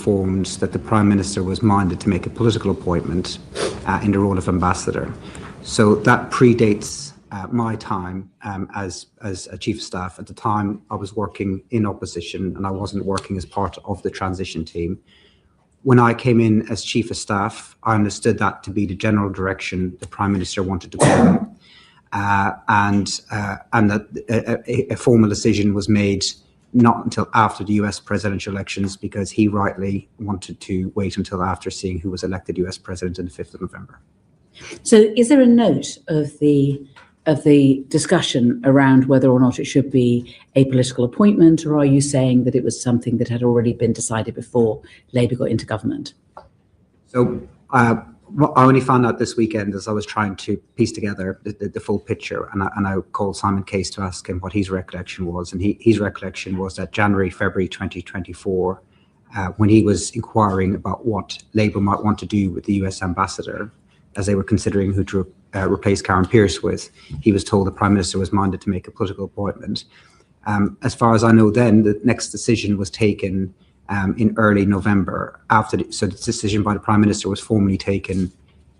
informed that the Prime Minister was minded to make a political appointment in the role of ambassador. So that predates my time as a Chief of Staff. At the time, I was working in opposition and I wasn't working as part of the transition team. When I came in as Chief of Staff, I understood that to be the general direction the Prime Minister wanted to go in, and that a formal decision was made not until after the US presidential elections, because he rightly wanted to wait until after seeing who was elected US president on the 5th of November. So is there a note of the discussion around whether or not it should be a political appointment, or are you saying that it was something that had already been decided before Labour got into government? So I only found out this weekend as I was trying to piece together the full picture, and I called Simon Case to ask him what his recollection was, and his recollection was that February 2024, when he was inquiring about what Labour might want to do with the US ambassador, as they were considering who to replace Karen Pierce with, he was told the Prime Minister was minded to make a political appointment. As far as I know then, the next decision was taken in early November. So the decision by the Prime Minister was formally taken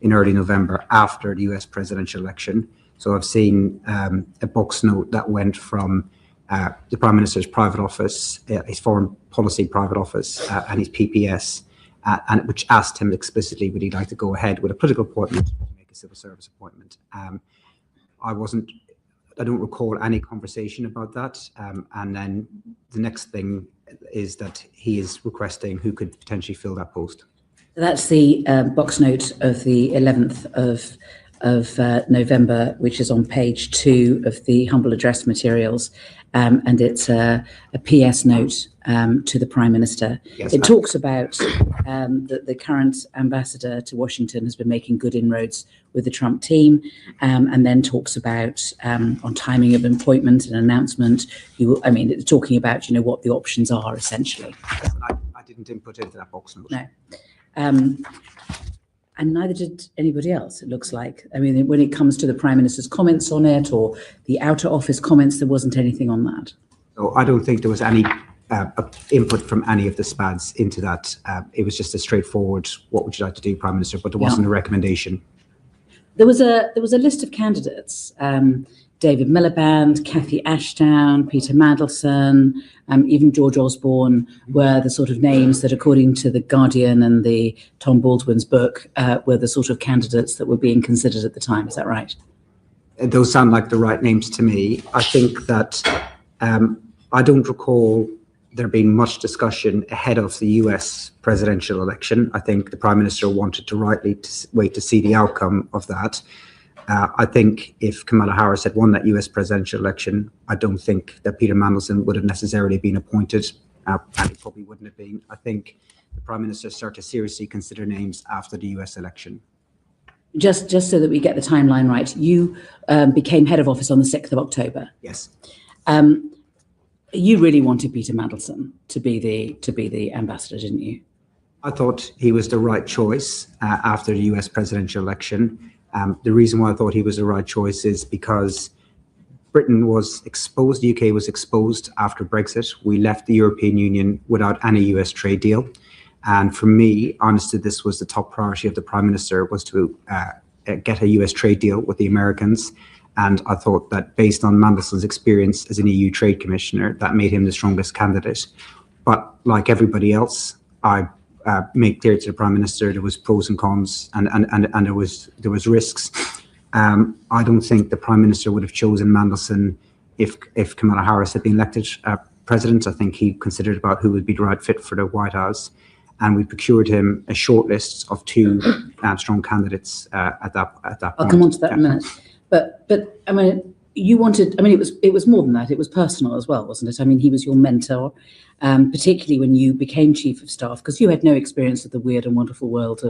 in early November after the US presidential election. So I've seen a box note that went from the Prime Minister's private office, his foreign policy private office, and his PPS, and which asked him explicitly would he like to go ahead with a political appointment or make a civil service appointment. I don't recall any conversation about that. And then the next thing is that he is requesting who could potentially fill that post. That's the box note of the 11th of November, which is on page 2 of the humble address materials, and it's a PS note to the Prime Minister. Yes, it talks about that the current ambassador to Washington has been making good inroads with the Trump team, and then talks about on timing of appointment and announcement. It's talking about what the options are essentially. I didn't input into that box note. No. And neither did anybody else, it looks like. When it comes to the Prime Minister's comments on it or the Outer Office comments, there wasn't anything on that. So I don't think there was any input from any of the SPADs into that. It was just a straightforward, what would you like to do, Prime Minister? But there wasn't a recommendation. There was a list of candidates. David Miliband, Cathy Ashdown, Peter Mandelson, even George Osborne were the sort of names that, according to The Guardian and the Tom Baldwin's book, were the sort of candidates that were being considered at the time. Is that right? Those sound like the right names to me. I think that I don't recall there being much discussion ahead of the US presidential election. I think the Prime Minister wanted to rightly wait to see the outcome of that. I think if Kamala Harris had won that US presidential election, I don't think that Peter Mandelson would have necessarily been appointed, and he probably wouldn't have been. I think the Prime Minister started to seriously consider names after the US election. Just so that we get the timeline right, you became head of office on the 6th of October. Yes. You really wanted Peter Mandelson to be the ambassador, didn't you? I thought he was the right choice after the US presidential election. The reason why I thought he was the right choice is because Britain was exposed, the UK was exposed after Brexit. We left the European Union without any US trade deal. And for me, honestly, this was the top priority of the Prime Minister, was to get a US trade deal with the Americans. And I thought that based on Mandelson's experience as an EU Trade Commissioner, that made him the strongest candidate. But like everybody else, I made clear to the Prime Minister there was pros and cons, and there was risks. I don't think the Prime Minister would have chosen Mandelson if Kamala Harris had been elected president. I think he considered about who would be the right fit for the White House, and we procured him a short list of 2 strong candidates at that point. I'll come on to that in a minute. But you wanted, it was more than that. It was personal as well, wasn't it? He was your mentor, particularly when you became Chief of Staff, because you had no experience of the weird and wonderful world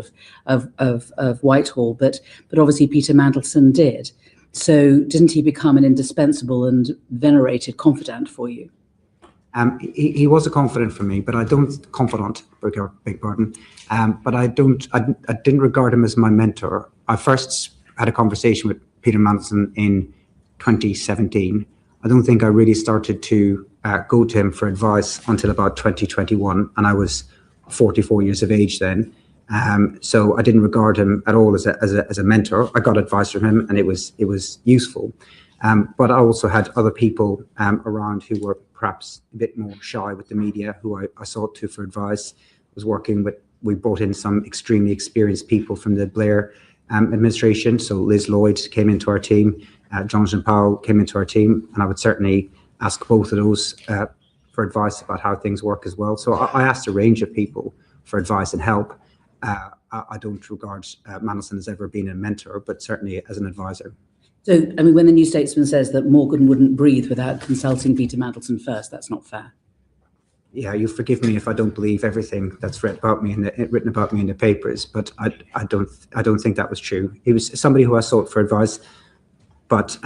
of Whitehall, but obviously Peter Mandelson did. So didn't he become an indispensable and venerated confidant for you? He was a confidant for me, but I don't confidant. Beg pardon. But I didn't regard him as my mentor. I first had a conversation with Peter Mandelson in 2017. I don't think I really started to go to him for advice until about 2021, and I was 44 years of age then. So I didn't regard him at all as a mentor. I got advice from him, and it was useful. But I also had other people around who were perhaps a bit more shy with the media, who I sought to for advice. We brought in some extremely experienced people from the Blair administration. So Liz Lloyd came into our team, Jonathan Powell came into our team, and I would certainly ask both of those for advice about how things work as well. So I asked a range of people for advice and help. I don't regard Mandelson as ever being a mentor, but certainly as an advisor. So, I mean, when the New Statesman says that Morgan wouldn't breathe without consulting Peter Mandelson first, that's not fair. Yeah, you forgive me if I don't believe everything that's written about me in the papers, but I don't think that was true. He was somebody who I sought for advice, but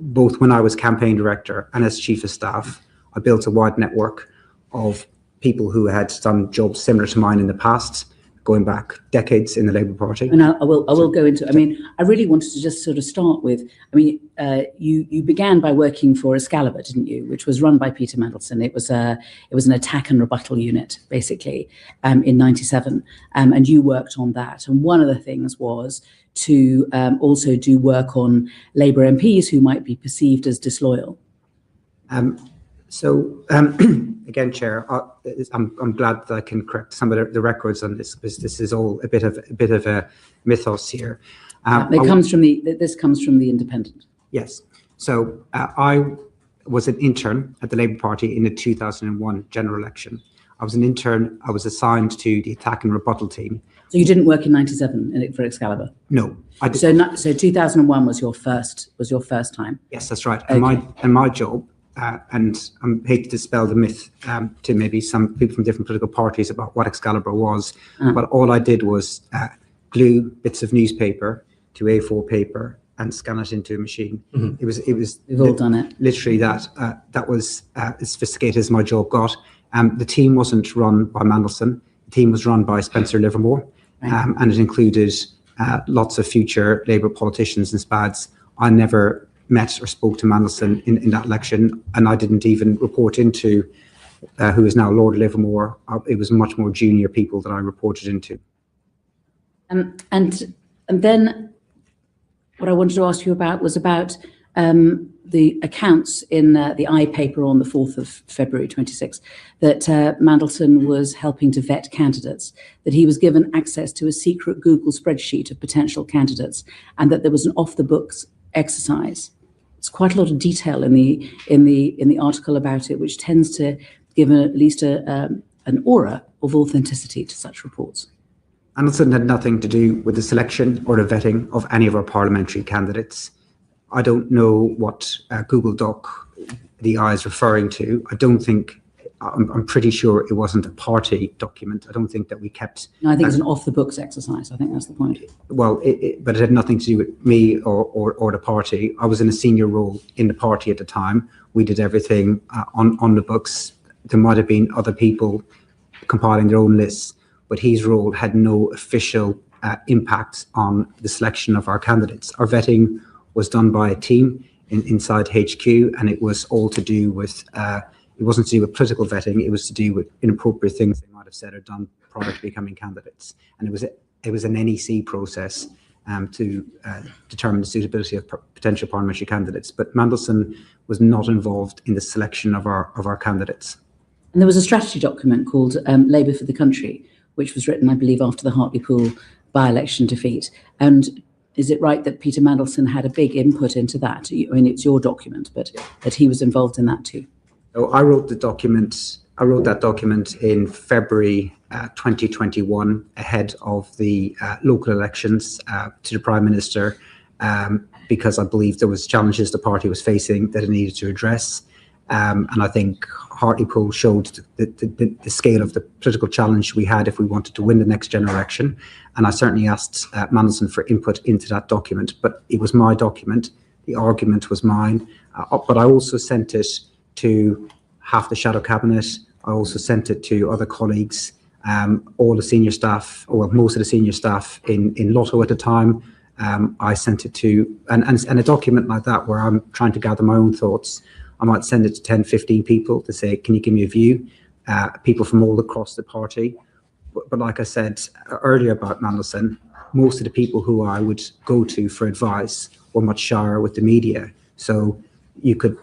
both when I was campaign director and as chief of staff, I built a wide network of people who had done jobs similar to mine in the past, going back decades in the Labour Party. And I will go into. I mean, I really wanted to just sort of start with. I mean, you began by working for Excalibur, didn't you? Which was run by Peter Mandelson. It was an attack and rebuttal unit, basically, in '97, and you worked on that. And one of the things was to also do work on Labour MPs who might be perceived as disloyal. So again, Chair, I'm glad that I can correct some of the records on this, because this is all a bit of a mythos here. This comes from the Independent. Yes. So I was an intern at the Labour Party in the 2001 general election. I was an intern. I was assigned to the attack and rebuttal team. So you didn't work in '97 for Excalibur? No, I didn't. So 2001 was your first time. Yes, that's right. Okay. And my job. And I hate to dispel the myth to maybe some people from different political parties about what Excalibur was, but all I did was glue bits of newspaper to A4 paper and scan it into a machine. Mm-hmm. It was. We've all done it. Literally, that was as sophisticated as my job got. The team wasn't run by Mandelson. The team was run by Spencer Livermore, right. And it included lots of future Labour politicians and SPADs. I never met or spoke to Mandelson in that election, and I didn't even report into who is now Lord Livermore. It was much more junior people that I reported into. And then what I wanted to ask you about was about the accounts in the Aide paper on the 4th of February 26, that Mandelson was helping to vet candidates, that he was given access to a secret Google spreadsheet of potential candidates, and that there was an off-the-books exercise. It's quite a lot of detail in the article about it, which tends to give at least an aura of authenticity to such reports. Mandelson had nothing to do with the selection or the vetting of any of our parliamentary candidates. I don't know what Google Doc the Aide is referring to. I'm pretty sure it wasn't a party document. I don't think that we kept. No, I think it's an off-the-books exercise. I think that's the point. Well, but it had nothing to do with me or the party. I was in a senior role in the party at the time. We did everything on the books. There might have been other people compiling their own lists, but his role had no official impact on the selection of our candidates. Our vetting was done by a team inside HQ, and it was all to do with. It wasn't to do with political vetting. It was to do with inappropriate things they might have said or done prior to becoming candidates. And it was an NEC process to determine the suitability of potential parliamentary candidates. But Mandelson was not involved in the selection of our candidates. And there was a strategy document called Labour for the Country, which was written, I believe, after the Hartlepool by-election defeat. And is it right that Peter Mandelson had a big input into that? I mean, it's your document, but that he was involved in that too. So I wrote that document in February 2021, ahead of the local elections to the Prime Minister, because I believe there was challenges the party was facing that it needed to address. And I think Hartlepool showed the scale of the political challenge we had if we wanted to win the next general election. And I certainly asked Mandelson for input into that document, but it was my document. The argument was mine, but I also sent it to half the shadow cabinet. I also sent it to other colleagues, all the senior staff, or most of the senior staff in Lotto at the time. I sent it to, and a document like that where I'm trying to gather my own thoughts, I might send it to 10, 15 people to say, can you give me a view? people from all across the party. But like I said earlier about Mandelson, most of the people who I would go to for advice were much shyer with the media. So you could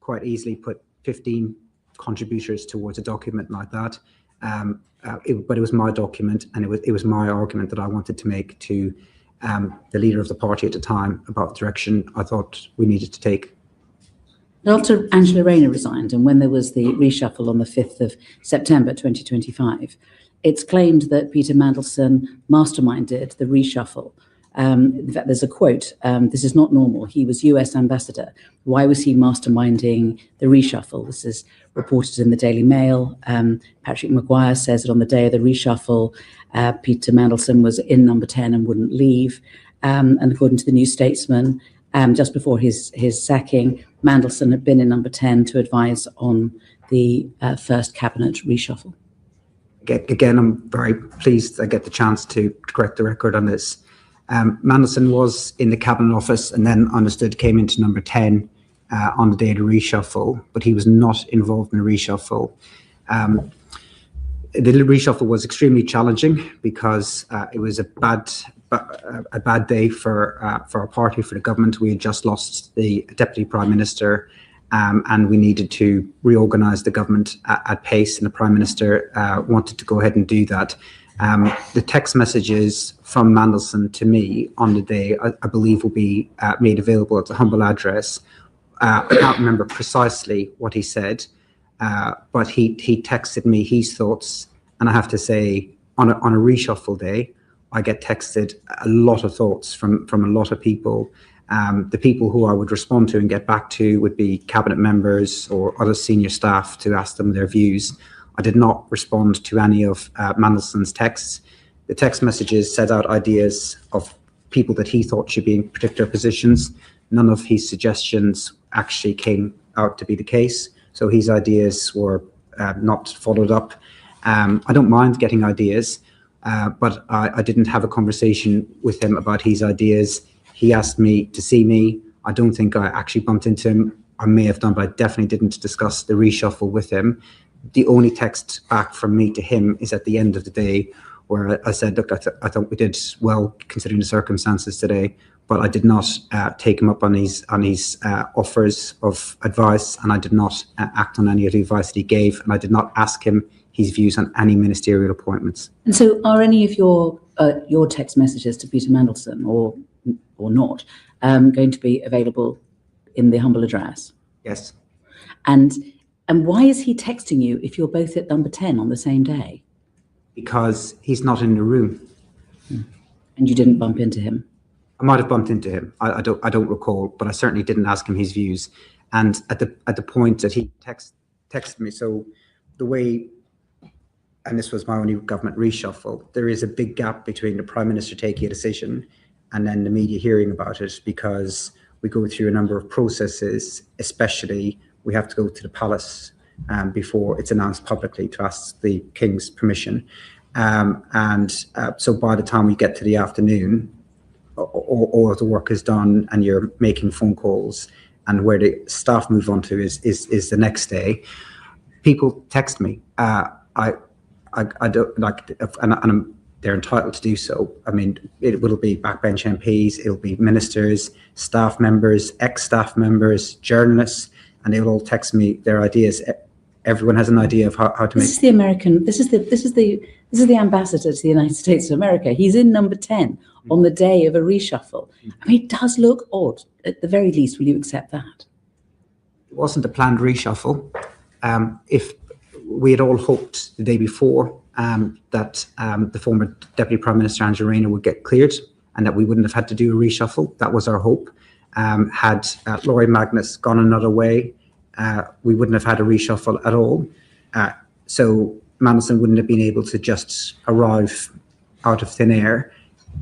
quite easily put 15 contributors towards a document like that. But it was my document, and it was my argument that I wanted to make to the leader of the party at the time about the direction I thought we needed to take. After Angela Rayner resigned, and when there was the reshuffle on the 5th of September 2025, it's claimed that Peter Mandelson masterminded the reshuffle. In fact, there's a quote, "This is not normal. He was US ambassador. Why was he masterminding the reshuffle?" This is reported in the Daily Mail. Patrick Maguire says that on the day of the reshuffle, Peter Mandelson was in number 10 and wouldn't leave. And according to the New Statesman, just before his sacking, Mandelson had been in number 10 to advise on the first cabinet reshuffle. Again, I'm very pleased I get the chance to correct the record on this. Mandelson was in the cabinet office and then understood came into number 10 on the day of the reshuffle, but he was not involved in the reshuffle. The reshuffle was extremely challenging because it was a bad day for our party, for the government. We had just lost the Deputy Prime Minister, and we needed to reorganise the government at pace, and the Prime Minister wanted to go ahead and do that. The text messages from Mandelson to me on the day, I believe, will be made available at the humble address. I can't remember precisely what he said, but he texted me his thoughts, and I have to say, on a reshuffle day, I get texted a lot of thoughts from a lot of people. The people who I would respond to and get back to would be cabinet members or other senior staff to ask them their views. I did not respond to any of Mandelson's texts. The text messages set out ideas of people that he thought should be in particular positions. None of his suggestions actually came out to be the case, so his ideas were not followed up. I don't mind getting ideas, but I didn't have a conversation with him about his ideas. He asked me to see me. I don't think I actually bumped into him. I may have done, but I definitely didn't discuss the reshuffle with him. The only text back from me to him is at the end of the day, where I said, look, I thought we did well considering the circumstances today, but I did not take him up on his offers of advice, and I did not act on any of the advice that he gave, and I did not ask him his views on any ministerial appointments. And so are any of your text messages to Peter Mandelson or not going to be available in the humble address? Yes. And why is he texting you if you're both at number 10 on the same day? Because he's not in the room. And you didn't bump into him? I might have bumped into him. I don't recall, but I certainly didn't ask him his views. And at the point that he texted me, so the way, and this was my only government reshuffle, there is a big gap between the Prime Minister taking a decision and then the media hearing about it, because we go through a number of processes, especially we have to go to the palace before it's announced publicly to ask the King's permission. So by the time we get to the afternoon, all of the work is done and you're making phone calls, and where the staff move on to is the next day. People text me. I don't like, and they're entitled to do so. I mean, it will be backbench MPs, it'll be ministers, staff members, ex-staff members, journalists, and they will all text me their ideas. Everyone has an idea of how to make. This is the American. This is the ambassador to the United States of America. He's in number 10 on the day of a reshuffle. I mean, it does look odd. At the very least, will you accept that? It wasn't a planned reshuffle. If we had all hoped the day before that the former Deputy Prime Minister Angela Rayner would get cleared and that we wouldn't have had to do a reshuffle. That was our hope. Had Laurie Magnus gone another way, we wouldn't have had a reshuffle at all. So Mandelson wouldn't have been able to just arrive out of thin air.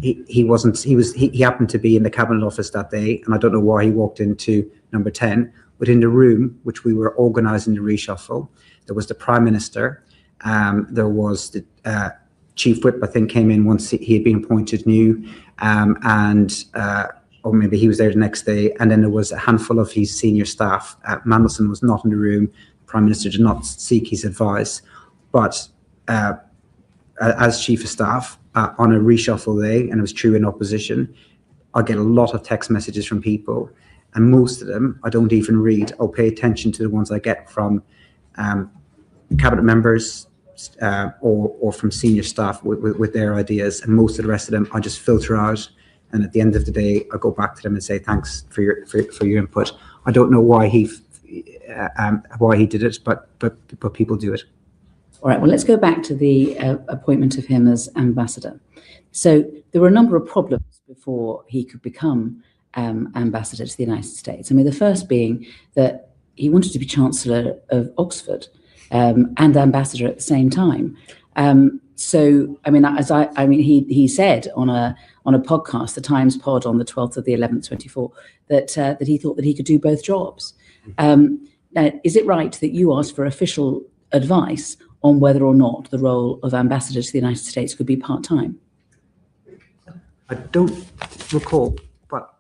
He happened to be in the cabinet office that day, and I don't know why he walked into number 10. But in the room, which we were organising the reshuffle, there was the Prime Minister. There was the Chief Whip, I think, came in once he had been appointed new, or maybe he was there the next day. And then there was a handful of his senior staff. Mandelson was not in the room. The Prime Minister did not seek his advice. But as Chief of Staff, on a reshuffle day, and it was true in opposition, I get a lot of text messages from people, and most of them I don't even read. I'll pay attention to the ones I get from cabinet members or from senior staff with their ideas, and most of the rest of them I just filter out. And at the end of the day, I go back to them and say thanks for your input. I don't know why he did it, but people do it. All right. Well, let's go back to the appointment of him as ambassador. So there were a number of problems before he could become ambassador to the United States. I mean, the first being that he wanted to be Chancellor of Oxford and ambassador at the same time. So, I mean, he said on a podcast, the Times pod on the 12th of the 11th, 24, that he thought that he could do both jobs. Now, is it right that you asked for official advice on whether or not the role of ambassador to the United States could be part-time? I don't recall, but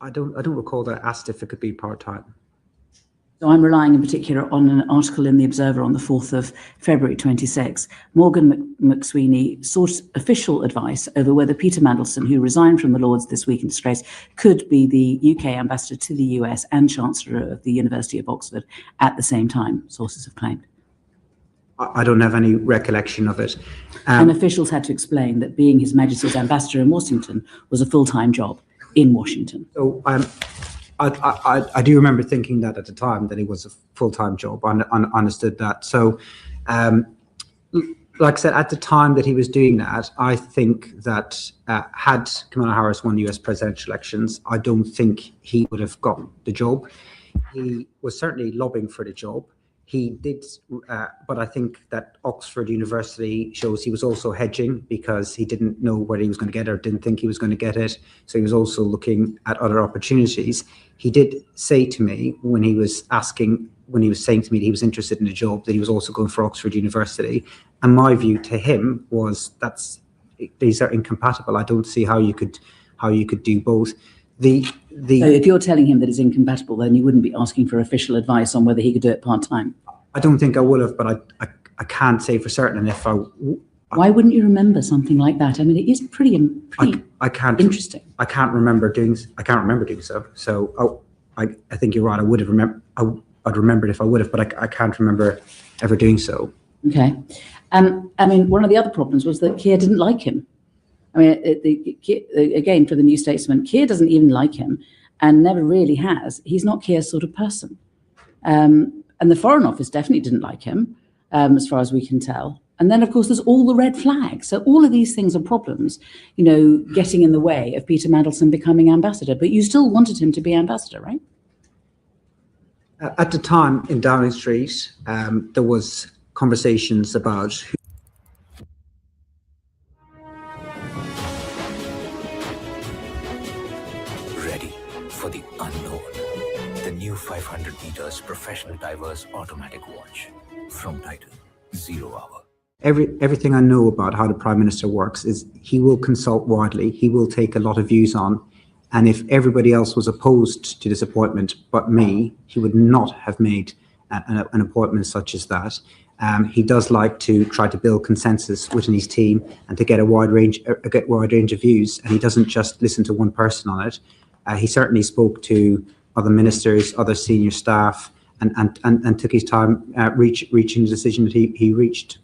I don't recall that I asked if it could be part-time. So I'm relying in particular on an article in The Observer on the 4th of February 26. Morgan McSweeney sought official advice over whether Peter Mandelson, who resigned from the Lords this week in disgrace, could be the UK ambassador to the US and Chancellor of the University of Oxford at the same time, sources have claimed. I don't have any recollection of it. And officials had to explain that being His Majesty's ambassador in Washington was a full-time job in Washington. So I do remember thinking that at the time, that it was a full-time job. I understood that. So, like I said, at the time that he was doing that, I think that had Kamala Harris won the US presidential elections, I don't think he would have gotten the job. He was certainly lobbying for the job. He did, but I think that Oxford University shows he was also hedging because he didn't know whether he was going to get it or didn't think he was going to get it. So he was also looking at other opportunities. He did say to me when he was saying to me that he was interested in the job, that he was also going for Oxford University. And my view to him was these are incompatible. I don't see how you could do both. So if you're telling him that it's incompatible, then you wouldn't be asking for official advice on whether he could do it part-time? I don't think I would have, but I can't say for certain if I... Why wouldn't you remember something like that? I mean, it is pretty interesting. I can't remember doing so. So I think you're right. I'd remember it if I would have, but I can't remember ever doing so. Okay. I mean, one of the other problems was that Keir didn't like him. I mean, again, for the New Statesman, Keir doesn't even like him and never really has. He's not Keir's sort of person. And the Foreign Office definitely didn't like him, as far as we can tell. And then, of course, there's all the red flags. So all of these things are problems, getting in the way of Peter Mandelson becoming ambassador. But you still wanted him to be ambassador, right? At the time in Downing Street, there was conversations about for the unknown. The new 500 meters professional diver's automatic watch from Titan, 0 hour. Everything I know about how the Prime Minister works is he will consult widely, he will take a lot of views on, and if everybody else was opposed to this appointment but me, he would not have made an appointment such as that. He does like to try to build consensus within his team and to get a wide range of views, and he doesn't just listen to one person on it. He certainly spoke to other ministers, other senior staff, and took his time reaching the decision that he reached.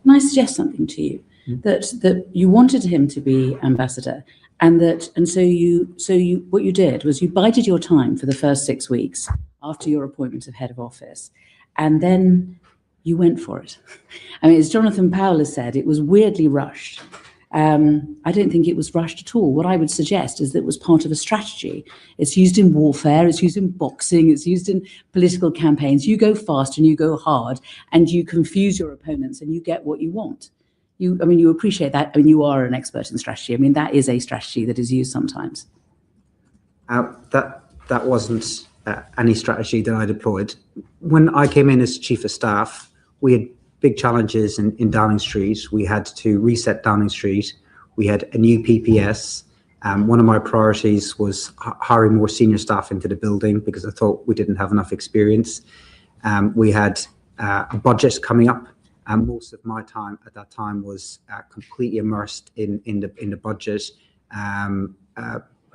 Can I suggest something to you? That you wanted him to be ambassador, and so you what you did was you bided your time for the first 6 weeks after your appointment of head of office, and then you went for it. I mean, as Jonathan Powell has said, it was weirdly rushed. I don't think it was rushed at all. What I would suggest is that it was part of a strategy. It's used in warfare, it's used in boxing, it's used in political campaigns. You go fast and you go hard and you confuse your opponents and you get what you want. You appreciate that. I mean, you are an expert in strategy. I mean, that is a strategy that is used sometimes. That wasn't any strategy that I deployed. When I came in as Chief of Staff, we had big challenges in Downing Street. We had to reset Downing Street. We had a new PPS. One of my priorities was hiring more senior staff into the building because I thought we didn't have enough experience. We had a budget coming up, and most of my time at that time was completely immersed in the budget,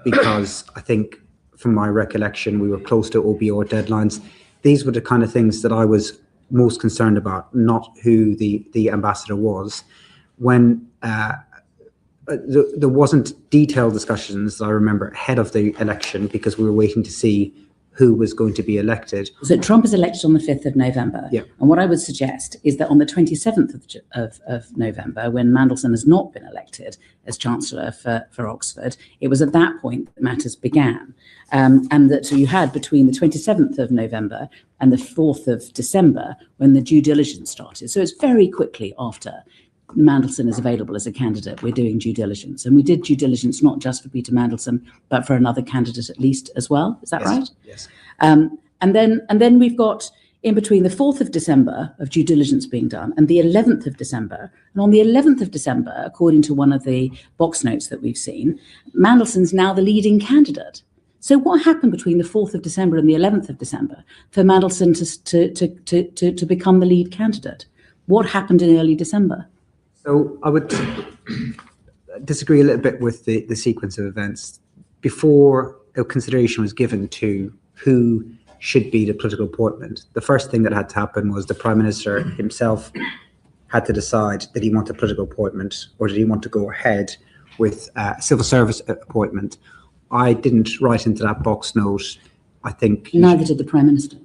because I think, from my recollection, we were close to OBR deadlines. These were the kind of things that I was most concerned about, not who the ambassador was. When there wasn't detailed discussions, I remember, ahead of the election, because we were waiting to see who was going to be elected. So Trump is elected on the 5th of November. Yeah. And what I would suggest is that on the 27th of November, when Mandelson has not been elected as Chancellor for Oxford, it was at that point that matters began. And that you had between the 27th of November and the 4th of December when the due diligence started. So it's very quickly after Mandelson is available as a candidate, we're doing due diligence. And we did due diligence not just for Peter Mandelson, but for another candidate at least as well. Is that right? Yes. And then we've got in between the 4th of December of due diligence being done and the 11th of December. And on the 11th of December, according to one of the box notes that we've seen, Mandelson's now the leading candidate. So what happened between the 4th of December and the 11th of December for Mandelson to become the lead candidate? What happened in early December? So I would disagree a little bit with the sequence of events. Before a consideration was given to who should be the political appointment, the first thing that had to happen was the Prime Minister himself had to decide, did he want a political appointment or did he want to go ahead with a civil service appointment. I didn't write into that box note. I think neither did the Prime Minister.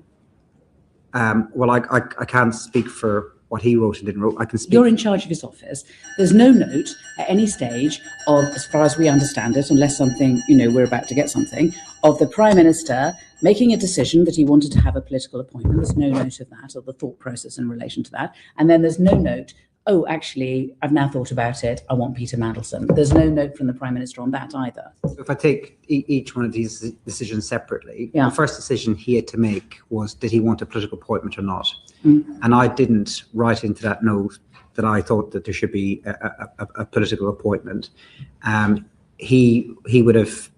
Well, I can't speak for what he wrote and didn't wrote. I can speak. You're in charge of his office. There's no note at any stage of, as far as we understand it, unless something, we're about to get something, of the Prime Minister making a decision that he wanted to have a political appointment. There's no note of that, or the thought process in relation to that. And then there's no note, oh, actually, I've now thought about it, I want Peter Mandelson. There's no note from the Prime Minister on that either. So if I take each one of these decisions separately, yeah. The first decision he had to make was, did he want a political appointment or not? And I didn't write into that note that I thought that there should be a political appointment. He would have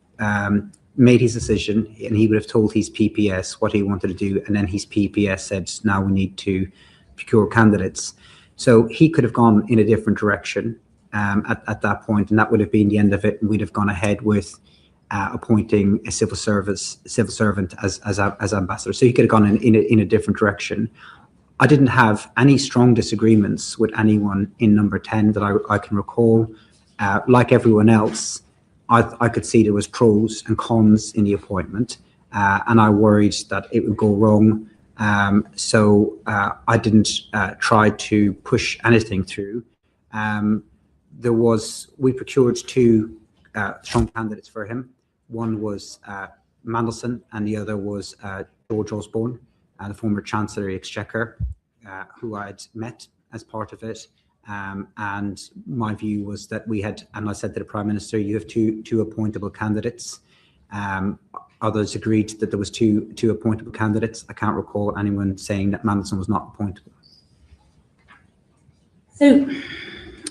made his decision, and he would have told his PPS what he wanted to do, and then his PPS said, now we need to procure candidates. So he could have gone in a different direction at that point, and that would have been the end of it, and we'd have gone ahead with appointing a civil servant as ambassador. So he could have gone in a different direction. I didn't have any strong disagreements with anyone in number 10 that I can recall. Like everyone else, I could see there was pros and cons in the appointment, and I worried that it would go wrong. So I didn't try to push anything through. We procured two strong candidates for him. One was Mandelson, and the other was George Osborne, the former Chancellor of the Exchequer, who I had met as part of it. And my view was that we had, and I said to the Prime Minister, you have two appointable candidates. Others agreed that there was two appointable candidates. I can't recall anyone saying that Mandelson was not appointable. So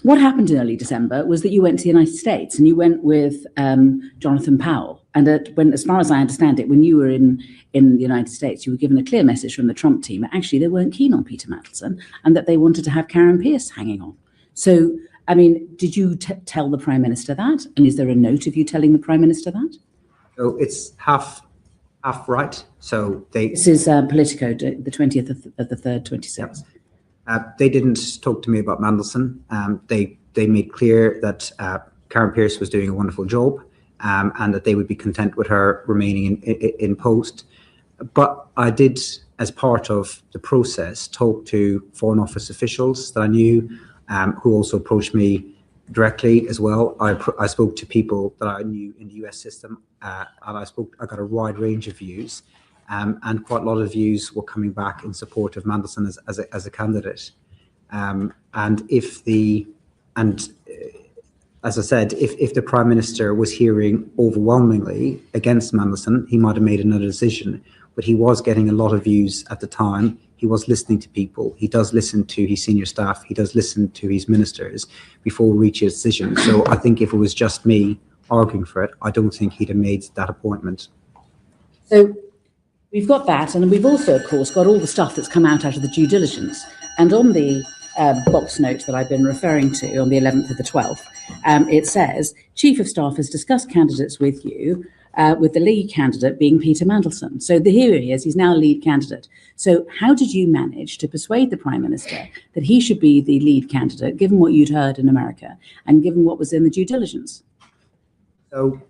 what happened in early December was that you went to the United States, and you went with Jonathan Powell. And as far as I understand it, when you were in the United States, you were given a clear message from the Trump team that actually they weren't keen on Peter Mandelson and that they wanted to have Karen Pierce hanging on. So, I mean, did you tell the Prime Minister that? And is there a note of you telling the Prime Minister that? So it's half right. So this is Politico, the 20th of the 3rd, 26th. They didn't talk to me about Mandelson. They made clear that Karen Pierce was doing a wonderful job, and that they would be content with her remaining in post. But I did, as part of the process, talk to Foreign Office officials that I knew, who also approached me directly as well. I spoke to people that I knew in the US system, and I got a wide range of views, and quite a lot of views were coming back in support of Mandelson as a candidate. As I said, if the Prime Minister was hearing overwhelmingly against Mandelson, he might have made another decision. But he was getting a lot of views at the time. He was listening to people. He does listen to his senior staff. He does listen to his ministers before reaching a decision. So I think if it was just me arguing for it, I don't think he'd have made that appointment. So we've got that, and we've also, of course, got all the stuff that's come out of the due diligence. And on the box note that I've been referring to on the 11th of the 12th, it says, Chief of Staff has discussed candidates with you, with the lead candidate being Peter Mandelson. So here he is, he's now lead candidate. So how did you manage to persuade the Prime Minister that he should be the lead candidate, given what you'd heard in America and given what was in the due diligence? So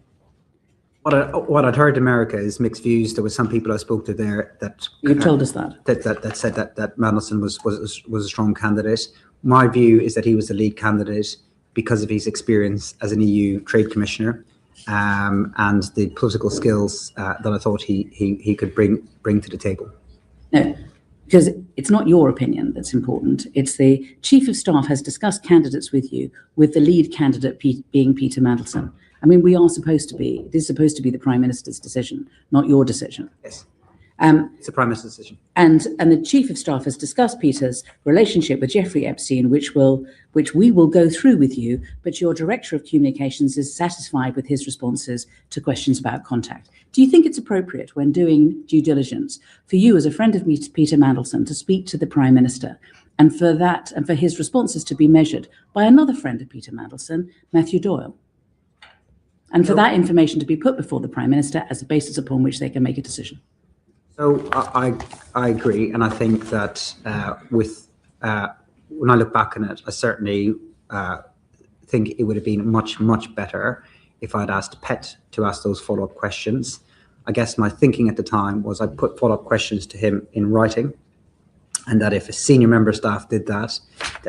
what I'd heard in America is mixed views. There were some people I spoke to there that you've told us that said that Mandelson was a strong candidate. My view is that he was the lead candidate because of his experience as an EU trade commissioner and the political skills that I thought he could bring to the table. No, because it's not your opinion that's important. It's the Chief of Staff has discussed candidates with you, with the lead candidate being Peter Mandelson. I mean, it is supposed to be the Prime Minister's decision, not your decision. Yes. It's a Prime Minister's decision. And the Chief of Staff has discussed Peter's relationship with Jeffrey Epstein, which we will go through with you, but your Director of Communications is satisfied with his responses to questions about contact. Do you think it's appropriate when doing due diligence for you as a friend of Peter Mandelson to speak to the Prime Minister and for his responses to be measured by another friend of Peter Mandelson, Matthew Doyle? And for that information to be put before the Prime Minister as a basis upon which they can make a decision. So I agree, and I think that when I look back on it, I certainly think it would have been much better if I'd asked Pet to ask those follow-up questions. I guess my thinking at the time was I put follow-up questions to him in writing, and that if a senior member of staff did that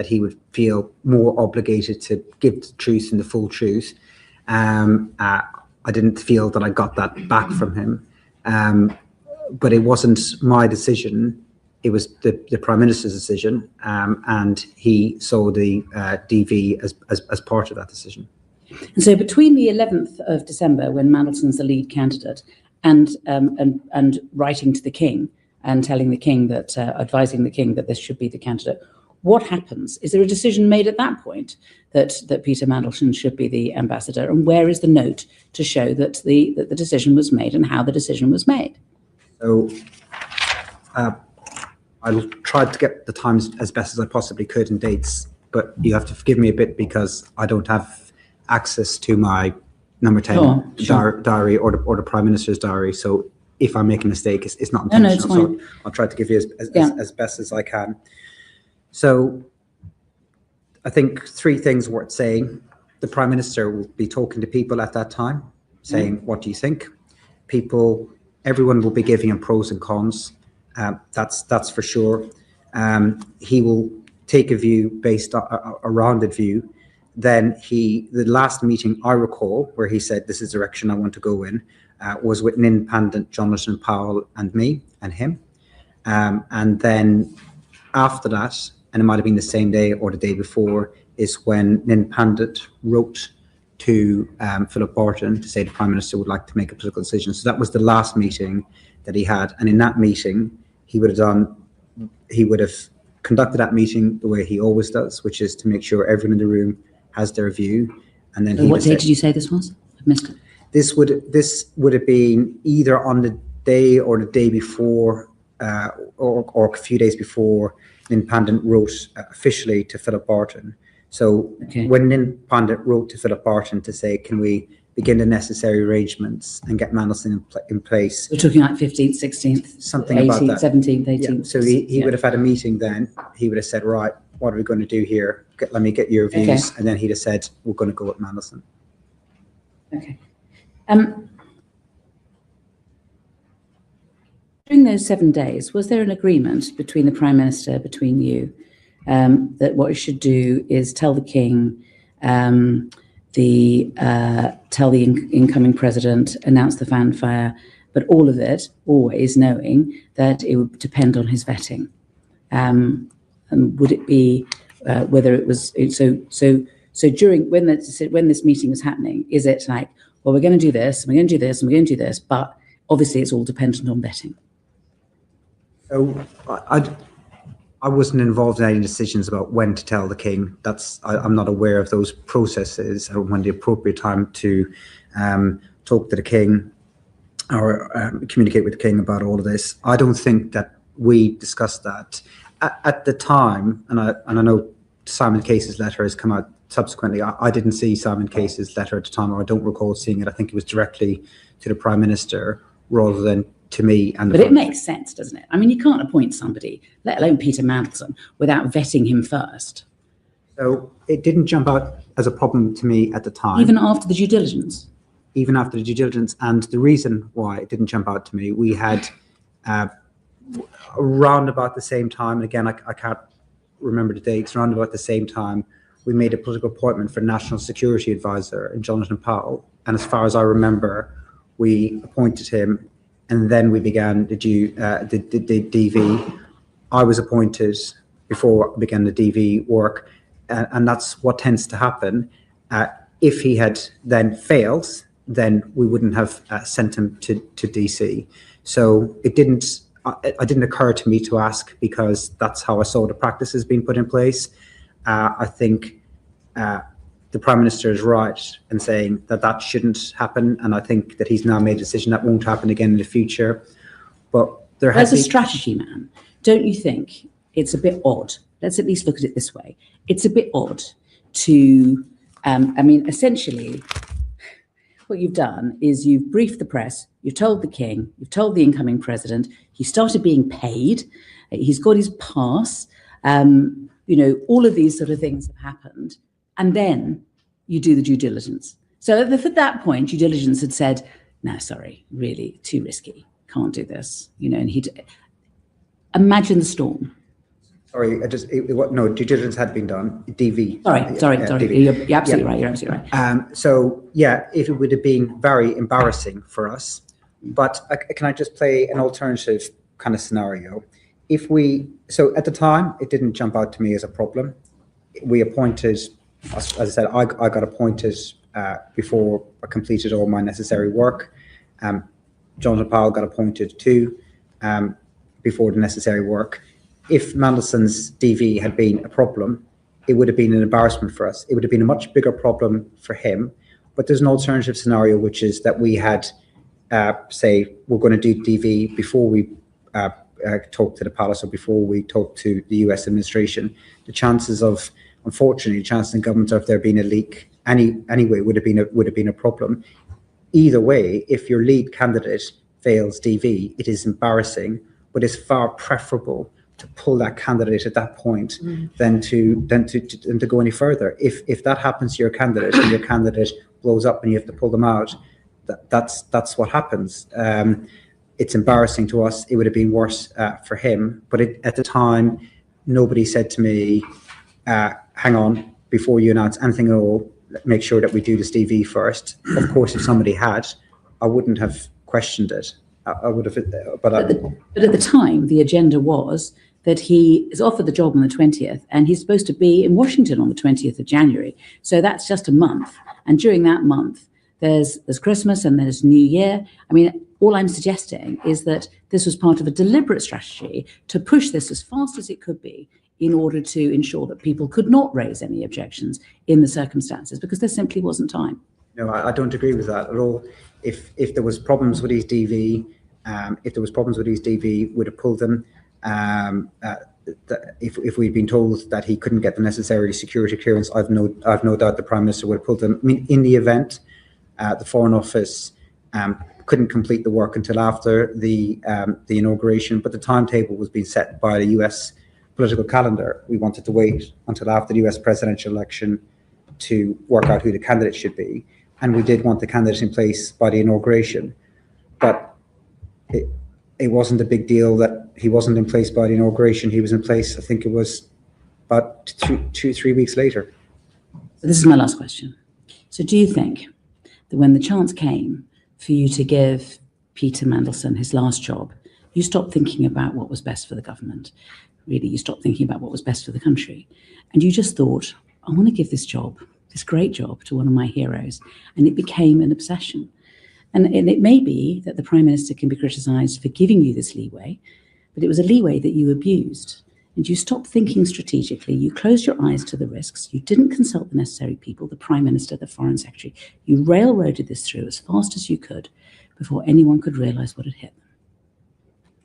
he would feel more obligated to give the truth and the full truth. I didn't feel that I got that back from him. But it wasn't my decision. It was the Prime Minister's decision, and he saw the DV as part of that decision. And so between the 11th of December, when Mandelson's the lead candidate, and writing to the King and telling the King that, advising the King that this should be the candidate, what happens? Is there a decision made at that point that Peter Mandelson should be the ambassador? And where is the note to show that the decision was made and how the decision was made? So I tried to get the times as best as I possibly could and dates, but you have to forgive me a bit because I don't have access to my number 10 diary or the Prime Minister's diary. So if I make a mistake, it's not intentional. No, it's fine. So I'll try to give you as best as I can. So I think three things worth saying. The Prime Minister will be talking to people at that time, saying, what do you think? Everyone will be giving him pros and cons. That's for sure. He will take a view based on a rounded view. Then the last meeting I recall where he said, this is the direction I want to go in, was with an independent Jonathan Powell and me and him. And then after that, and it might have been the same day or the day before, is when an independent wrote to Philip Barton to say the Prime Minister would like to make a political decision. So that was the last meeting that he had. And in that meeting, he would have conducted that meeting the way he always does, which is to make sure everyone in the room has their view. And then what date did you say this was? I've missed it. This would have been either on the day or the day before, or a few days before an independent wrote officially to Philip Barton. So when an independent wrote to Philip Barton to say, can we begin the necessary arrangements and get Mandelson in place? We're talking like 15th, 16th, something 18th, about that. 17th, 18th. Yeah. So he would have had a meeting then. He would have said, right, what are we going to do here? Let me get your views. And then he'd have said, we're going to go with Mandelson. Okay. During those 7 days, was there an agreement between the Prime Minister, between you, that what you should do is tell the King, tell the incoming President, announce the fanfare, but all of it always knowing that it would depend on his vetting? And would it be whether it was so during when this meeting was happening? Is it like, well, we're going to do this, and we're going to do this, and we're going to do this, but obviously it's all dependent on vetting? So I wasn't involved in any decisions about when to tell the King. I'm not aware of those processes or when the appropriate time to talk to the King communicate with the King about all of this. I don't think that we discussed that at the time, and I know Simon Case's letter has come out subsequently. I didn't see Simon Case's letter at the time, or I don't recall seeing it. I think it was directly to the Prime Minister rather than to me. And but it makes sense, doesn't it? I mean, you can't appoint somebody, let alone Peter Mandelson, without vetting him first. So it didn't jump out as a problem to me at the time. Even after the due diligence? Even after the due diligence. And the reason why it didn't jump out to me, we had around about the same time, and again, I can't remember the dates, around about the same time, we made a political appointment for National Security Advisor in Jonathan Powell. And as far as I remember, we appointed him, and then we began the DV. I was appointed before I began the DV work, and that's what tends to happen. If he had then failed, then we wouldn't have sent him to DC. So it didn't occur to me to ask, because that's how I saw the practices being put in place. I think the Prime Minister is right in saying that shouldn't happen, and I think that he's now made a decision that won't happen again in the future. But as a strategy man, don't you think it's a bit odd? Let's at least look at it this way. It's a bit odd to, essentially, what you've done is you've briefed the press, you've told the King, you've told the incoming president, he started being paid, he's got his pass, all of these sort of things have happened, and then you do the due diligence. So at that point, due diligence had said, no, sorry, really too risky, can't do this, and he'd imagine the storm. Sorry, no, due diligence had been done. DV. Sorry. DV. You're absolutely right. You're absolutely right. So yeah, it would have been very embarrassing for us. But can I just play an alternative kind of scenario? So at the time, it didn't jump out to me as a problem. We appointed, as I said, I got appointed before I completed all my necessary work. Jonathan Powell got appointed too before the necessary work. If Mandelson's DV had been a problem, it would have been an embarrassment for us. It would have been a much bigger problem for him. But there's an alternative scenario, which is that we had, say, we're going to do DV before we talk to the palace or before we talk to the US administration. The chances of, unfortunately, the chances in government of there being a leak anyway would have been a problem. Either way, if your lead candidate fails DV, it is embarrassing, but it's far preferable to pull that candidate at that point than to go any further. If that happens to your candidate and your candidate blows up and you have to pull them out, that's what happens. It's embarrassing to us. It would have been worse for him. But at the time, nobody said to me, hang on, before you announce anything at all, make sure that we do this DV first. Of course, if somebody had, I wouldn't have questioned it. I would have, but at the time, the agenda was that he is offered the job on the 20th, and he's supposed to be in Washington on the 20th of January. So that's just a month. And during that month, there's Christmas and there's New Year. I mean, all I'm suggesting is that this was part of a deliberate strategy to push this as fast as it could be in order to ensure that people could not raise any objections in the circumstances, because there simply wasn't time. No, I don't agree with that at all. If there was problems with his DV, we'd have pulled them. If we'd been told that he couldn't get the necessary security clearance, I've no doubt the Prime Minister would have pulled them. I mean, in the event the Foreign Office couldn't complete the work until after the inauguration, but the timetable was being set by the US political calendar. We wanted to wait until after the US presidential election to work out who the candidate should be. And we did want the candidate in place by the inauguration. But it wasn't a big deal that he wasn't in place by the inauguration. He was in place, I think it was about 2-3 weeks later. So this is my last question. So do you think that when the chance came for you to give Peter Mandelson his last job, you stopped thinking about what was best for the government? Really, you stopped thinking about what was best for the country. And you just thought, I want to give this job, this great job, to one of my heroes. And it became an obsession. And it may be that the Prime Minister can be criticised for giving you this leeway, but it was a leeway that you abused. And you stopped thinking strategically. You closed your eyes to the risks. You didn't consult the necessary people, the Prime Minister, the Foreign Secretary. You railroaded this through as fast as you could before anyone could realise what had hit them.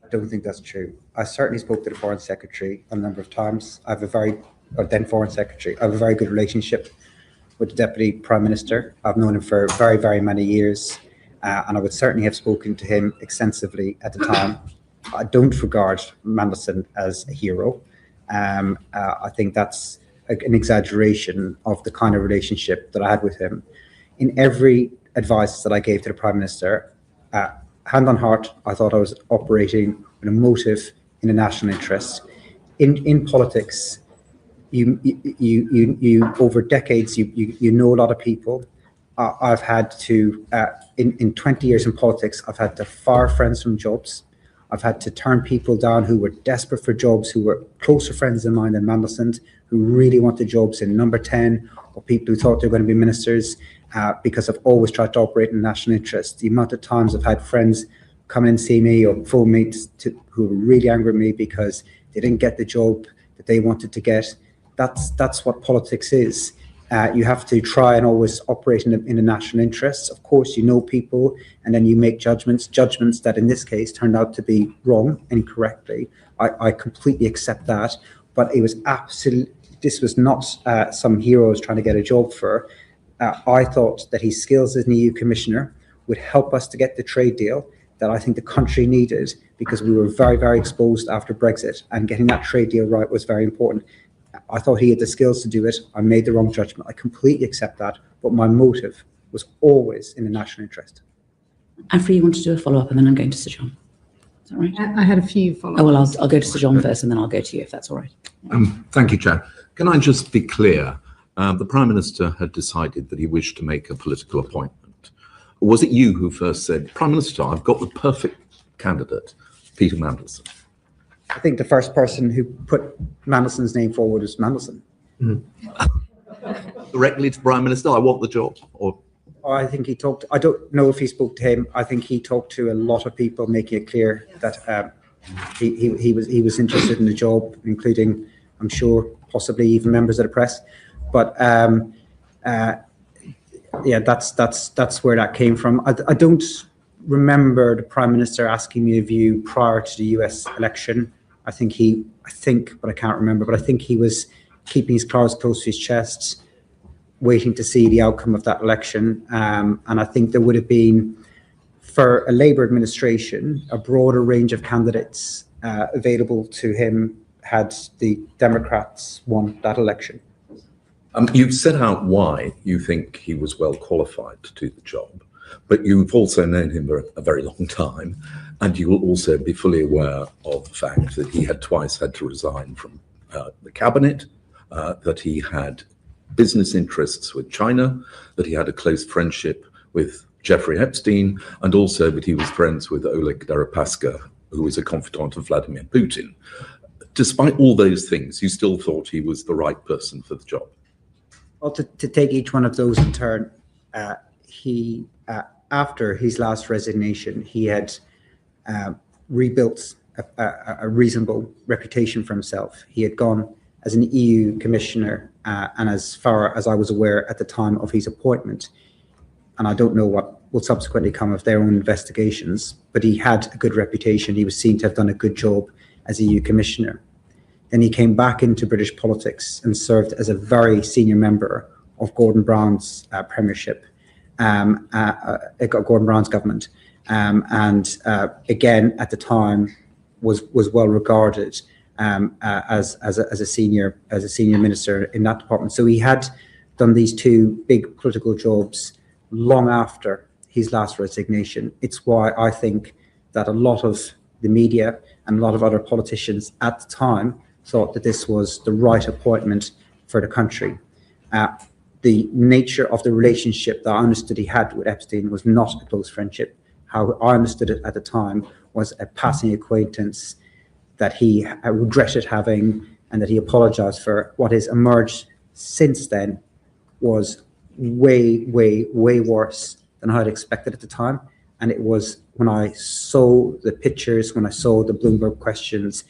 I don't think that's true. I certainly spoke to the Foreign Secretary a number of times. I have then Foreign Secretary. I have a very good relationship with the Deputy Prime Minister. I've known him for very, very many years, and I would certainly have spoken to him extensively at the time. I don't regard Mandelson as a hero. I think that's an exaggeration of the kind of relationship that I had with him. In every advice that I gave to the Prime Minister, hand on heart, I thought I was operating with a motive in the national interest. In politics, you over decades, you know a lot of people. I've had to, in 20 years in politics, I've had to fire friends from jobs. I've had to turn people down who were desperate for jobs, who were closer friends of mine than Mandelson, who really wanted jobs in Number 10, or people who thought they were going to be ministers, because I've always tried to operate in national interest. The amount of times I've had friends come in and see me or phone me who were really angry at me because they didn't get the job that they wanted to get. That's what politics is. You have to try and always operate in the national interests. Of course, you know people, and then you make judgments that in this case turned out to be wrong, incorrectly. I completely accept that, but it was absolutely, this was not some heroes trying to get a job for. I thought that his skills as an EU commissioner would help us to get the trade deal that I think the country needed, because we were very, very exposed after Brexit, and getting that trade deal right was very important. I thought he had the skills to do it. I made the wrong judgment. I completely accept that, but my motive was always in the national interest. Anne-Free, you want to do a follow-up, and then I'm going to Sir John. Is that right? I had a few follow-ups. Oh, well, I'll go to Sir John first, and then I'll go to you, if that's all right. Thank you, Chair. Can I just be clear? The Prime Minister had decided that he wished to make a political appointment. Was it you who first said, Prime Minister, I've got the perfect candidate, Peter Mandelson? I think the first person who put Mandelson's name forward was Mandelson. Directly to Prime Minister, I want the job? Or I think he talked, I don't know if he spoke to him. I think he talked to a lot of people, making it clear that he was interested in the job, including, I'm sure, possibly even members of the press. But yeah, that's where that came from. I don't remember the Prime Minister asking me a view prior to the US election. I think, but I can't remember, but I think he was keeping his cards close to his chest, waiting to see the outcome of that election. And I think there would have been, for a Labour administration, a broader range of candidates available to him had the Democrats won that election. You've set out why you think he was well qualified to do the job, but you've also known him for a very long time, and you will also be fully aware of the fact that he had twice had to resign from the cabinet, that he had business interests with China, that he had a close friendship with Jeffrey Epstein, and also that he was friends with Oleg Deripaska, who was a confidant of Vladimir Putin. Despite all those things, you still thought he was the right person for the job? Well, to take each one of those in turn, he, after his last resignation, he had rebuilt a reasonable reputation for himself. He had gone as an EU commissioner, and as far as I was aware at the time of his appointment, and I don't know what will subsequently come of their own investigations, but he had a good reputation. He was seen to have done a good job as EU commissioner. Then he came back into British politics and served as a very senior member of Gordon Brown's premiership, Gordon Brown's government, and again at the time was well regarded as a senior minister in that department. So he had done these two big political jobs long after his last resignation. It's why I think that a lot of the media and a lot of other politicians at the time thought that this was the right appointment for the country. The nature of the relationship that I understood he had with Epstein was not a close friendship. How I understood it at the time was a passing acquaintance that he regretted having, and that he apologized for. What has emerged since then was way, way, way worse than I had expected at the time. And it was when I saw the pictures, when I saw the Bloomberg questions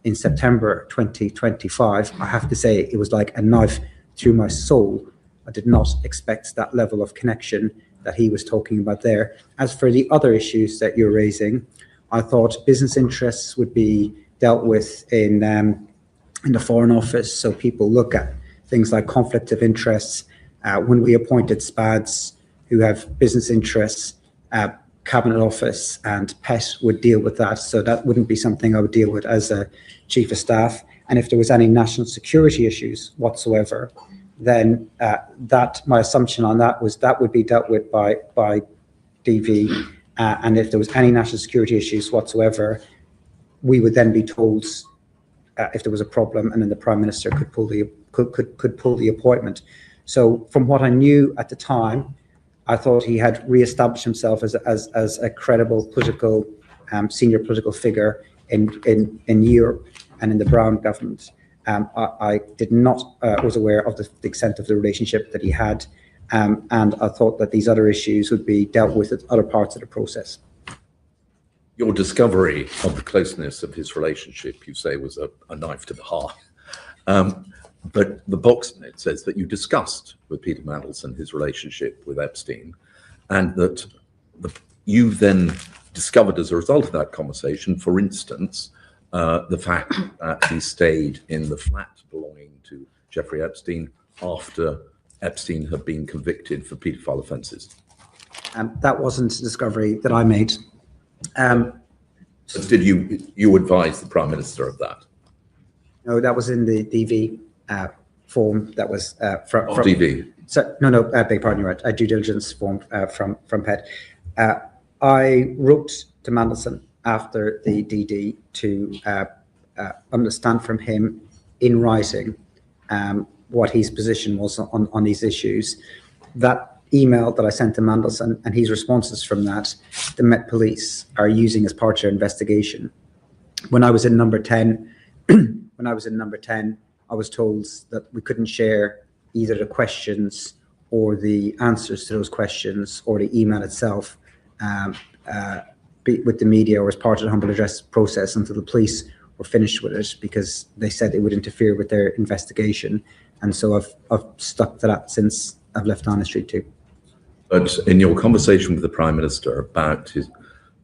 in September 2025, I have to say it was like a knife through my soul. I did not expect that level of connection that he was talking about there. As for the other issues that you're raising, I thought business interests would be dealt with in the Foreign Office. So people look at things like conflict of interests. When we appointed SPADs who have business interests, Cabinet Office and PET would deal with that. So that wouldn't be something I would deal with as a Chief of Staff. And if there was any national security issues whatsoever, then my assumption on that was that would be dealt with by DV. And if there was any national security issues whatsoever, we would then be told if there was a problem, and then the Prime Minister could pull the appointment. So from what I knew at the time, I thought he had re-established himself as a credible political, senior political figure in Europe and in the Brown government. I did not was aware of the extent of the relationship that he had, and I thought that these other issues would be dealt with at other parts of the process. Your discovery of the closeness of his relationship, you say, was a knife to the heart. But the box note says that you discussed with Peter Mandelson his relationship with Epstein, and that you then discovered as a result of that conversation, for instance, the fact that he stayed in the flat belonging to Jeffrey Epstein after Epstein had been convicted for paedophile offences. That wasn't a discovery that I made. So did you advise the Prime Minister of that? No, that was in the DV form that was from DV. So no, beg pardon, you're right. A due diligence form from PET. I wrote to Mandelson after the DD to understand from him in writing what his position was on these issues. That email that I sent to Mandelson and his responses from that, the Met Police are using as part of their investigation. When I was in number 10, I was told that we couldn't share either the questions or the answers to those questions or the email itself with the media or as part of the humble address process until the police were finished with it, because they said it would interfere with their investigation. And so I've stuck to that since I've left Downing Street too. But in your conversation with the Prime Minister about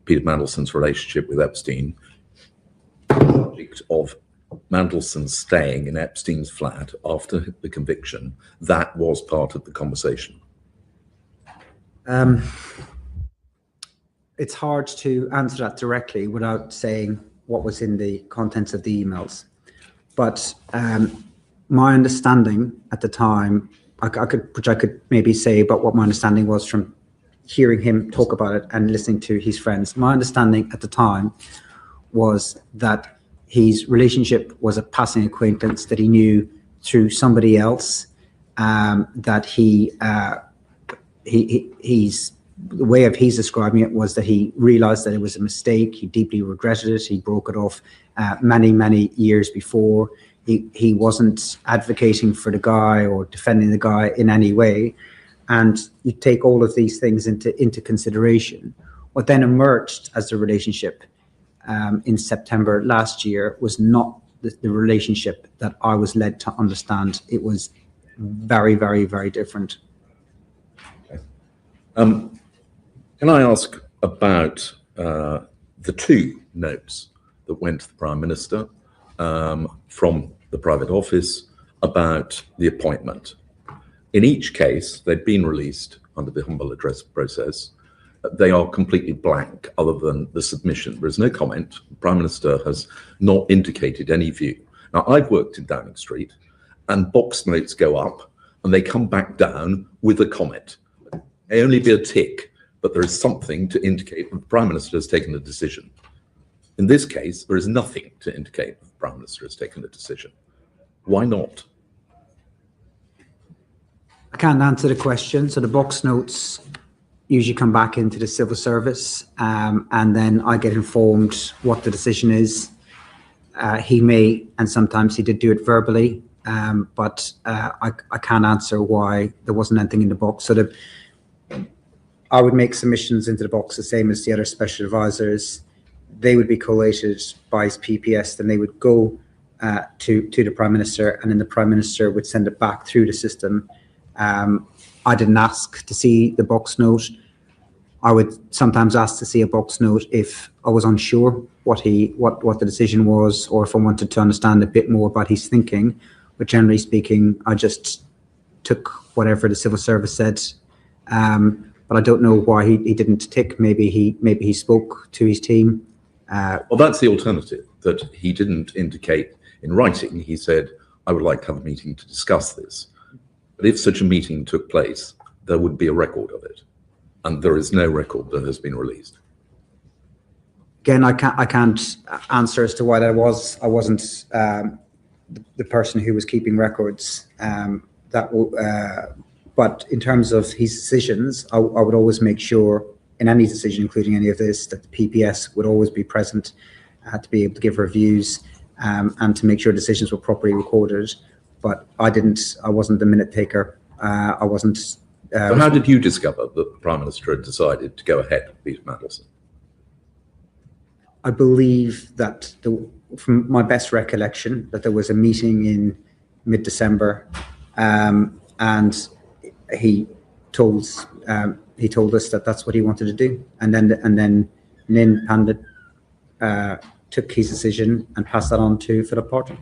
Peter Mandelson's relationship with Epstein, the subject of Mandelson staying in Epstein's flat after the conviction, that was part of the conversation. It's hard to answer that directly without saying what was in the contents of the emails. But my understanding at the time, I could maybe say about what my understanding was from hearing him talk about it and listening to his friends. My understanding at the time was that his relationship was a passing acquaintance that he knew through somebody else, that the way of he's describing it was that he realized that it was a mistake. He deeply regretted it. He broke it off many years before. He wasn't advocating for the guy or defending the guy in any way. And you take all of these things into consideration. What then emerged as the relationship in September last year was not the relationship that I was led to understand. It was very different. Okay. Can I ask about the two notes that went to the Prime Minister from the private office about the appointment? In each case, they'd been released under the humble address process. They are completely blank other than the submission. There is no comment. The Prime Minister has not indicated any view. Now, I've worked in Downing Street and box notes go up and they come back down with a comment. It may only be a tick, but there is something to indicate that the Prime Minister has taken a decision. In this case, there is nothing to indicate that the Prime Minister has taken a decision. Why not? I can't answer the question. So the box notes usually come back into the civil service, and then I get informed what the decision is. He may, and sometimes he did do it verbally, but I can't answer why there wasn't anything in the box. So I would make submissions into the box the same as the other special advisors. They would be collated by his PPS, then they would go to the Prime Minister, and then the Prime Minister would send it back through the system I didn't ask to see the box note. I would sometimes ask to see a box note if I was unsure what the decision was, or if I wanted to understand a bit more about his thinking. But generally speaking, I just took whatever the civil service said. But I don't know why he didn't tick. Maybe he spoke to his team. Well, that's the alternative, that he didn't indicate in writing. He said, I would like to have a meeting to discuss this. But if such a meeting took place, there would be a record of it. And there is no record that has been released. Again, I can't answer as to why that was. I wasn't the person who was keeping records. But in terms of his decisions, I would always make sure in any decision, including any of this, that the PPS would always be present to be able to give reviews and to make sure decisions were properly recorded. But I wasn't the minute taker. I wasn't. So how did you discover that the Prime Minister had decided to go ahead with Peter Mandelson? I believe that, from my best recollection, that there was a meeting in mid-December, and he told us that that's what he wanted to do, and then Nin Pandit took his decision and passed that on to Philip Parton.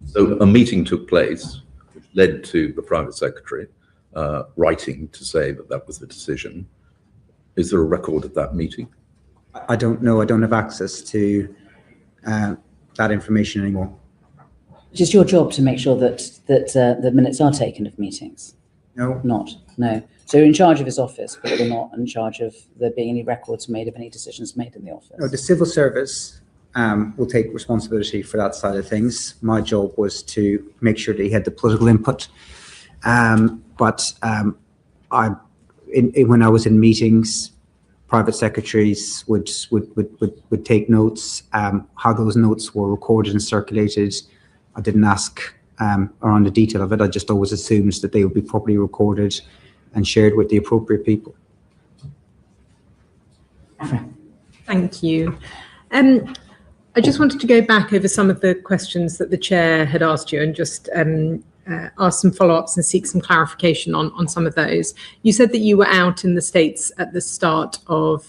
So a meeting took place, which led to the Private Secretary writing to say that that was the decision. Is there a record of that meeting? I don't know. I don't have access to that information anymore. It is your job to make sure that the minutes are taken of meetings. No. No. So you're in charge of his office, but you're not in charge of there being any records made of any decisions made in the office. No, the civil service will take responsibility for that side of things. My job was to make sure that he had the political input. But when I was in meetings, private secretaries would take notes. How those notes were recorded and circulated, I didn't ask around the detail of it. I just always assumed that they would be properly recorded and shared with the appropriate people. Thank you. I just wanted to go back over some of the questions that the chair had asked you and just ask some follow-ups and seek some clarification on some of those. You said that you were out in the States at the start of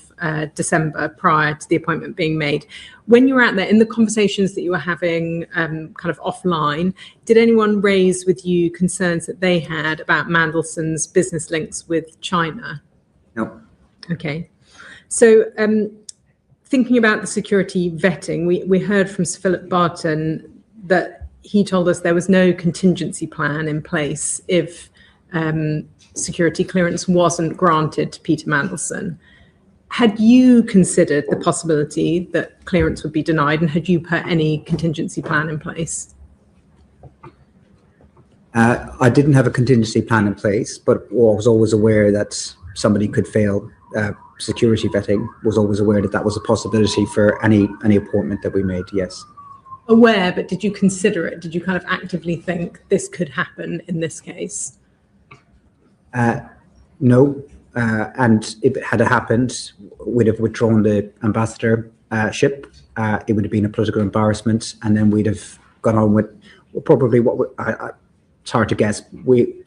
December prior to the appointment being made. When you were out there, in the conversations that you were having kind of offline, did anyone raise with you concerns that they had about Mandelson's business links with China? No. Okay. So thinking about the security vetting, we heard from Sir Philip Barton that he told us there was no contingency plan in place if security clearance wasn't granted to Peter Mandelson. Had you considered the possibility that clearance would be denied, and had you put any contingency plan in place? I didn't have a contingency plan in place, but I was always aware that somebody could fail security vetting. Was always aware that that was a possibility for any appointment that we made. Yes. Aware, but did you consider it? Did you kind of actively think this could happen in this case? No. And if it had happened, we'd have withdrawn the ambassadorship. It would have been a political embarrassment, and then we'd have gone on with probably it's hard to guess.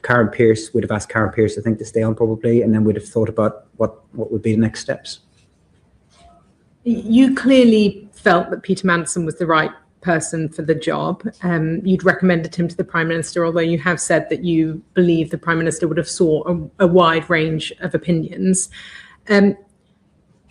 Karen Pearce would have asked Karen Pearce, I think, to stay on probably, and then we'd have thought about what would be the next steps. You clearly felt that Peter Mandelson was the right person for the job. You'd recommended him to the Prime Minister, although you have said that you believe the Prime Minister would have sought a wide range of opinions.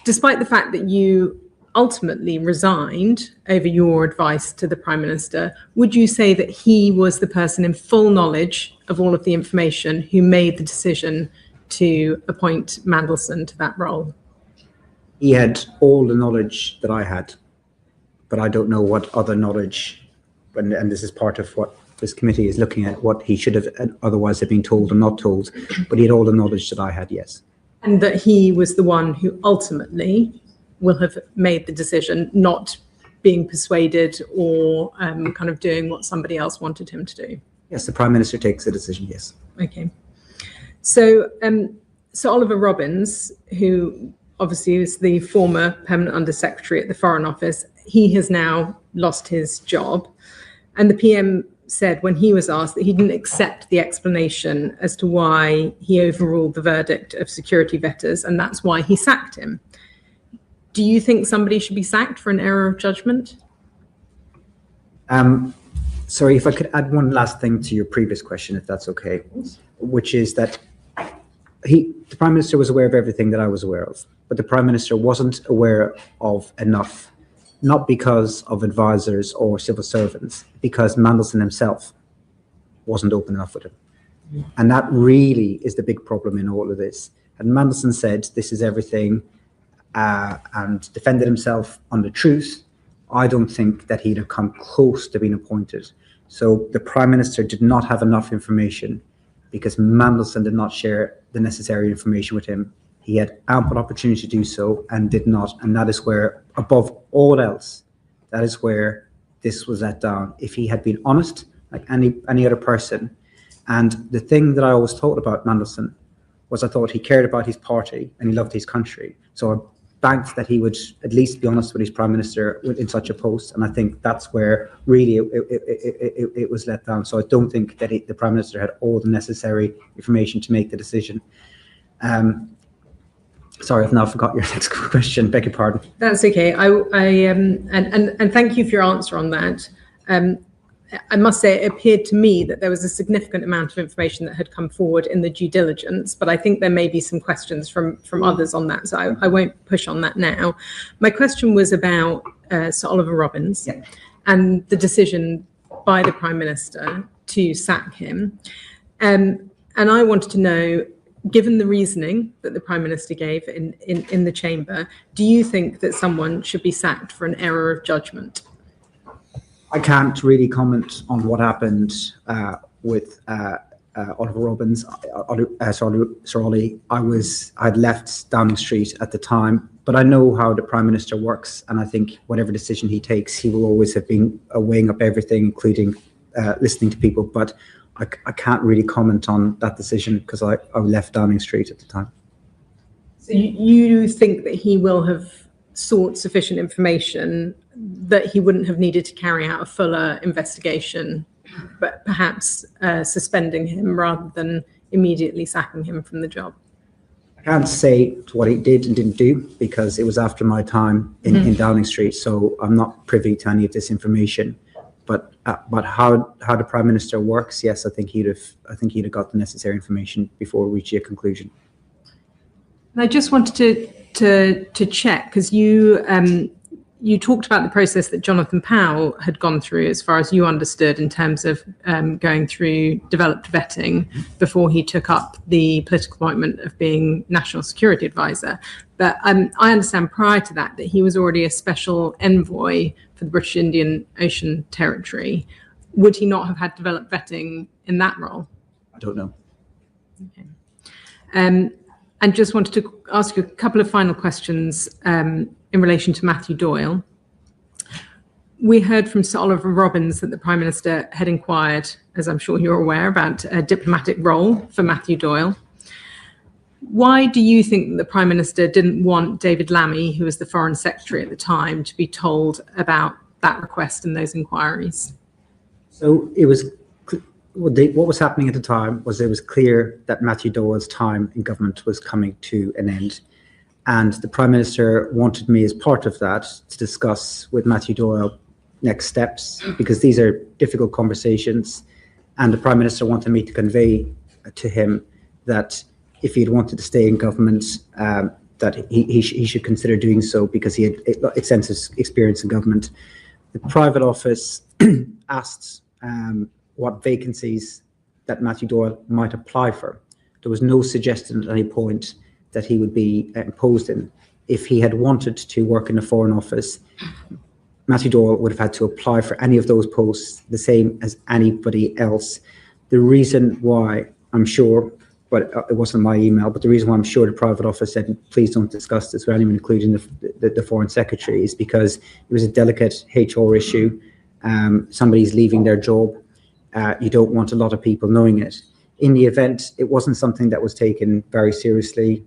Despite the fact that you ultimately resigned over your advice to the Prime Minister, would you say that he was the person in full knowledge of all of the information who made the decision to appoint Mandelson to that role? He had all the knowledge that I had, but I don't know what other knowledge, and this is part of what this committee is looking at, what he should have otherwise have been told or not told, but he had all the knowledge that I had, yes. And that he was the one who ultimately will have made the decision, not being persuaded or kind of doing what somebody else wanted him to do? Yes, the Prime Minister takes the decision, yes. Okay. So, so Oliver Robbins, who obviously is the former Permanent Under-Secretary at the Foreign Office, he has now lost his job. And the PM said when he was asked that he didn't accept the explanation as to why he overruled the verdict of security vetters, and that's why he sacked him. Do you think somebody should be sacked for an error of judgment? Sorry, if I could add one last thing to your previous question, if that's okay, which is that the Prime Minister was aware of everything that I was aware of, but the Prime Minister wasn't aware of enough, not because of advisors or civil servants, because Mandelson himself wasn't open enough with him. And that really is the big problem in all of this. And Mandelson said, this is everything, and defended himself on the truth. I don't think that he'd have come close to being appointed. So the Prime Minister did not have enough information because Mandelson did not share the necessary information with him. He had ample opportunity to do so and did not. And that is where, above all else, that is where this was let down. If he had been honest, like any other person, and the thing that I always thought about Mandelson was I thought he cared about his party and he loved his country. So I banked that he would at least be honest with his Prime Minister in such a post. And I think that's where really it was let down. So I don't think that the Prime Minister had all the necessary information to make the decision. Sorry, I've now forgot your next question. Beg your pardon. That's okay. And thank you for your answer on that. I must say it appeared to me that there was a significant amount of information that had come forward in the due diligence, but I think there may be some questions from others on that, so I won't push on that now. My question was about Sir Oliver Robbins and the decision by the Prime Minister to sack him. And I wanted to know, given the reasoning that the Prime Minister gave in the chamber, do you think that someone should be sacked for an error of judgment? I can't really comment on what happened with Oliver Robbins. Sir Ollie, I'd left Downing Street at the time, but I know how the Prime Minister works, and I think whatever decision he takes, he will always have been weighing up everything, including listening to people. But I can't really comment on that decision because I left Downing Street at the time. So you think that he will have sought sufficient information that he wouldn't have needed to carry out a fuller investigation, but perhaps suspending him rather than immediately sacking him from the job? I can't say what he did and didn't do because it was after my time in Downing Street, so I'm not privy to any of this information. But how the Prime Minister works, yes, I think he'd have got the necessary information before reaching a conclusion. And I just wanted to check, because you talked about the process that Jonathan Powell had gone through, as far as you understood, in terms of going through developed vetting before he took up the political appointment of being National Security Advisor. But I understand prior to that he was already a special envoy for the British Indian Ocean Territory. Would he not have had developed vetting in that role? I don't know. Okay. And just wanted to ask you a couple of final questions in relation to Matthew Doyle. We heard from Sir Oliver Robbins that the Prime Minister had inquired, as I'm sure you're aware, about a diplomatic role for Matthew Doyle. Why do you think that the Prime Minister didn't want David Lammy, who was the Foreign Secretary at the time, to be told about that request and those inquiries? So it was what was happening at the time was it was clear that Matthew Doyle's time in government was coming to an end. And the Prime Minister wanted me as part of that to discuss with Matthew Doyle next steps, because these are difficult conversations. And the Prime Minister wanted me to convey to him that if he had wanted to stay in government, that he should consider doing so because he had extensive experience in government. The private office asked what vacancies that Matthew Doyle might apply for. There was no suggestion at any point that he would be imposed in. If he had wanted to work in the Foreign Office, Matthew Doyle would have had to apply for any of those posts the same as anybody else. The reason why, I'm sure, but it wasn't my email, but the reason why I'm sure the private office said, please don't discuss this with anyone, including the Foreign Secretary, is because it was a delicate HR issue. Somebody's leaving their job. You don't want a lot of people knowing it. In the event, it wasn't something that was taken very seriously.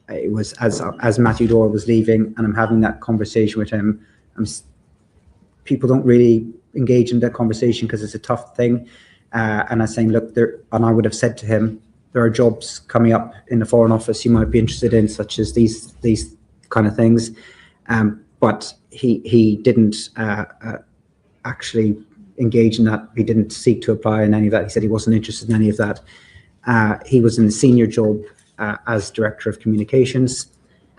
It was as Matthew Doyle was leaving, and I'm having that conversation with him, people don't really engage in that conversation because it's a tough thing. And I'm saying, look, and I would have said to him, there are jobs coming up in the Foreign Office you might be interested in, such as these kind of things. But he didn't actually engage in that. He didn't seek to apply in any of that. He said he wasn't interested in any of that. He was in a senior job as Director of Communications.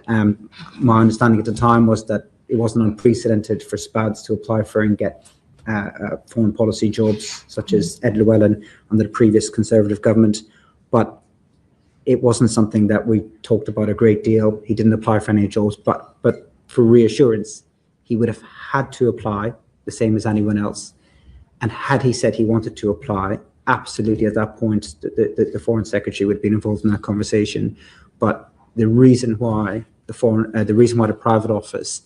My understanding at the time was that it wasn't unprecedented for SPADs to apply for and get foreign policy jobs, such as Ed Llewellyn under the previous Conservative government. But it wasn't something that we talked about a great deal. He didn't apply for any jobs, but for reassurance, he would have had to apply the same as anyone else. And had he said he wanted to apply, absolutely at that point, the Foreign Secretary would have been involved in that conversation. But the reason why the private office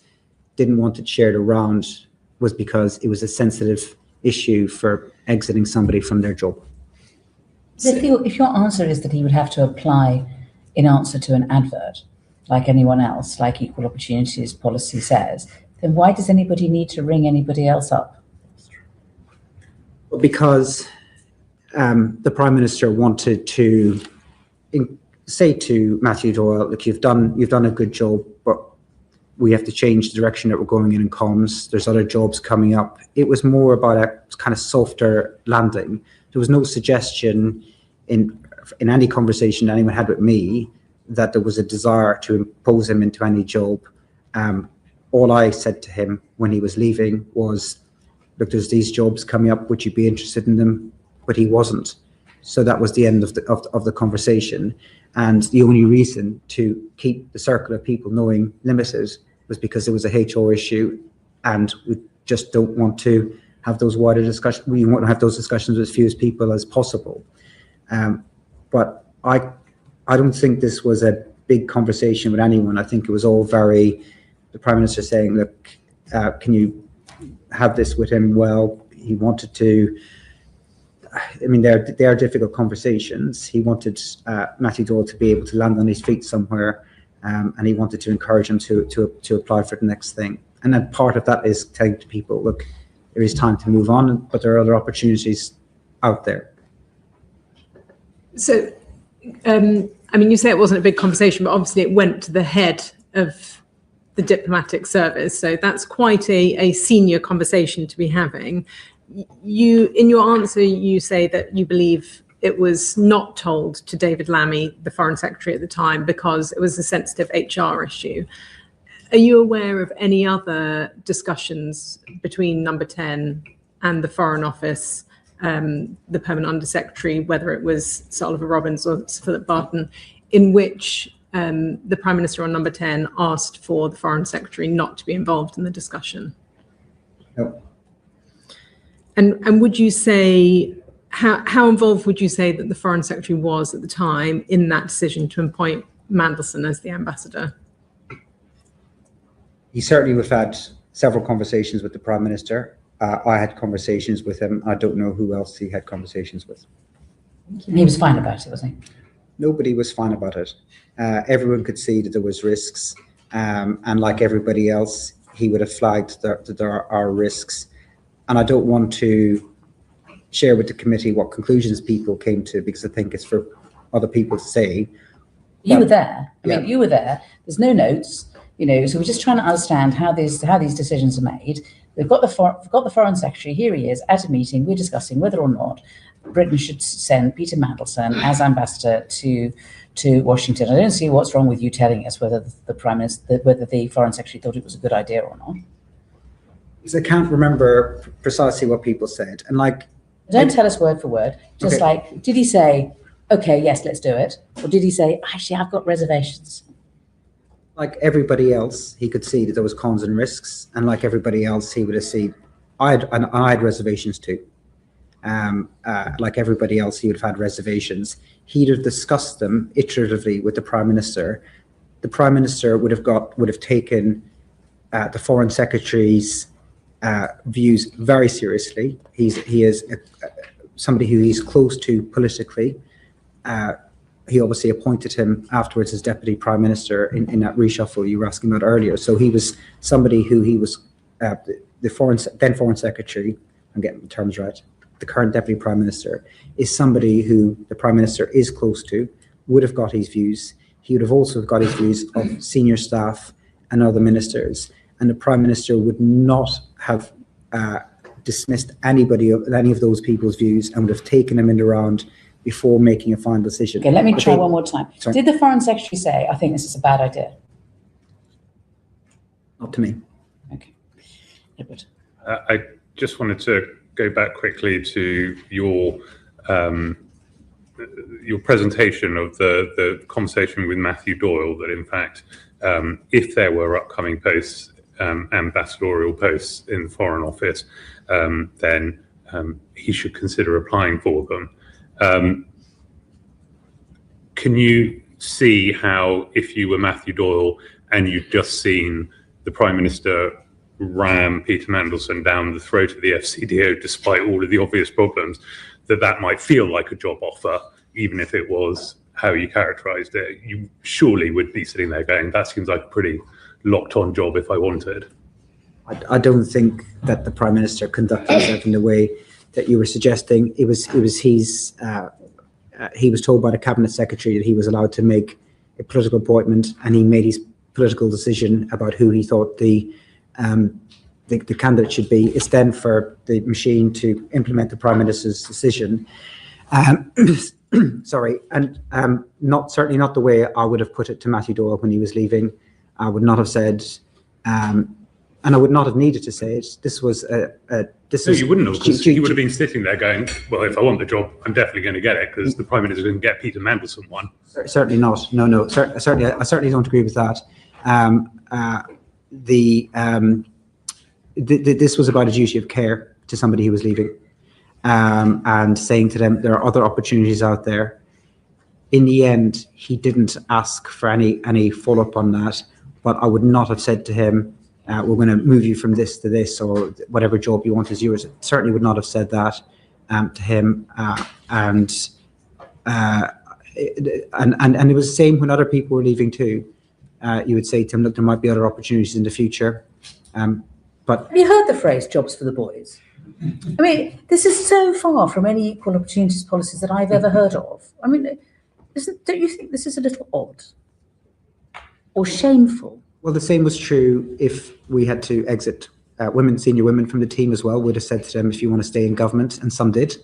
didn't want it shared around was because it was a sensitive issue for exiting somebody from their job. So if your answer is that he would have to apply in answer to an advert, like anyone else, like Equal Opportunities policy says, then why does anybody need to ring anybody else up? Well, because the Prime Minister wanted to say to Matthew Doyle, look, you've done a good job, but we have to change the direction that we're going in comms. There's other jobs coming up. It was more about a kind of softer landing. There was no suggestion in any conversation that anyone had with me that there was a desire to impose him into any job. All I said to him when he was leaving was, look, there's these jobs coming up, would you be interested in them? But he wasn't. So that was the end of the conversation. And the only reason to keep the circle of people knowing limited was because it was a HR issue, and we just don't want to have those wider discussions. We want to have those discussions with as few as people as possible. But I don't think this was a big conversation with anyone. I think it was all the Prime Minister saying, look, can you have this with him? Well, he wanted to, I mean, they are difficult conversations. He wanted Matthew Doyle to be able to land on his feet somewhere, and he wanted to encourage him to apply for the next thing. And then part of that is telling to people, look, there is time to move on, but there are other opportunities out there. So, I mean, you say it wasn't a big conversation, but obviously it went to the head of the diplomatic service. So that's quite a senior conversation to be having. You, in your answer, you say that you believe it was not told to David Lammy, the Foreign Secretary at the time, because it was a sensitive HR issue. Are you aware of any other discussions between Number 10 and the Foreign Office, the Permanent Undersecretary, whether it was Sir Oliver Robbins or Sir Philip Barton, in which the Prime Minister on Number 10 asked for the Foreign Secretary not to be involved in the discussion? No. And would you say, how involved would you say that the Foreign Secretary was at the time in that decision to appoint Mandelson as the ambassador? He certainly would have had several conversations with the Prime Minister. I had conversations with him. I don't know who else he had conversations with. He was fine about it, wasn't he? Nobody was fine about it. Everyone could see that there was risks. And like everybody else, he would have flagged that there are risks. And I don't want to share with the committee what conclusions people came to, because I think it's for other people to say. You were there. I mean, Yeah. you were there. There's no notes, you know. So we're just trying to understand how these decisions are made. We've got the Foreign Secretary. Here he is at a meeting. We're discussing whether or not Britain should send Peter Mandelson as ambassador to Washington. I don't see what's wrong with you telling us whether whether the Foreign Secretary thought it was a good idea or not. Because I can't remember precisely what people said. And Don't tell us word for word. Just Okay. like, did he say, okay, yes, let's do it? Or did he say, actually, I've got reservations? like everybody else, he could see that there was cons and risks. And like everybody else, he would have seen, I had reservations too. Like everybody else, he would have had reservations. He'd have discussed them iteratively with the Prime Minister. The Prime Minister would have taken the Foreign Secretary's views very seriously. He is somebody who he's close to politically. He obviously appointed him afterwards as Deputy Prime Minister in that reshuffle you were asking about earlier. So he was somebody who he was then Foreign Secretary, I'm getting the terms right, the current Deputy Prime Minister, is somebody who the Prime Minister is close to, would have got his views. He would have also got his views of senior staff and other ministers. And the Prime Minister would not have dismissed any of those people's views and would have taken them in the round before making a final decision. Okay, let me try one more time. Sorry. Did the Foreign Secretary say, I think this is a bad idea? Not to me. Okay. Edward. I just wanted to go back quickly to your presentation of the conversation with Matthew Doyle, that in fact, if there were upcoming posts, ambassadorial posts in the Foreign Office, then he should consider applying for them. Can you see how, if you were Matthew Doyle and you'd just seen the Prime Minister ram Peter Mandelson down the throat of the FCDO despite all of the obvious problems, that might feel like a job offer, even if it was how you characterised it? You surely would be sitting there going, that seems like a pretty locked-on job if I wanted. I don't think that the Prime Minister conducted himself in the way that you were suggesting. He was told by the Cabinet Secretary that he was allowed to make a political appointment, and he made his political decision about who he thought the candidate should be. It's then for the machine to implement the Prime Minister's decision. Sorry, and certainly not the way I would have put it to Matthew Doyle when he was leaving. I would not have said, and I would not have needed to say it. This was you wouldn't have, because you would have been sitting there going, well, if I want the job, I'm definitely going to get it, because the Prime Minister didn't get Peter Mandelson one. Certainly not. No. I certainly don't agree with that. This was about a duty of care to somebody who was leaving, and saying to them, there are other opportunities out there. In the end, he didn't ask for any follow-up on that, but I would not have said to him, we're going to move you from this to this, or whatever job you want is yours. Certainly would not have said that to him. And it was the same when other people were leaving too. You would say to him, look, there might be other opportunities in the future. But have you heard the phrase "jobs for the boys"? I mean, this is so far from any equal opportunities policies that I've ever heard of. I mean, don't you think this is a little odd or shameful? Well, the same was true if we had to exit senior women from the team as well. Would have said to them, if you want to stay in government, and some did.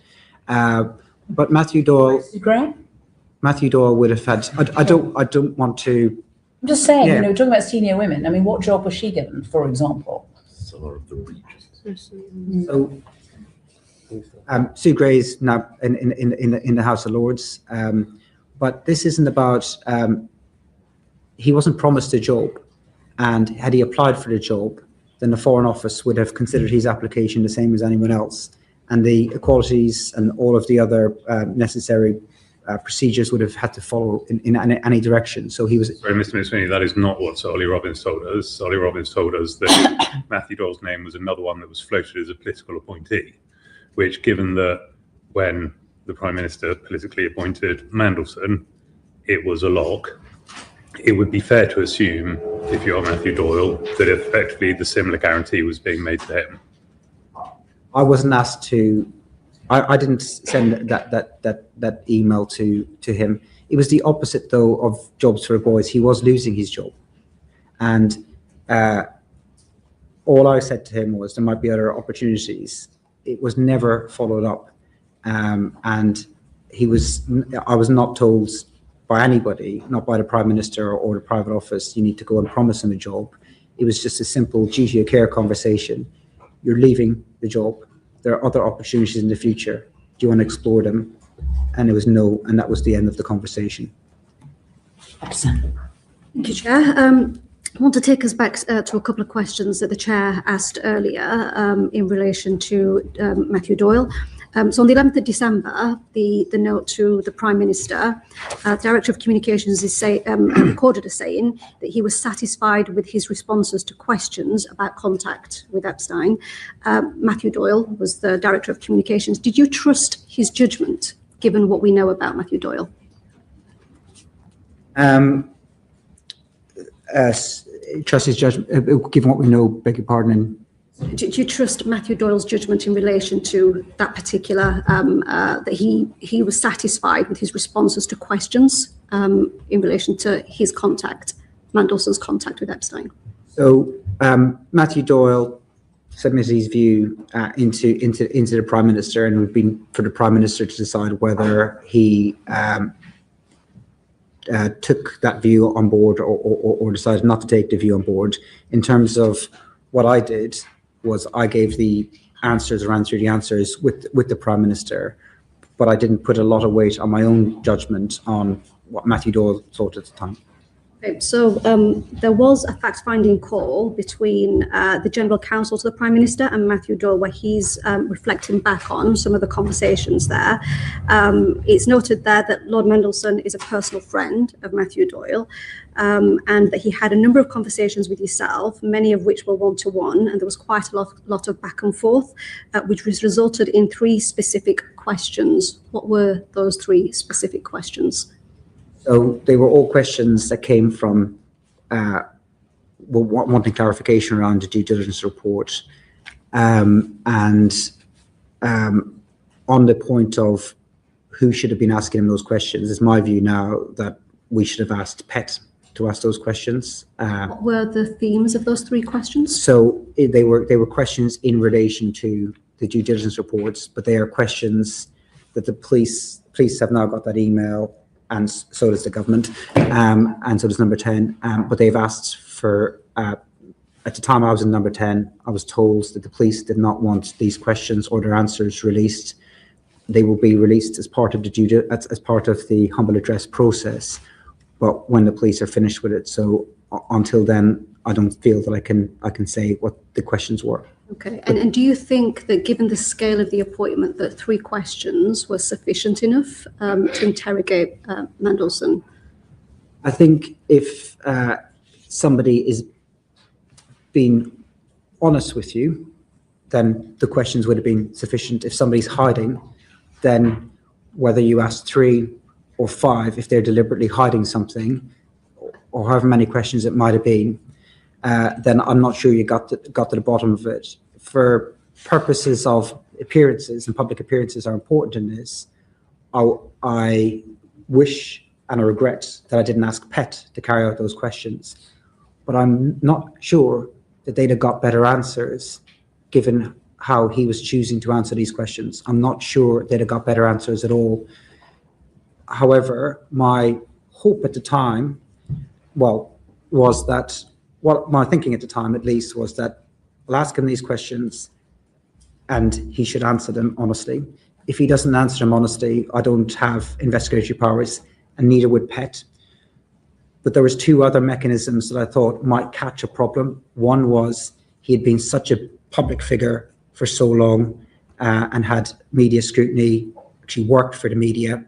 But Matthew Doyle would have had. I don't want to. I'm just saying, talking about senior women. I mean, what job was she given, for example? Some of the regions. So, Sue Gray's now in the House of Lords, but this isn't about. He wasn't promised a job, and had he applied for the job, then the Foreign Office would have considered his application the same as anyone else, and the equalities and all of the other necessary procedures would have had to follow in any direction. So he was. Sorry, Mr. McSweeney, that is not what Sir Ollie Robbins told us. Sir Ollie Robbins told us that Matthew Doyle's name was another one that was floated as a political appointee, which, given that when the Prime Minister politically appointed Mandelson, it was a lock, it would be fair to assume, if you're Matthew Doyle, that effectively the similar guarantee was being made to him. I wasn't asked to. I didn't send that email to him. It was the opposite, though, of jobs for boys. He was losing his job, and all I said to him was there might be other opportunities. It was never followed up, and I was not told by anybody, not by the Prime Minister or the private office, you need to go and promise him a job. It was just a simple duty of care conversation. You're leaving the job. There are other opportunities in the future. Do you want to explore them? And it was no, and that was the end of the conversation. Excellent. Thank you, Chair. I want to take us back to a couple of questions that the Chair asked earlier in relation to Matthew Doyle. So on the 11th of December, the note to the Prime Minister, Director of Communications is recorded as saying that he was satisfied with his responses to questions about contact with Epstein. Matthew Doyle was the Director of Communications. Did you trust his judgment, given what we know about Matthew Doyle? Trust his judgment, given what we know, beg your pardon. Do you trust Matthew Doyle's judgment in relation to that particular, that he was satisfied with his responses to questions in relation to his contact, Mandelson's contact with Epstein? So Matthew Doyle submitted his view into the Prime Minister, and it would be for the Prime Minister to decide whether he took that view on board or decided not to take the view on board. In terms of what I did, was I gave the answers or answered the answers with the Prime Minister, but I didn't put a lot of weight on my own judgment on what Matthew Doyle thought at the time. Okay, so there was a fact-finding call between the General Counsel to the Prime Minister and Matthew Doyle, where he's reflecting back on some of the conversations there. It's noted there that Lord Mandelson is a personal friend of Matthew Doyle, and that he had a number of conversations with yourself, many of which were one-to-one, and there was quite a lot of back and forth, which resulted in 3 specific questions. What were those 3 specific questions? So they were all questions that came from wanting clarification around the due diligence report, and on the point of who should have been asking him those questions. It's my view now that we should have asked PET to ask those questions. What were the themes of those 3 questions? So they were questions in relation to the due diligence reports, but they are questions that the police have now got that email, and so does the government, and so does Number 10. But they've asked for, at the time I was in Number 10, I was told that the police did not want these questions or their answers released. They will be released as part of the as part of the humble address process, but when the police are finished with it. So until then, I don't feel that I can say what the questions were. Okay, and do you think that given the scale of the appointment that 3 questions were sufficient enough to interrogate Mandelson? I think if somebody is being honest with you, then the questions would have been sufficient. If somebody's hiding, then whether you ask 3 or 5, if they're deliberately hiding something, or however many questions it might have been, then I'm not sure you got to the bottom of it. For purposes of appearances, and public appearances are important in this, I wish and I regret that I didn't ask PET to carry out those questions, but I'm not sure that they'd have got better answers given how he was choosing to answer these questions. I'm not sure they'd have got better answers at all. However, my hope at the time, was that, my thinking at the time at least, was that I'll ask him these questions and he should answer them honestly. If he doesn't answer them honestly, I don't have investigatory powers, and neither would PET. But there was 2 other mechanisms that I thought might catch a problem. One was he had been such a public figure for so long and had media scrutiny, actually worked for the media,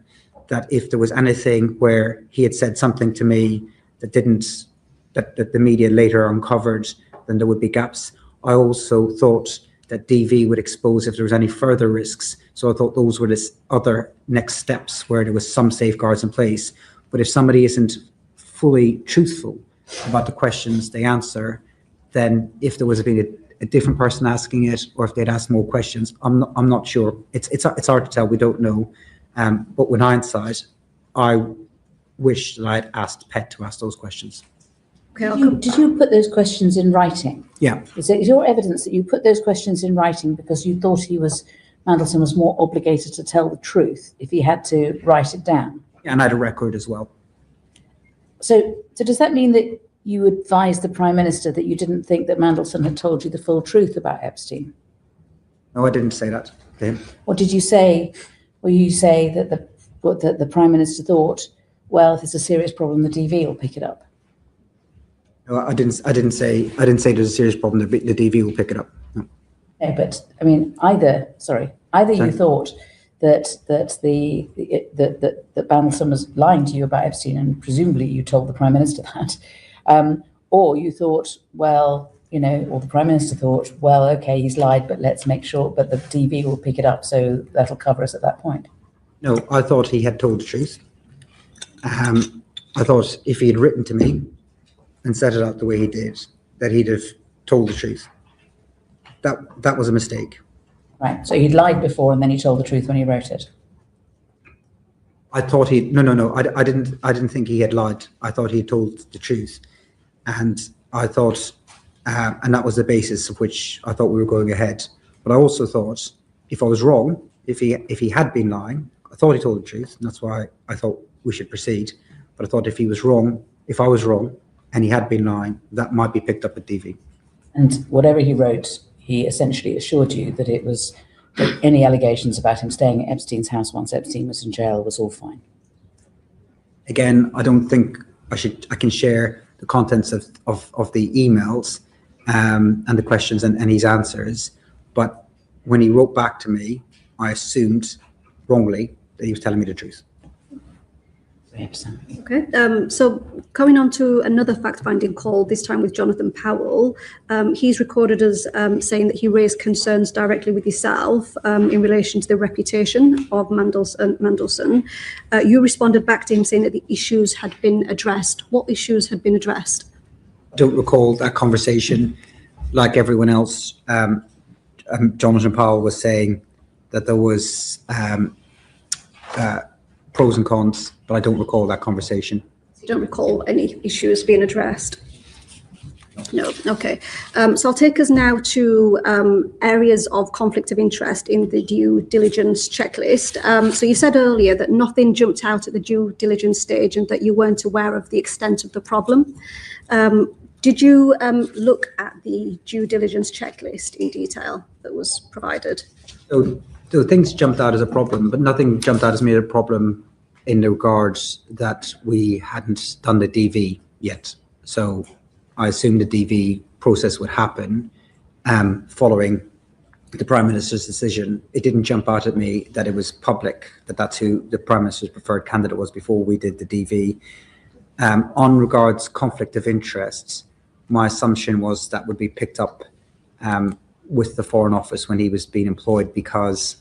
that if there was anything where he had said something to me that the media later uncovered, then there would be gaps. I also thought that DV would expose if there was any further risks. So I thought those were the other next steps where there was some safeguards in place. But if somebody isn't fully truthful about the questions they answer, then if there was been a different person asking it, or if they'd asked more questions, I'm not sure. It's hard to tell. We don't know. But with hindsight, I wish that I'd asked PET to ask those questions. Did you put those questions in writing? Yeah. Is your evidence that you put those questions in writing because you thought Mandelson was more obligated to tell the truth if he had to write it down? Yeah, and I had a record as well. So does that mean that you advised the Prime Minister that you didn't think that Mandelson had told you the full truth about Epstein? No, I didn't say that to him. Or did you say, that the Prime Minister thought, well, if it's a serious problem, the DV will pick it up? No, I didn't say there's a serious problem. The DV will pick it up. No. No, but I mean, either you thought that Mandelson was lying to you about Epstein, and presumably you told the Prime Minister that, or you thought, well, or the Prime Minister thought, well, okay, he's lied, but let's make sure, but the DV will pick it up, so that'll cover us at that point. No, I thought he had told the truth. I thought if he had written to me and set it out the way he did, that he'd have told the truth. That was a mistake. Right. So he'd lied before, and then he told the truth when he wrote it. I thought he no. I didn't think he had lied. I thought he had told the truth, and I thought, and that was the basis of which I thought we were going ahead. But I also thought, if I was wrong, if he had been lying, I thought he told the truth, and that's why I thought we should proceed. But I thought if I was wrong, and he had been lying, that might be picked up at DV. And whatever he wrote, he essentially assured you that it was that any allegations about him staying at Epstein's house once Epstein was in jail was all fine. Again, I don't think I can share the contents of the emails and the questions and his answers. But when he wrote back to me, I assumed wrongly that he was telling me the truth. Okay, so coming on to another fact-finding call, this time with Jonathan Powell, he's recorded as saying that he raised concerns directly with yourself in relation to the reputation of Mandelson. You responded back to him saying that the issues had been addressed. What issues had been addressed? I don't recall that conversation. Like everyone else, Jonathan Powell was saying that there was pros and cons, but I don't recall that conversation. You don't recall any issues being addressed? No. Okay. So I'll take us now to areas of conflict of interest in the due diligence checklist. So you said earlier that nothing jumped out at the due diligence stage and that you weren't aware of the extent of the problem. Did you look at the due diligence checklist in detail that was provided? So things jumped out as a problem, but nothing jumped out as me a problem in the regards that we hadn't done the DV yet. So I assumed the DV process would happen following the Prime Minister's decision. It didn't jump out at me that it was public, that that's who the Prime Minister's preferred candidate was before we did the DV. On regards conflict of interests, my assumption was that would be picked up with the Foreign Office when he was being employed, because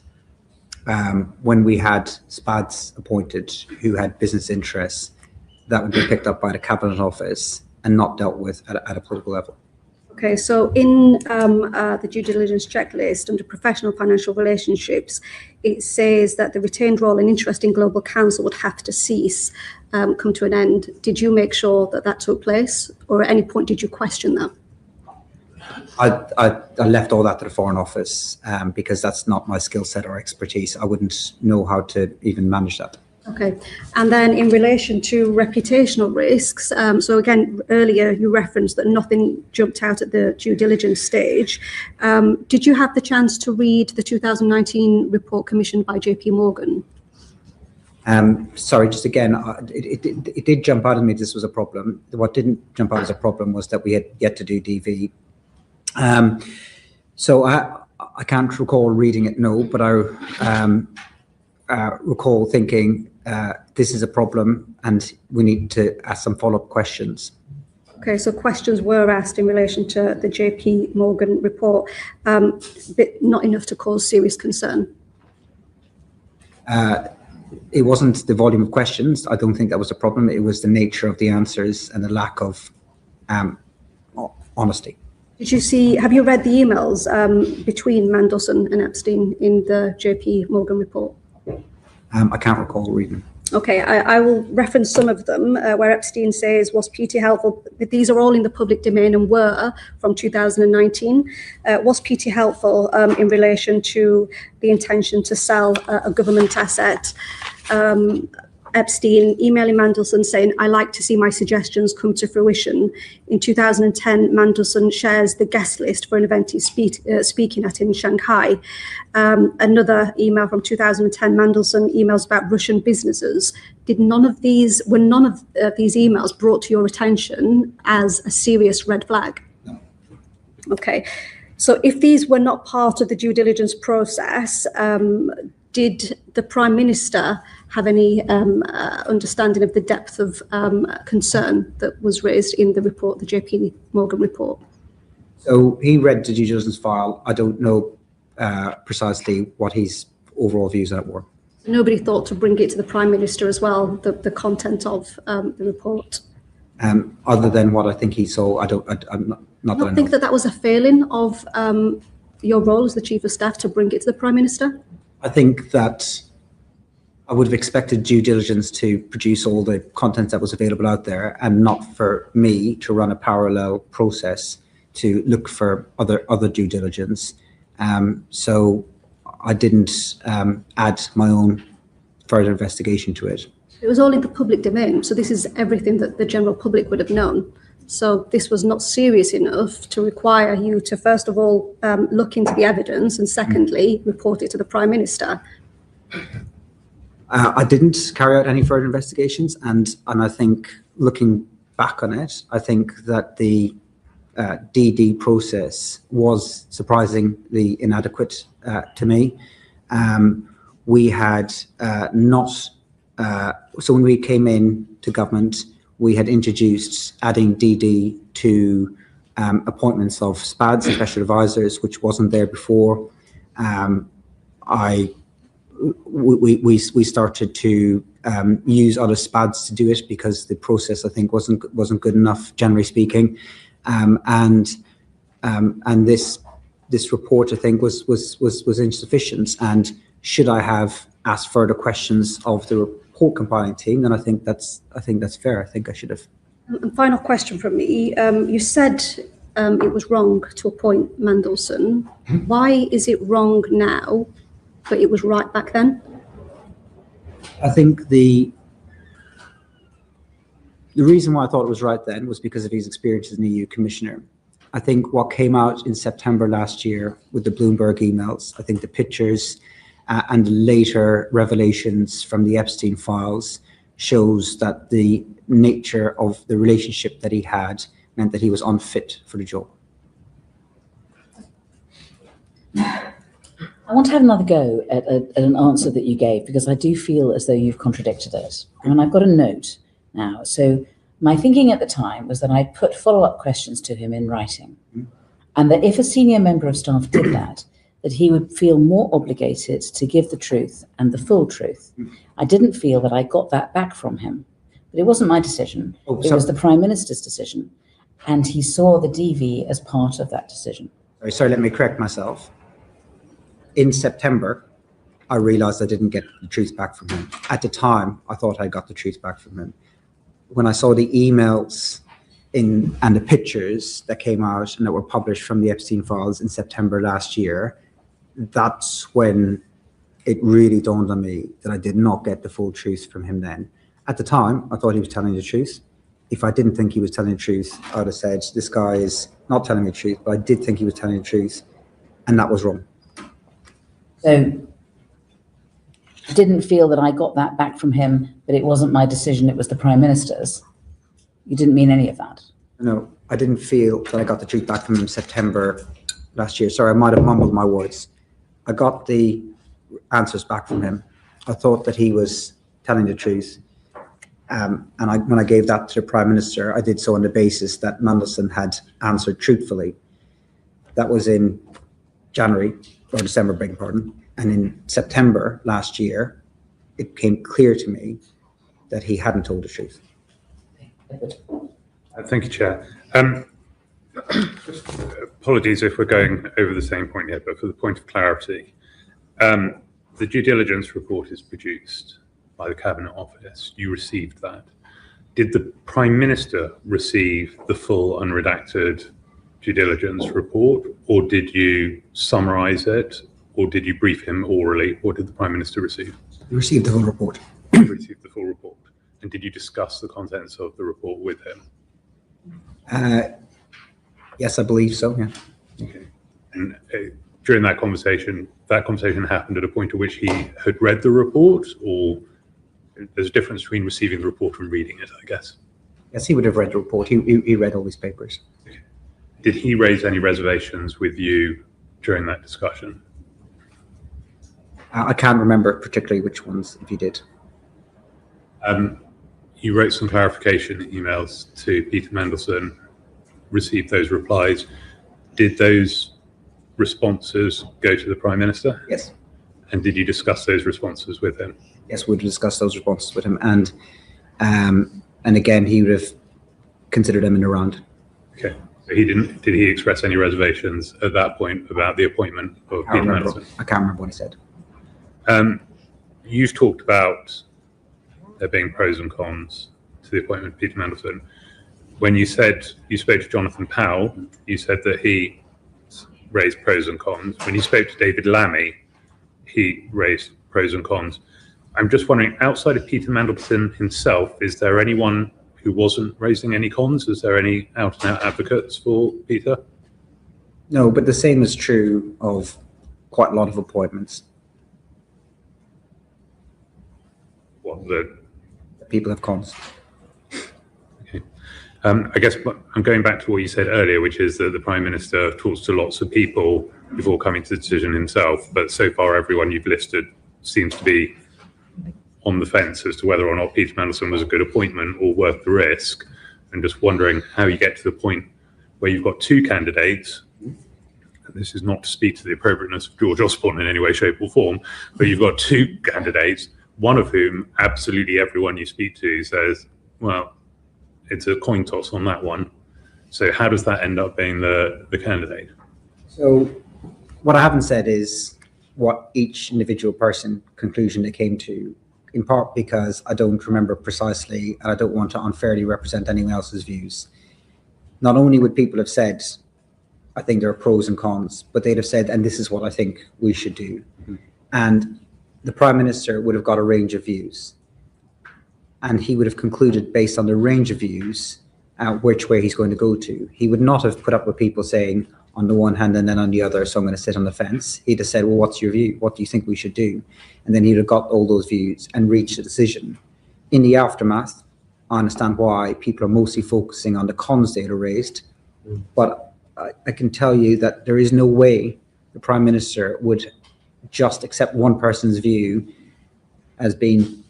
when we had SPADs appointed who had business interests, that would be picked up by the Cabinet Office and not dealt with at a political level. Okay, so in the due diligence checklist under professional financial relationships, it says that the retained role and interest in Global Counsel would have to cease, come to an end. Did you make sure that that took place, or at any point did you question that? I left all that to the Foreign Office because that's not my skill set or expertise. I wouldn't know how to even manage that. Okay, and then in relation to reputational risks, so again, earlier you referenced that nothing jumped out at the due diligence stage. Did you have the chance to read the 2019 report commissioned by JP Morgan? Sorry, just again, it did jump out at me this was a problem. What didn't jump out as a problem was that we had yet to do DV. So I can't recall reading it, no, but I recall thinking this is a problem and we need to ask some follow-up questions. Okay, so questions were asked in relation to the JP Morgan report, but not enough to cause serious concern. It wasn't the volume of questions. I don't think that was a problem. It was the nature of the answers and the lack of honesty. Have you read the emails between Mandelson and Epstein in the JP Morgan report? I can't recall reading. Okay, I will reference some of them where Epstein says, was PT helpful? These are all in the public domain and were from 2019. Was PT helpful in relation to the intention to sell a government asset? Epstein emailing Mandelson saying, I like to see my suggestions come to fruition. In 2010, Mandelson shares the guest list for an event he's speaking at in Shanghai. Another email from 2010, Mandelson emails about Russian businesses. Were none of these emails brought to your attention as a serious red flag? No. Okay, so if these were not part of the due diligence process, did the Prime Minister have any understanding of the depth of concern that was raised in the report, the JP Morgan report? So he read the due diligence file. I don't know precisely what his overall views on it were. Nobody thought to bring it to the Prime Minister as well, the content of the report? Other than what I think he saw, I'm not that I think that was a failing of your role as the Chief of Staff to bring it to the Prime Minister? I think that I would have expected due diligence to produce all the content that was available out there, and not for me to run a parallel process to look for other due diligence. So I didn't add my own further investigation to it. It was all in the public domain, so this is everything that the general public would have known. So this was not serious enough to require you to, first of all, look into the evidence, and secondly, report it to the Prime Minister. I didn't carry out any further investigations, and I think, looking back on it, I think that the DD process was surprisingly inadequate to me. We had so when we came in to government, we had introduced adding DD to appointments of SPADs and special advisors, which wasn't there before. We started to use other SPADs to do it because the process, I think, wasn't good enough, generally speaking. And this report, I think, was insufficient. And should I have asked further questions of the report compiling team, then I think that's fair. I think I should have. And final question from me. You said it was wrong to appoint Mandelson. Why is it wrong now, but it was right back then? I think the reason why I thought it was right then was because of his experience as an EU commissioner. I think what came out in September last year with the Bloomberg emails, I think the pictures and the later revelations from the Epstein files shows that the nature of the relationship that he had meant that he was unfit for the job. I want to have another go at an answer that you gave, because I do feel as though you've contradicted it. And I've got a note now. So my thinking at the time was that I put follow-up questions to him in writing, and that if a senior member of staff did that he would feel more obligated to give the truth and the full truth. I didn't feel that I got that back from him. But it wasn't my decision. It was the Prime Minister's decision. And he saw the DV as part of that decision. Sorry, let me correct myself. In September, I realized I didn't get the truth back from him. At the time, I thought I got the truth back from him. When I saw the emails and the pictures that came out and that were published from the Epstein files in September last year, that's when it really dawned on me that I did not get the full truth from him then. At the time, I thought he was telling the truth. If I didn't think he was telling the truth, I would have said, this guy is not telling me the truth, but I did think he was telling the truth, and that was wrong. So I didn't feel that I got that back from him, but it wasn't my decision, it was the Prime Minister's. You didn't mean any of that? No, I didn't feel that I got the truth back from him in September last year. Sorry, I might have mumbled my words. I got the answers back from him. I thought that he was telling the truth. And when I gave that to the Prime Minister, I did so on the basis that Mandelson had answered truthfully. That was in January, or December, beg your pardon. And in September last year, it became clear to me that he hadn't told the truth. Thank you, Chair. Apologies if we're going over the same point here, but for the point of clarity, the due diligence report is produced by the Cabinet Office. You received that. Did the Prime Minister receive the full unredacted due diligence report, or did you summarise it, or did you brief him orally? What did the Prime Minister receive? He received the full report. He received the full report. And did you discuss the contents of the report with him? Yes, I believe so, yeah. Okay. And during that conversation happened at a point at which he had read the report, or there's a difference between receiving the report and reading it, I guess? Yes, he would have read the report. He read all these papers. Okay. Did he raise any reservations with you during that discussion? I can't remember particularly which ones, if he did. You wrote some clarification emails to Peter Mandelson, received those replies. Did those responses go to the Prime Minister? Yes. And did you discuss those responses with him? Yes, we'd discuss those responses with him, and again, he would have considered them in a round. Okay. Did he express any reservations at that point about the appointment of Peter Mandelson? I can't remember what he said. You've talked about there being pros and cons to the appointment of Peter Mandelson. When you said you spoke to Jonathan Powell, you said that he raised pros and cons. When you spoke to David Lammy, he raised pros and cons. I'm just wondering, outside of Peter Mandelson himself, is there anyone who wasn't raising any cons? Is there any out-and-out advocates for Peter? No, but the same is true of quite a lot of appointments. What, the people have cons. Okay. I guess I'm going back to what you said earlier, which is that the Prime Minister talks to lots of people before coming to the decision himself, but so far everyone you've listed seems to be on the fence as to whether or not Peter Mandelson was a good appointment or worth the risk. I'm just wondering how you get to the point where you've got two candidates. This is not to speak to the appropriateness of George Osborne in any way, shape or form, but you've got two candidates, one of whom absolutely everyone you speak to says, well, it's a coin toss on that one. So how does that end up being the candidate? So what I haven't said is what each individual person conclusion they came to, in part because I don't remember precisely and I don't want to unfairly represent anyone else's views. Not only would people have said, I think there are pros and cons, but they'd have said, and this is what I think we should do. And the Prime Minister would have got a range of views. And he would have concluded based on the range of views which way he's going to go to. He would not have put up with people saying on the one hand and then on the other, so I'm going to sit on the fence. He'd have said, well, what's your view? What do you think we should do? And then he'd have got all those views and reached a decision. In the aftermath, I understand why people are mostly focusing on the cons data raised, but I can tell you that there is no way the Prime Minister would just accept one person's view as being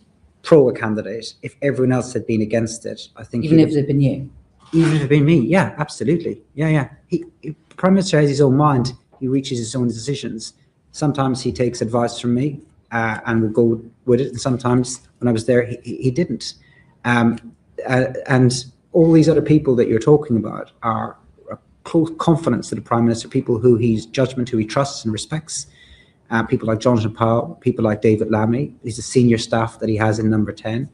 pro a candidate if everyone else had been against it. I think even if it had been you. Even if it had been me, yeah, absolutely. Yeah. The Prime Minister has his own mind. He reaches his own decisions. Sometimes he takes advice from me and will go with it. And sometimes when I was there, he didn't. And all these other people that you're talking about are close confidence to the Prime Minister, people who he's judgment, who he trusts and respects. People like Jonathan Powell, people like David Lammy. These are senior staff that he has in Number 10.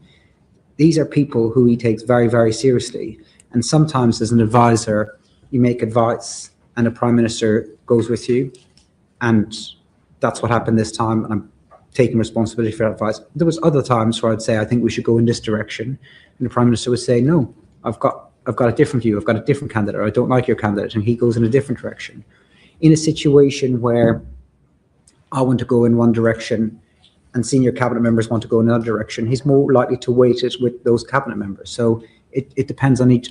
These are people who he takes very, very seriously. And sometimes as an advisor, you make advice and the Prime Minister goes with you. And that's what happened this time. And I'm taking responsibility for that advice. There was other times where I'd say, I think we should go in this direction. And the Prime Minister would say, no, I've got a different view. I've got a different candidate. Or I don't like your candidate. And he goes in a different direction. In a situation where I want to go in one direction and senior cabinet members want to go in another direction, he's more likely to weight it with those cabinet members. So it depends on each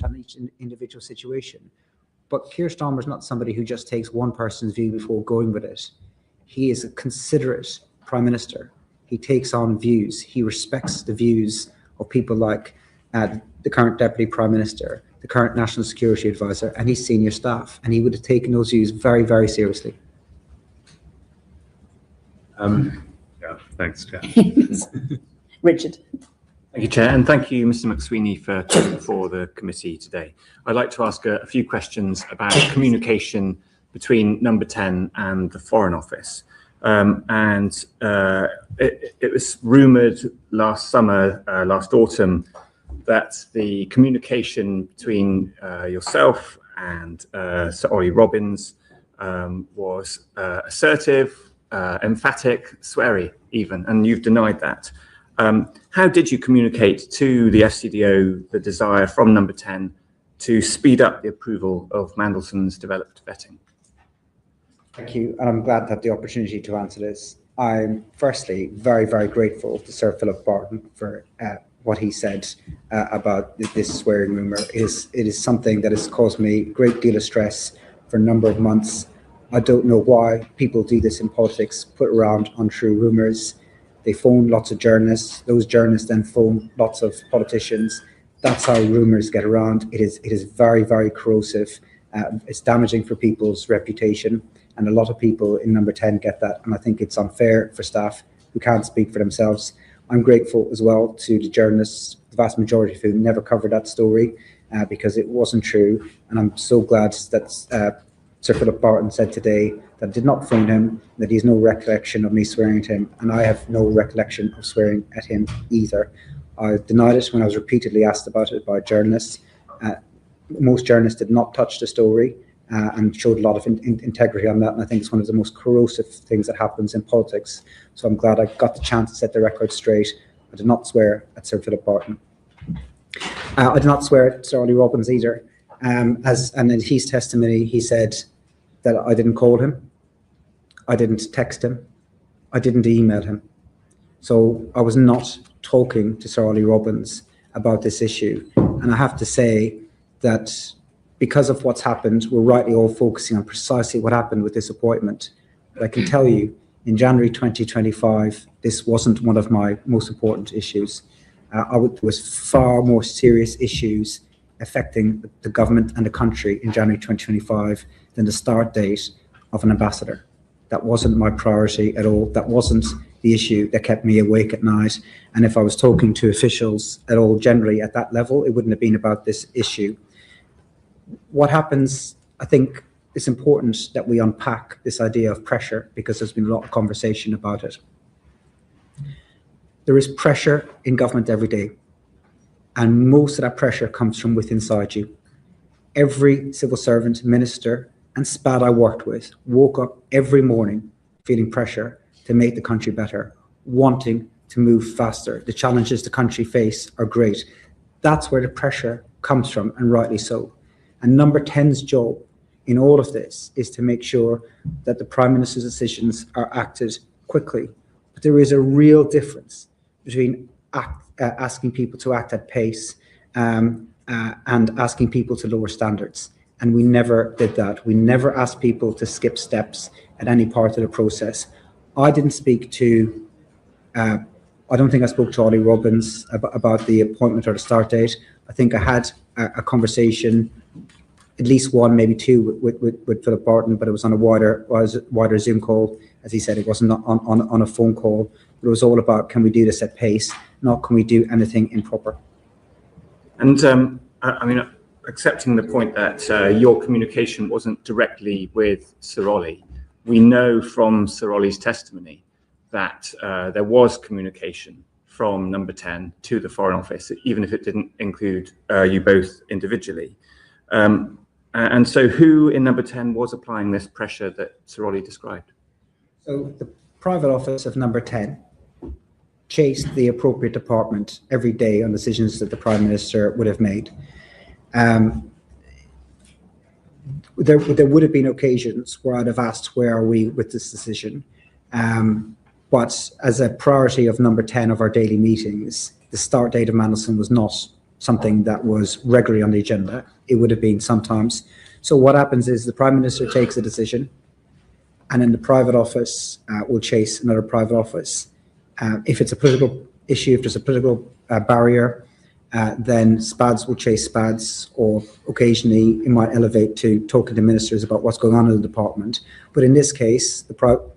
individual situation. But Keir Starmer is not somebody who just takes one person's view before going with it. He is a considerate Prime Minister. He takes on views. He respects the views of people like the current Deputy Prime Minister, the current National Security Advisor, and his senior staff. And he would have taken those views very, very seriously. Yeah, thanks, Chair. Richard. Thank you, Chair, and thank you, Mr. McSweeney, for coming before the committee today. I'd like to ask a few questions about communication between Number 10 and the Foreign Office. It was rumoured last summer, last autumn, that the communication between yourself and Sir Ollie Robbins was assertive, emphatic, sweary even, and you've denied that. How did you communicate to the FCDO the desire from Number 10 to speed up the approval of Mandelson's developed vetting? Thank you, and I'm glad to have the opportunity to answer this. I'm firstly very, very grateful to Sir Philip Barton for what he said about this swearing rumour. It is something that has caused me a great deal of stress for a number of months. I don't know why people do this in politics, put around untrue rumours. They phone lots of journalists. Those journalists then phone lots of politicians. That's how rumours get around. It is very, very corrosive. It's damaging for people's reputation. And a lot of people in Number 10 get that. And I think it's unfair for staff who can't speak for themselves. I'm grateful as well to the journalists the vast majority of whom never covered that story because it wasn't true. And I'm so glad that Sir Philip Barton said today that I did not phone him, that he has no recollection of me swearing at him, and I have no recollection of swearing at him either. I denied it when I was repeatedly asked about it by journalists. Most journalists did not touch the story and showed a lot of integrity on that, and I think it's one of the most corrosive things that happens in politics. So I'm glad I got the chance to set the record straight. I did not swear at Sir Philip Barton. I did not swear at Sir Ollie Robbins either. And in his testimony, he said that I didn't call him, I didn't text him, I didn't email him. So I was not talking to Sir Ollie Robbins about this issue. And I have to say that because of what's happened, we're rightly all focusing on precisely what happened with this appointment. But I can tell you, in January 2025, this wasn't one of my most important issues. There was far more serious issues affecting the government and the country in January 2025 than the start date of an ambassador. That wasn't my priority at all. That wasn't the issue that kept me awake at night. And if I was talking to officials at all generally at that level, it wouldn't have been about this issue. What happens, I think it's important that we unpack this idea of pressure because there's been a lot of conversation about it. There is pressure in government every day, and most of that pressure comes from within inside you. Every civil servant, minister, and SPAD I worked with woke up every morning feeling pressure to make the country better, wanting to move faster. The challenges the country face are great. That's where the pressure comes from, and rightly so. And Number 10's job in all of this is to make sure that the Prime Minister's decisions are acted quickly. But there is a real difference between asking people to act at pace and asking people to lower standards. And we never did that. We never asked people to skip steps at any part of the process. I didn't speak to, I don't think I spoke to Ollie Robbins about the appointment or the start date. I think I had a conversation, at least one, maybe two, with Philip Barton, but it was on a wider Zoom call. As he said, it wasn't on a phone call. But it was all about, can we do this at pace, not can we do anything improper. And I mean, accepting the point that your communication wasn't directly with Sir Ollie, we know from Sir Ollie's testimony that there was communication from Number 10 to the Foreign Office, even if it didn't include you both individually. And so who in Number 10 was applying this pressure that Sir Ollie described? So the private office of Number 10 chased the appropriate department every day on decisions that the Prime Minister would have made. There would have been occasions where I'd have asked, where are we with this decision? But as a priority of Number 10 of our daily meetings, the start date of Mandelson was not something that was regularly on the agenda. It would have been sometimes. So what happens is the Prime Minister takes a decision, and then the private office will chase another private office. If it's a political issue, if there's a political barrier, then SPADs will chase SPADs, or occasionally it might elevate to talking to ministers about what's going on in the department. But in this case, the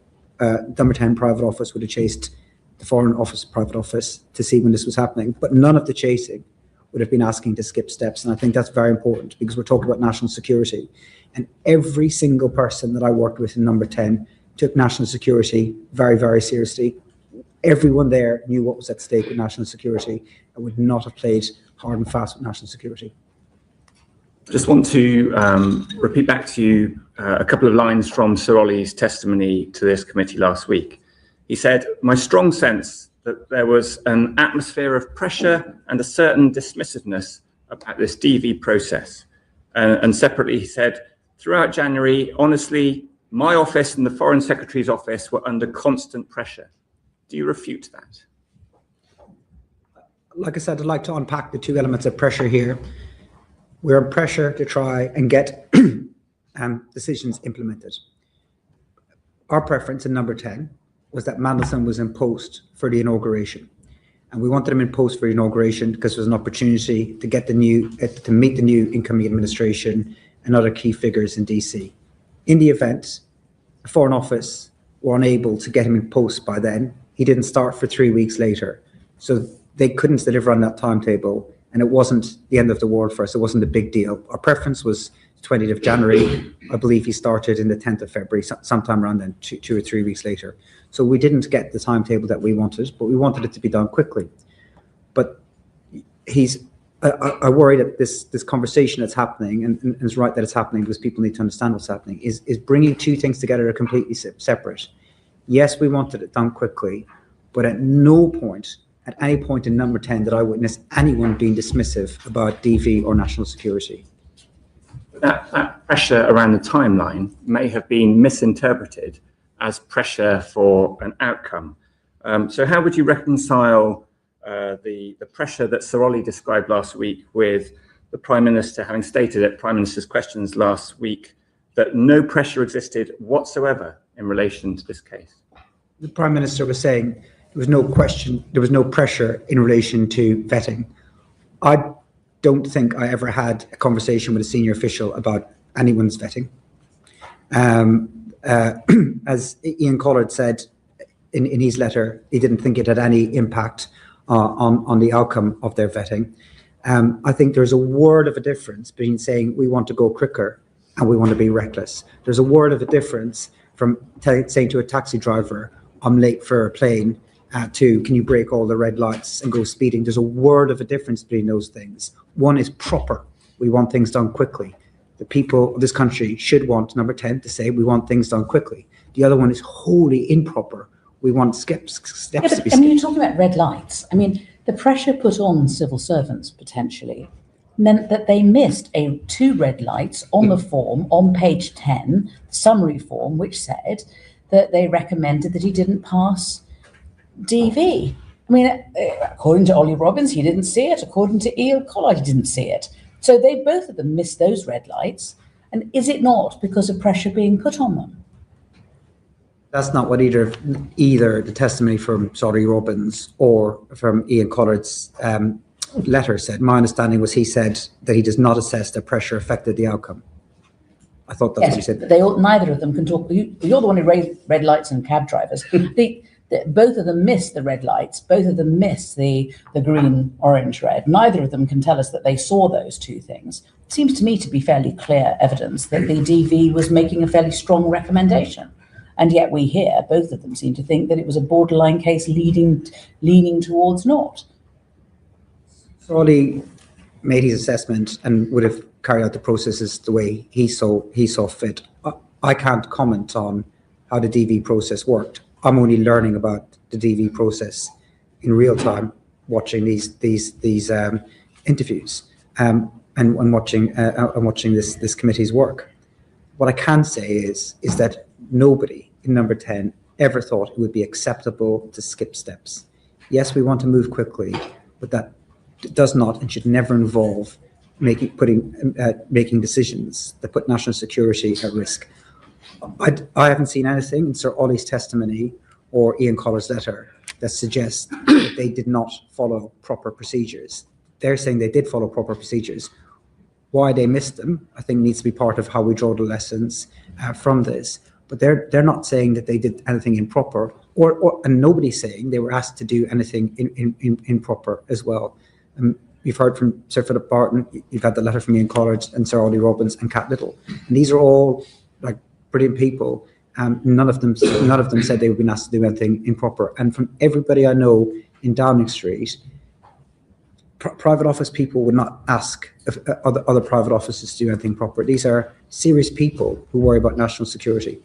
Number 10 private office would have chased the Foreign Office private office to see when this was happening. But none of the chasing would have been asking to skip steps. And I think that's very important because we're talking about national security. And every single person that I worked with in Number 10 took national security very, very seriously. Everyone there knew what was at stake with national security and would not have played hard and fast with national security. Just want to repeat back to you a couple of lines from Sir Ollie's testimony to this committee last week. He said, "My strong sense that there was an atmosphere of pressure and a certain dismissiveness about this DV process." And separately, he said, "Throughout January, honestly, my office and the Foreign Secretary's office were under constant pressure." Do you refute that? Like I said, I'd like to unpack the two elements of pressure here. We're under pressure to try and get decisions implemented. Our preference in Number 10 was that Mandelson was in post for the inauguration. And we wanted him in post for the inauguration because there was an opportunity to get to meet the new incoming administration and other key figures in DC. In the event, the Foreign Office were unable to get him in post by then. He didn't start for 3 weeks later. So they couldn't deliver on that timetable, and it wasn't the end of the world for us. It wasn't a big deal. Our preference was 20th of January. I believe he started in the 10th of February, sometime around then, two or 3 weeks later. So we didn't get the timetable that we wanted, but we wanted it to be done quickly. But I worry that this conversation that's happening, and it's right that it's happening because people need to understand what's happening, is bringing two things together that are completely separate. Yes, we wanted it done quickly, but at no point, at any point in number 10, did I witness anyone being dismissive about DV or national security. That pressure around the timeline may have been misinterpreted as pressure for an outcome. So how would you reconcile the pressure that Sir Ollie described last week with the Prime Minister having stated at Prime Minister's questions last week that no pressure existed whatsoever in relation to this case? The Prime Minister was saying there was no question, there was no pressure in relation to vetting. I don't think I ever had a conversation with a senior official about anyone's vetting. As Ian Collard said in his letter, he didn't think it had any impact on the outcome of their vetting. I think there's a word of a difference between saying we want to go quicker and we want to be reckless. There's a word of a difference from saying to a taxi driver, I'm late for a plane, to can you break all the red lights and go speeding. There's a word of a difference between those things. One is proper. We want things done quickly. The people of this country should want, number 10, to say we want things done quickly. The other one is wholly improper. We want steps to be skipped. I mean, you're talking about red lights. I mean, the pressure put on civil servants potentially meant that they missed two red lights on the form on page 10, summary form, which said that they recommended that he didn't pass DV. I mean, according to Ollie Robbins, he didn't see it. According to Ian Collard, he didn't see it. So they both of them missed those red lights. And is it not because of pressure being put on them? That's not what either the testimony from Ollie Robbins or from Ian Collard's letter said. My understanding was he said that he does not assess that pressure affected the outcome. I thought that's what he said. But neither of them can talk. You're the one who raised red lights and cab drivers. Both of them missed the red lights. Both of them missed the green, orange, red. Neither of them can tell us that they saw those two things. It seems to me to be fairly clear evidence that the DV was making a fairly strong recommendation. And yet we hear both of them seem to think that it was a borderline case leaning towards not. Ollie made his assessment and would have carried out the processes the way he saw fit. I can't comment on how the DV process worked. I'm only learning about the DV process in real time, watching these interviews and watching this committee's work. What I can say is that nobody in number 10 ever thought it would be acceptable to skip steps. Yes, we want to move quickly, but that does not and should never involve making decisions that put national security at risk. I haven't seen anything in Sir Ollie's testimony or Ian Collard's letter that suggests that they did not follow proper procedures. They're saying they did follow proper procedures. Why they missed them, I think, needs to be part of how we draw the lessons from this. But they're not saying that they did anything improper, and nobody's saying they were asked to do anything improper as well. You've heard from Sir Philip Barton, you've had the letter from Ian Collard and Sir Ollie Robbins and Cat Little. And these are all like brilliant people. None of them said they would be asked to do anything improper. And from everybody I know in Downing Street, private office people would not ask if other private offices to do anything proper. These are serious people who worry about national security.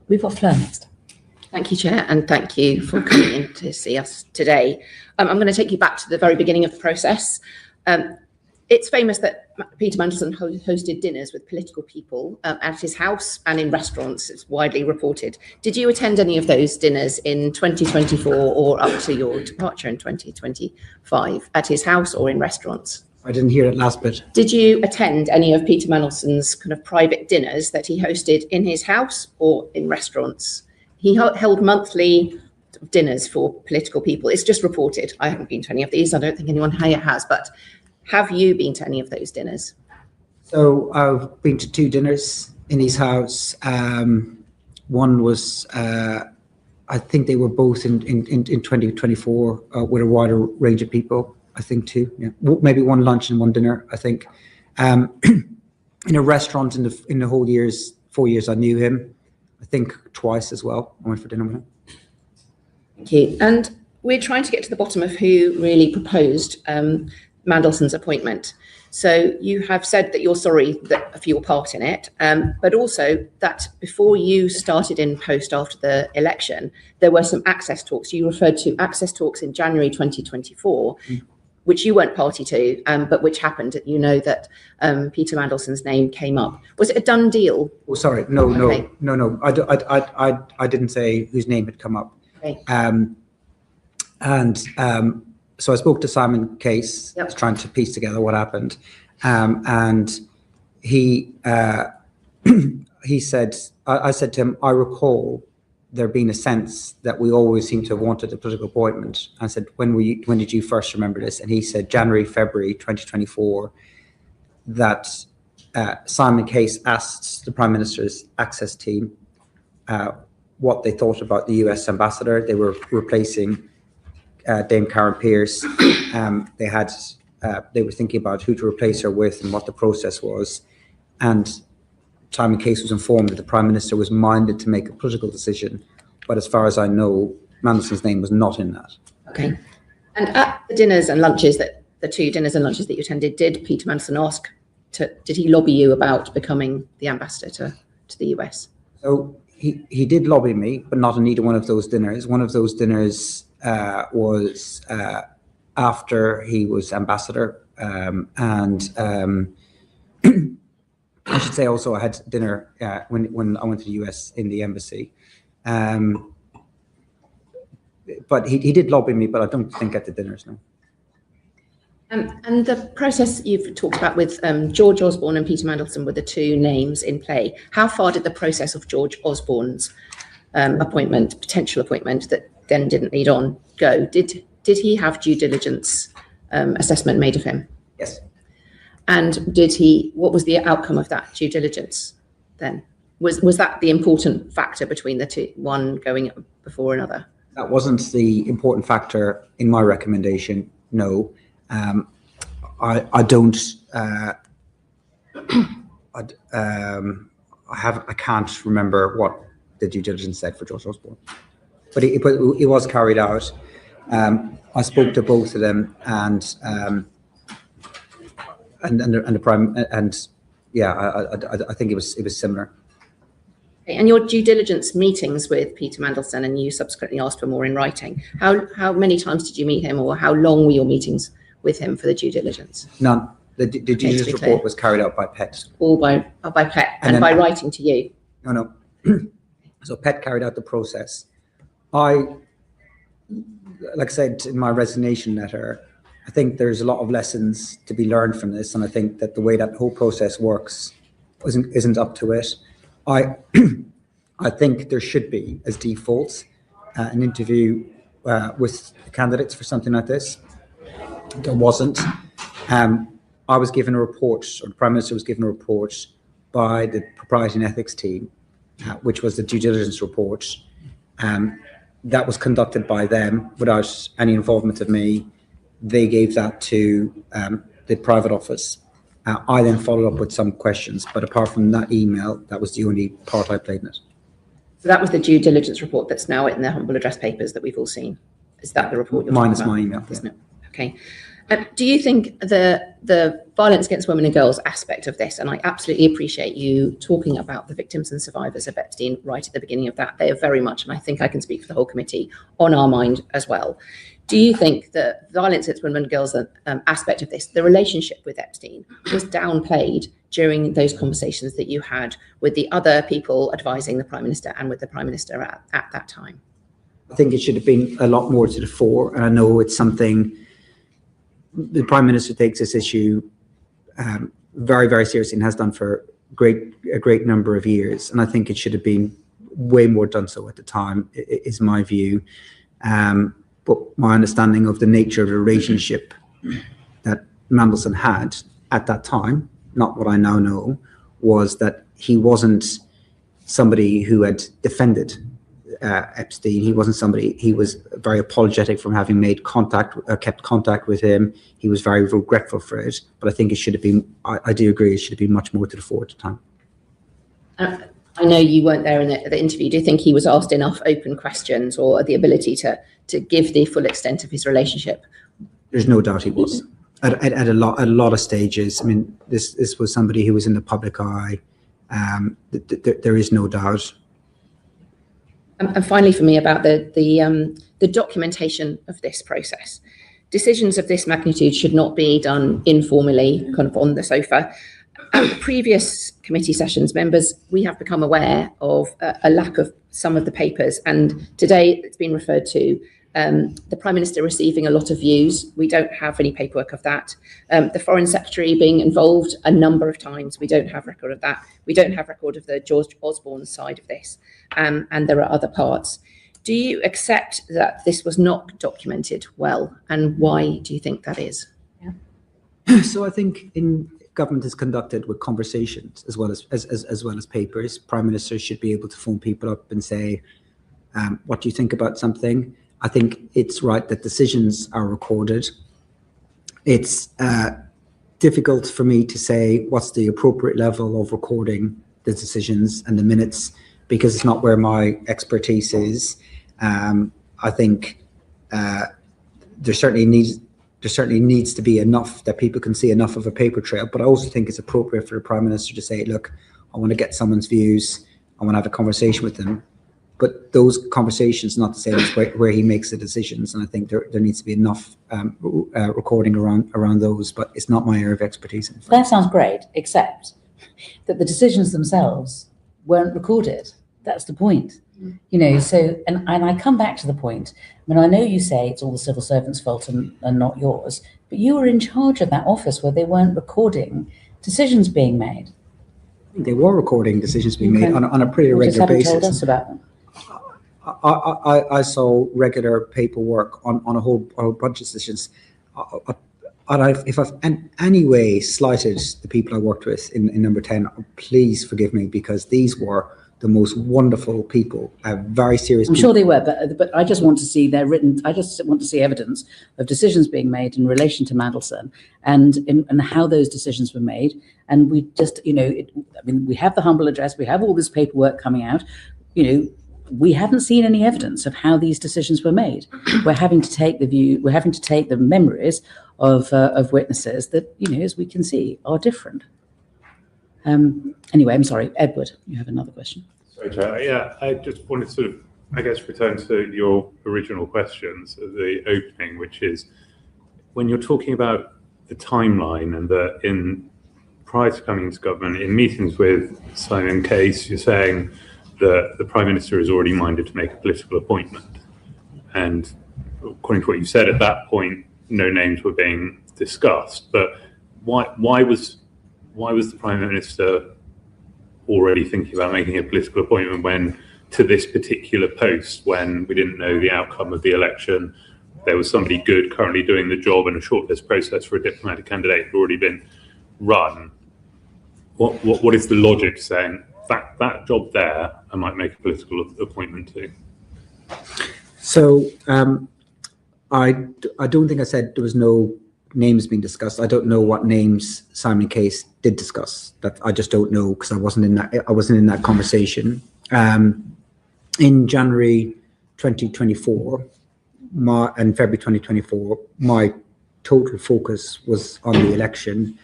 We've got Fleur next. Thank you, Chair, and thank you for coming in to see us today. I'm going to take you back to the very beginning of the process. It's famous that Peter Mandelson hosted dinners with political people at his house and in restaurants. It's widely reported. Did you attend any of those dinners in 2024 or up to your departure in 2025 at his house or in restaurants? I didn't hear that last bit. Did you attend any of Peter Mandelson's kind of private dinners that he hosted in his house or in restaurants? He held monthly dinners for political people. It's just reported. I haven't been to any of these. I don't think anyone here has, but have you been to any of those dinners? So I've been to two dinners in his house. One was I think they were both in 2024 with a wider range of people. I think too. Yeah, maybe one lunch and one dinner. I think in a restaurant in the whole 4 years I knew him. I think twice as well. I went for dinner with him. Thank you. And we're trying to get to the bottom of who really proposed Mandelson's appointment. So you have said that you're sorry for your part in it, but also that before you started in post after the election, there were some access talks. You referred to access talks in January 2024, which you weren't party to, but which happened. You know that Peter Mandelson's name came up. Was it a done deal? Oh, sorry, no. I didn't say whose name had come up. Okay. So I spoke to Simon Case, Yep. trying to piece together what happened, and he said, I said to him, I recall there being a sense that we always seem to have wanted a political appointment. I said, when did you first remember this? And he said, January, February 2024, that Simon Case asked the Prime Minister's access team what they thought about the US ambassador. They were replacing Dame Karen Pierce. They were thinking about who to replace her with and what the process was. And Simon Case was informed that the Prime Minister was minded to make a political decision. But as far as I know, Mandelson's name was not in that. Okay. And at the dinners and lunches, the two dinners and lunches that you attended, did Peter Mandelson did he lobby you about becoming the ambassador to the US? So he did lobby me, but not on either one of those dinners. One of those dinners was after he was ambassador, and I should say also I had dinner when I went to the US in the embassy. But he did lobby me, but I don't think at the dinners, no. And the process you've talked about with George Osborne and Peter Mandelson were the two names in play. How far did the process of George Osborne's potential appointment that then didn't lead on, go? Did he have due diligence assessment made of him? Yes. And what was the outcome of that due diligence then? Was that the important factor between the two, one going before another? That wasn't the important factor in my recommendation, no. I can't remember what the due diligence said for George Osborne, but it was carried out. I spoke to both of them, and the Prime, and yeah, I think it was similar. And your due diligence meetings with Peter Mandelson, and you subsequently asked for more in writing. How many times did you meet him, or how long were your meetings with him for the due diligence? None. The due diligence report was carried out by PET. All by PET, and by writing to you? No. So PET carried out the process. Like I said in my resignation letter, I think there's a lot of lessons to be learned from this, and I think that the way that whole process works isn't up to it. I think there should be, as default, an interview with the candidates for something like this. There wasn't. I was given a report, or the Prime Minister was given a report by the Propriety and Ethics team, which was the due diligence report. That was conducted by them without any involvement of me. They gave that to the private office. I then followed up with some questions, but apart from that email, that was the only part I played in it. So that was the due diligence report that's now in the humble address papers that we've all seen. Is that the report you're talking about? Minus my email, isn't it? Okay. Do you think the violence against women and girls aspect of this, and I absolutely appreciate you talking about the victims and survivors of Epstein right at the beginning of that, they are very much, and I think I can speak for the whole committee, on our mind as well. Do you think the violence against women and girls aspect of this, the relationship with Epstein, was downplayed during those conversations that you had with the other people advising the Prime Minister and with the Prime Minister at that time? I think it should have been a lot more to the fore, and I know it's something the Prime Minister takes this issue very, very seriously and has done for a great number of years, and I think it should have been way more done so at the time, is my view. But my understanding of the nature of the relationship that Mandelson had at that time, not what I now know, was that he wasn't somebody who had defended Epstein. He wasn't somebody. He was very apologetic from having made contact, kept contact with him. He was very regretful for it. But I think it should have been. I do agree. It should have been much more to the fore at the time. I know you weren't there in the interview. Do you think he was asked enough open questions, or the ability to give the full extent of his relationship? There's no doubt he was at a lot of stages. I mean, this was somebody who was in the public eye. There is no doubt. And finally, for me, about the documentation of this process. Decisions of this magnitude should not be done informally, kind of on the sofa. At previous committee sessions, members, we have become aware of a lack of some of the papers, and today it's been referred to the Prime Minister receiving a lot of views. We don't have any paperwork of that. The Foreign Secretary being involved a number of times. We don't have record of that. We don't have record of the George Osborne side of this, and there are other parts. Do you accept that this was not documented well, and why do you think that is? Yeah. So I think government is conducted with conversations as well as papers. Prime Ministers should be able to phone people up and say, what do you think about something? I think it's right that decisions are recorded. It's difficult for me to say what's the appropriate level of recording the decisions and the minutes, because it's not where my expertise is. I think there certainly needs to be enough that people can see enough of a paper trail, but I also think it's appropriate for the Prime Minister to say, look, I want to get someone's views, I want to have a conversation with them. But those conversations, not to say that's where he makes the decisions, and I think there needs to be enough recording around those, but it's not my area of expertise. That sounds great, except that the decisions themselves weren't recorded. That's the point. You know, so, and I come back to the point. I mean, I know you say it's all the civil servants' fault and not yours, but you were in charge of that office where they weren't recording decisions being made. They were recording decisions being made on a pretty regular basis. Told us about them. I saw regular paperwork on a whole bunch of decisions. If I've in any way slighted the people I worked with in number 10, please forgive me, because these were the most wonderful people, very serious people. I'm sure they were, but I just want to see their written, I just want to see evidence of decisions being made in relation to Mandelson and how those decisions were made. And we just, you know, I mean, we have the humble address, we have all this paperwork coming out, you know, we haven't seen any evidence of how these decisions were made. We're having to take the memories of witnesses that, you know, as we can see, are different. Anyway, I'm sorry, Edward, you have another question. Sorry, Chair. Yeah, I just wanted to sort of, I guess, return to your original questions at the opening, which is when you're talking about the timeline and prior to coming into government, in meetings with Simon Case, you're saying that the Prime Minister is already minded to make a political appointment. And according to what you said at that point, no names were being discussed. But why was the Prime Minister already thinking about making a political appointment when, to this particular post, when we didn't know the outcome of the election, there was somebody good currently doing the job, and a shortlist process for a diplomatic candidate had already been run? What is the logic saying that job there I might make a political appointment to? So I don't think I said there was no names being discussed. I don't know what names Simon Case did discuss. That I just don't know, because I wasn't in that conversation. In January 2024 and February 2024, my total focus was on the election,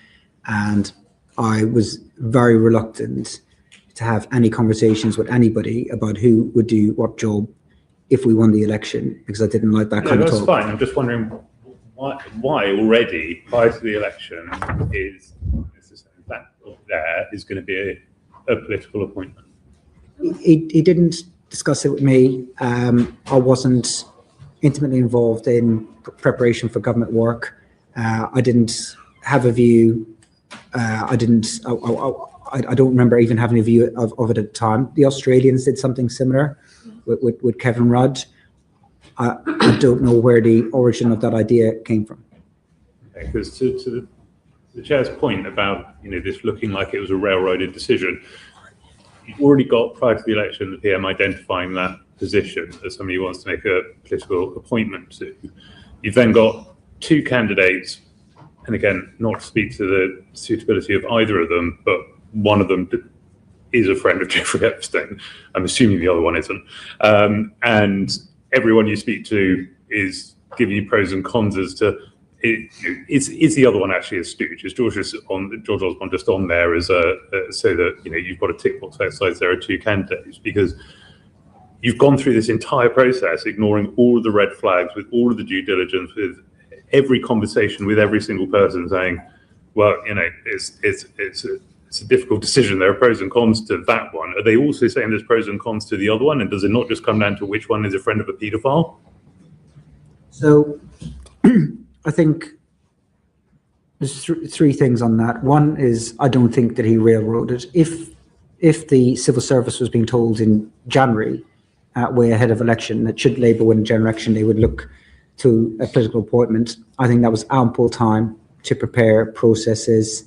and I was very reluctant to have any conversations with anybody about who would do what job if we won the election, because I didn't like that kind of talk. That's fine. I'm just wondering why already prior to the election is that there is going to be a political appointment. He didn't discuss it with me. I wasn't intimately involved in preparation for government work. I didn't have a view. I don't remember even having a view of it at the time. The Australians did something similar with Kevin Rudd. I don't know where the origin of that idea came from. Because to the Chair's point about, you know, this looking like it was a railroaded decision, you've already got, prior to the election, the PM identifying that position as somebody who wants to make a political appointment to. You've then got two candidates, and again, not to speak to the suitability of either of them, but one of them is a friend of Jeffrey Epstein. I'm assuming the other one isn't. And everyone you speak to is giving you pros and cons as to, is the other one actually a stooge? Is George Osborne just on there as so that you've got a tick box exercise? There are two candidates, because you've gone through this entire process, ignoring all of the red flags, with all of the due diligence, with every conversation with every single person, saying, well, it's a difficult decision. There are pros and cons to that one. Are they also saying there's pros and cons to the other one? And does it not just come down to which one is a friend of a paedophile? So I think there's three things on that. One is, I don't think that he railroaded. If the civil service was being told in January, way ahead of election, that should Labour win a general election, they would look to a political appointment, I think that was ample time to prepare processes,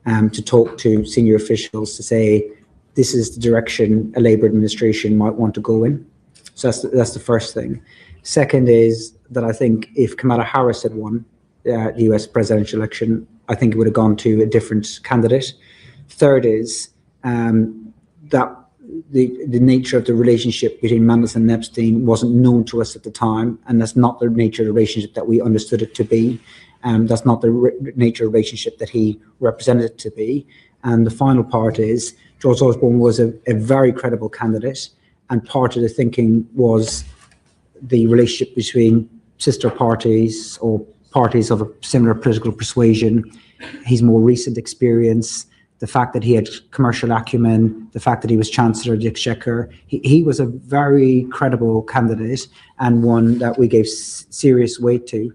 to talk to senior officials, to say, this is the direction a Labour administration might want to go in. So that's the first thing. Second is that I think if Kamala Harris had won the US presidential election, I think it would have gone to a different candidate. Third is that the nature of the relationship between Mandelson and Epstein wasn't known to us at the time, and that's not the nature of the relationship that we understood it to be. That's not the nature of the relationship that he represented it to be. And the final part is, George Osborne was a very credible candidate, and part of the thinking was the relationship between sister parties or parties of a similar political persuasion, his more recent experience, the fact that he had commercial acumen, the fact that he was Chancellor of the Exchequer. He was a very credible candidate, and one that we gave serious weight to.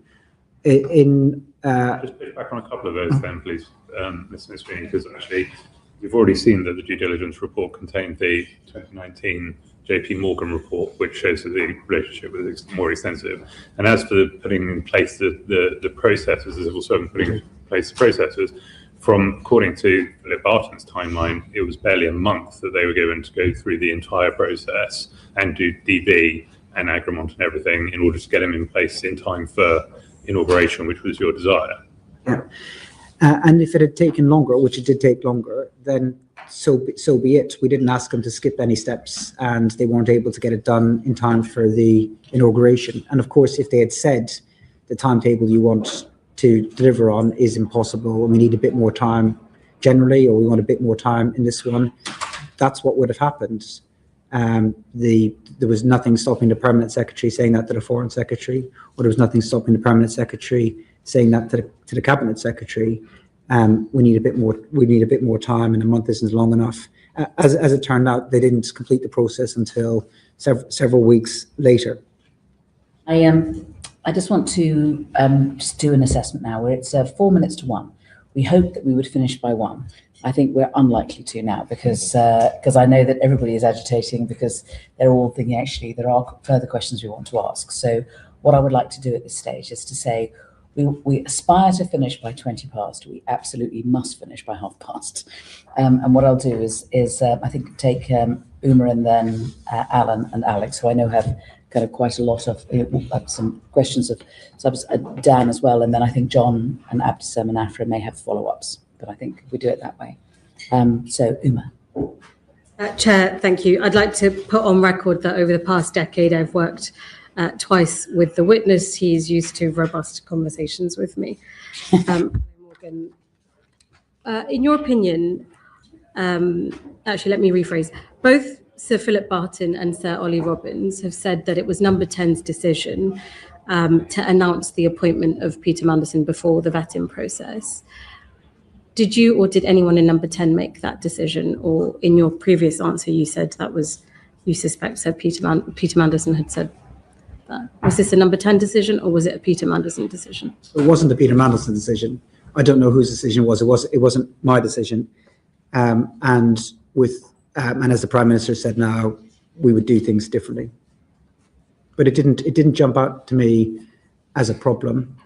Just push back on a couple of those then, please, Mr. McSweeney, because actually we've already seen that the due diligence report contained the 2019 JP Morgan report, which shows that the relationship was more extensive. And as for putting in place the processes, the civil servant putting in place the processes, according to Philip Barton's timeline, it was barely a month that they were given to go through the entire process and do DB and agreement and everything in order to get him in place in time for inauguration, which was your desire. Yeah. And if it had taken longer, which it did take longer, then so be it. We didn't ask them to skip any steps, and they weren't able to get it done in time for the inauguration. And of course, if they had said the timetable you want to deliver on is impossible, and we need a bit more time generally, or we want a bit more time in this one, that's what would have happened. There was nothing stopping the permanent secretary saying that to the foreign secretary, or there was nothing stopping the permanent secretary saying that to the cabinet secretary. We need a bit more time, and a month isn't long enough. As it turned out, they didn't complete the process until several weeks later. I just want to just do an assessment now, where it's 4 minutes to 1. We hoped that we would finish by 1. I think we're unlikely to now, because I know that everybody is agitating, because they're all thinking actually there are further questions we want to ask. So what I would like to do at this stage is to say, we aspire to finish by 20 past. We absolutely must finish by 30 And what I'll do is I think take Uma and then Alan and Alex, who I know have kind of quite a lot of some questions of Dan as well. And then I think John and Abdesem and Afra may have follow-ups, but I think we do it that way. So Uma. Chair, thank you. I'd like to put on record that over the past decade, I've worked twice with the witness. He's used to robust conversations with me. Morgan, in your opinion, actually, let me rephrase. Both Sir Philip Barton and Sir Ollie Robbins have said that it was Number 10's decision to announce the appointment of Peter Mandelson before the vetting process. Did you or did anyone in Number 10 make that decision? Or in your previous answer, you said that was, you suspect said Peter Mandelson had said that. Was this a Number 10 decision, or was it a Peter Mandelson decision? It wasn't a Peter Mandelson decision. I don't know whose decision it was. It wasn't my decision. And as the Prime Minister said now, we would do things differently. But it didn't jump out to me as a problem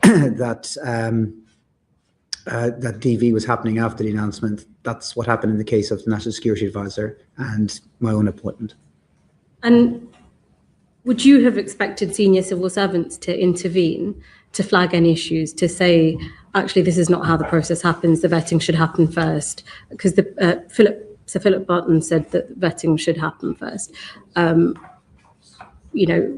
that DV was happening after the announcement. That's what happened in the case of the National Security Advisor and my own appointment. And Would you have expected senior civil servants to intervene, to flag any issues, to say, actually, this is not how the process happens, the vetting should happen first? Because Sir Philip Barton said that vetting should happen first. You know,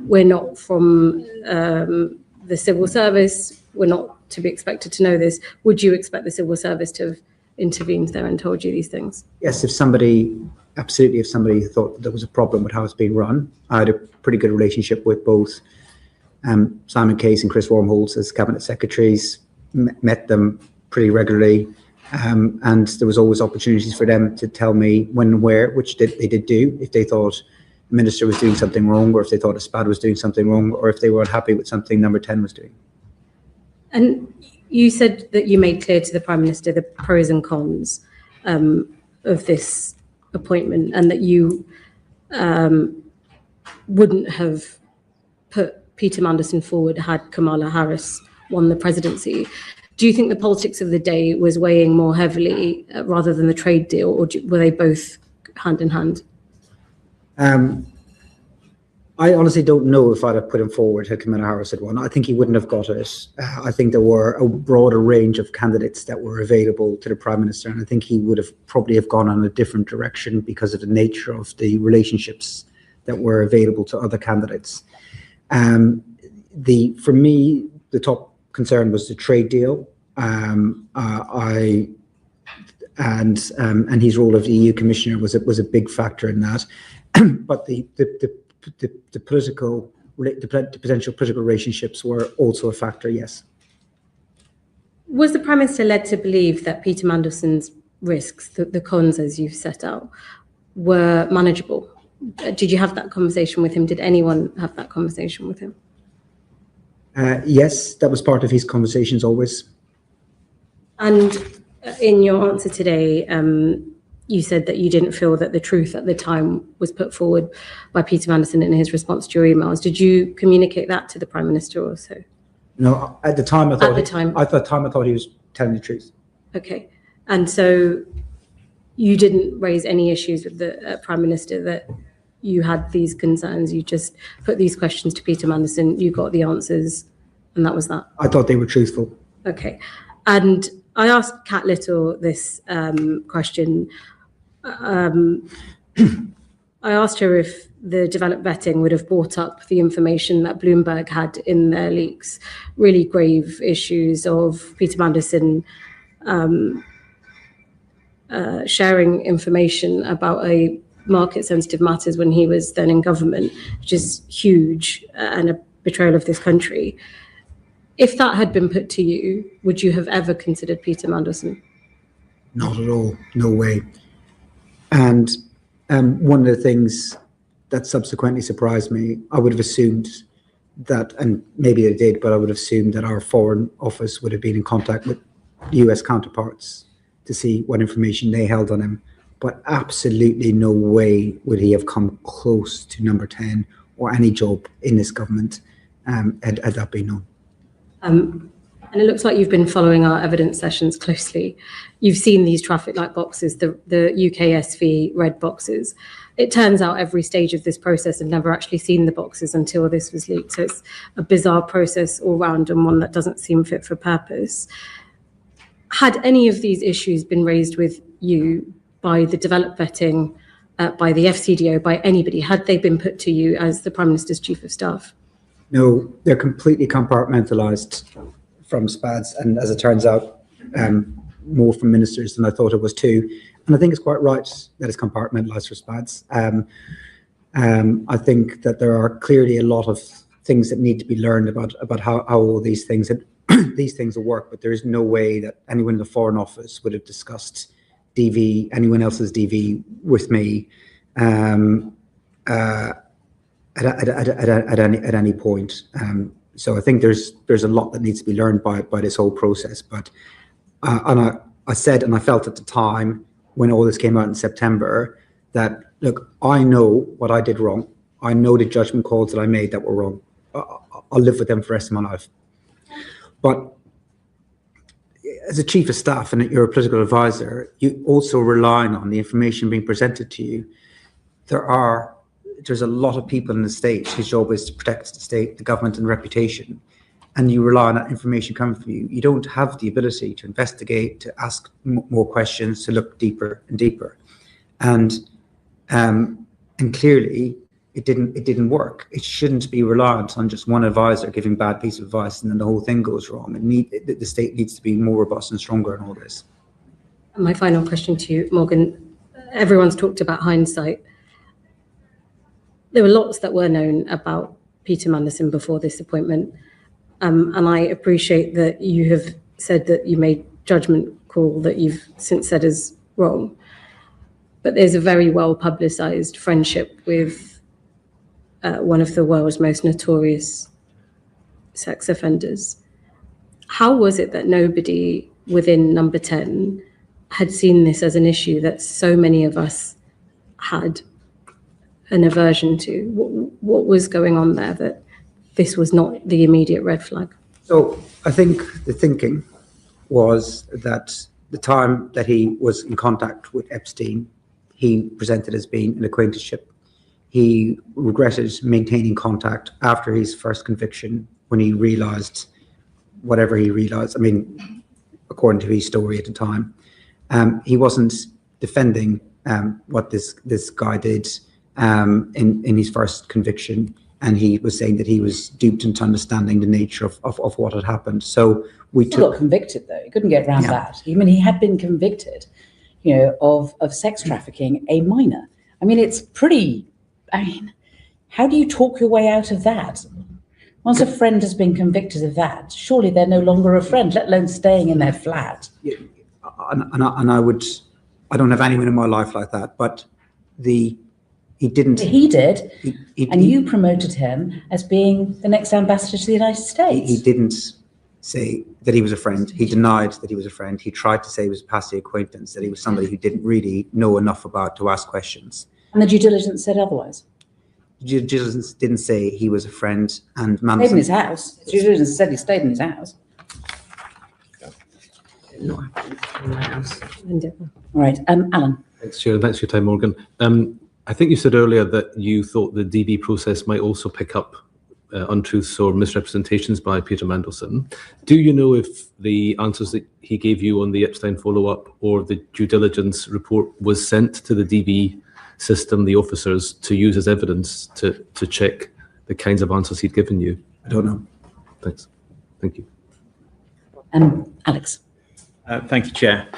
we're not from the civil service, we're not to be expected to know this. Would you expect the civil service to have intervened there and told you these things? Yes, if somebody thought that there was a problem with how it's being run. I had a pretty good relationship with both Simon Case and Chris Wormholtz as cabinet secretaries, met them pretty regularly, and there was always opportunities for them to tell me when and where, which they did do, if they thought the minister was doing something wrong, or if they thought a SPAD was doing something wrong, or if they were unhappy with something Number 10 was doing. And you said that you made clear to the Prime Minister the pros and cons of this appointment, and that you wouldn't have put Peter Mandelson forward had Kamala Harris won the presidency. Do you think the politics of the day was weighing more heavily rather than the trade deal, or were they both hand in hand? I honestly don't know if I'd have put him forward had Kamala Harris had won. I think he wouldn't have got it. I think there were a broader range of candidates that were available to the Prime Minister, and I think he would have probably have gone on a different direction because of the nature of the relationships that were available to other candidates. For me, the top concern was the trade deal, and his role as EU Commissioner was a big factor in that. But the potential political relationships were also a factor, yes. Was the Prime Minister led to believe that Peter Mandelson's risks, the cons as you've set out, were manageable? Did you have that conversation with him? Did anyone have that conversation with him? Yes, that was part of his conversations always. And in your answer today, you said that you didn't feel that the truth at the time was put forward by Peter Mandelson in his response to your emails. Did you communicate that to the Prime Minister also? No, at the time I thought he was telling the truth. Okay, and so you didn't raise any issues with the Prime Minister that you had these concerns. You just put these questions to Peter Mandelson. You got the answers, and that was that. I thought they were truthful. Okay, and I asked Kat Little this question. I asked her if the developed vetting would have brought up the information that Bloomberg had in their leaks, really grave issues of Peter Mandelson sharing information about a market-sensitive matters when he was then in government, which is huge and a betrayal of this country. If that had been put to you, would you have ever considered Peter Mandelson? Not at all, no way. And one of the things that subsequently surprised me, I would have assumed that, and maybe they did, but I would have assumed that our Foreign Office would have been in contact with US counterparts to see what information they held on him. But absolutely no way would he have come close to Number 10 or any job in this government had that been known. And it looks like you've been following our evidence sessions closely. You've seen these traffic light boxes, the UKSV red boxes. It turns out every stage of this process had never actually seen the boxes until this was leaked. So it's a bizarre process all round, and one that doesn't seem fit for purpose. Had any of these issues been raised with you by the developed vetting, by the FCDO, by anybody? Had they been put to you as the Prime Minister's Chief of Staff? No, they're completely compartmentalised from SPADs, and as it turns out, more from ministers than I thought it was too. And I think it's quite right that it's compartmentalised for SPADs. I think that there are clearly a lot of things that need to be learned about how all these things will work, but there is no way that anyone in the Foreign Office would have discussed anyone else's DV with me at any point. So I think there's a lot that needs to be learned by this whole process. But and I said, and I felt at the time when all this came out in September, that look, I know what I did wrong. I know the judgment calls that I made that were wrong. I'll live with them for the rest of my life. But as a chief of staff and you're a political advisor, you also relying on the information being presented to you. There are there's a lot of people in the state whose job is to protect the state, the government, and reputation, and you rely on that information coming from you. You don't have the ability to investigate, to ask more questions, to look deeper and deeper, and clearly it didn't work. It shouldn't be reliant on just one advisor giving bad piece of advice and then the whole thing goes wrong. The state needs to be more robust and stronger in all this. My final question to you, Morgan. Everyone's talked about hindsight. There were lots that were known about Peter Mandelson before this appointment. And I appreciate that you have said that you made judgment call that you've since said is wrong. But there's a very well publicised friendship with one of the world's most notorious sex offenders. How was it that nobody within Number 10 had seen this as an issue that so many of us had an aversion to? What was going on there that this was not the immediate red flag? So I think the thinking was that the time that he was in contact with Epstein, he presented as being an acquaintanceship. He regretted maintaining contact after his first conviction when he realised whatever he realised. I mean, according to his story at the time, he wasn't defending what this guy did in his first conviction, and he was saying that he was duped into understanding the nature of what had happened. So we got convicted though. He couldn't get around that. I mean, he had been convicted, of sex trafficking a minor. I mean, it's pretty. I mean, how do you talk your way out of that? Once a friend has been convicted of that, surely they're no longer a friend, let alone staying in their flat. Yeah, and I don't have anyone in my life like that, but he didn't. He did, and you promoted him as being the next ambassador to the United States. He didn't say that he was a friend. He denied that he was a friend. He tried to say he was a passing acquaintance, that he was somebody who didn't really know enough about to ask questions. And the due diligence said otherwise. The due diligence didn't say he was a friend, and Mandelson stayed in his house. The due diligence said he stayed in his house. Not in my house. All right, Alan. Thanks, Chair. Thanks for your time, Morgan. I think you said earlier that you thought the DV process might also pick up untruths or misrepresentations by Peter Mandelson. Do you know if the answers that he gave you on the Epstein follow-up or the due diligence report was sent to the DV system, the officers, to use as evidence to check the kinds of answers he'd given you? I don't know. Thanks. Thank you. Alex. Thank you, Chair.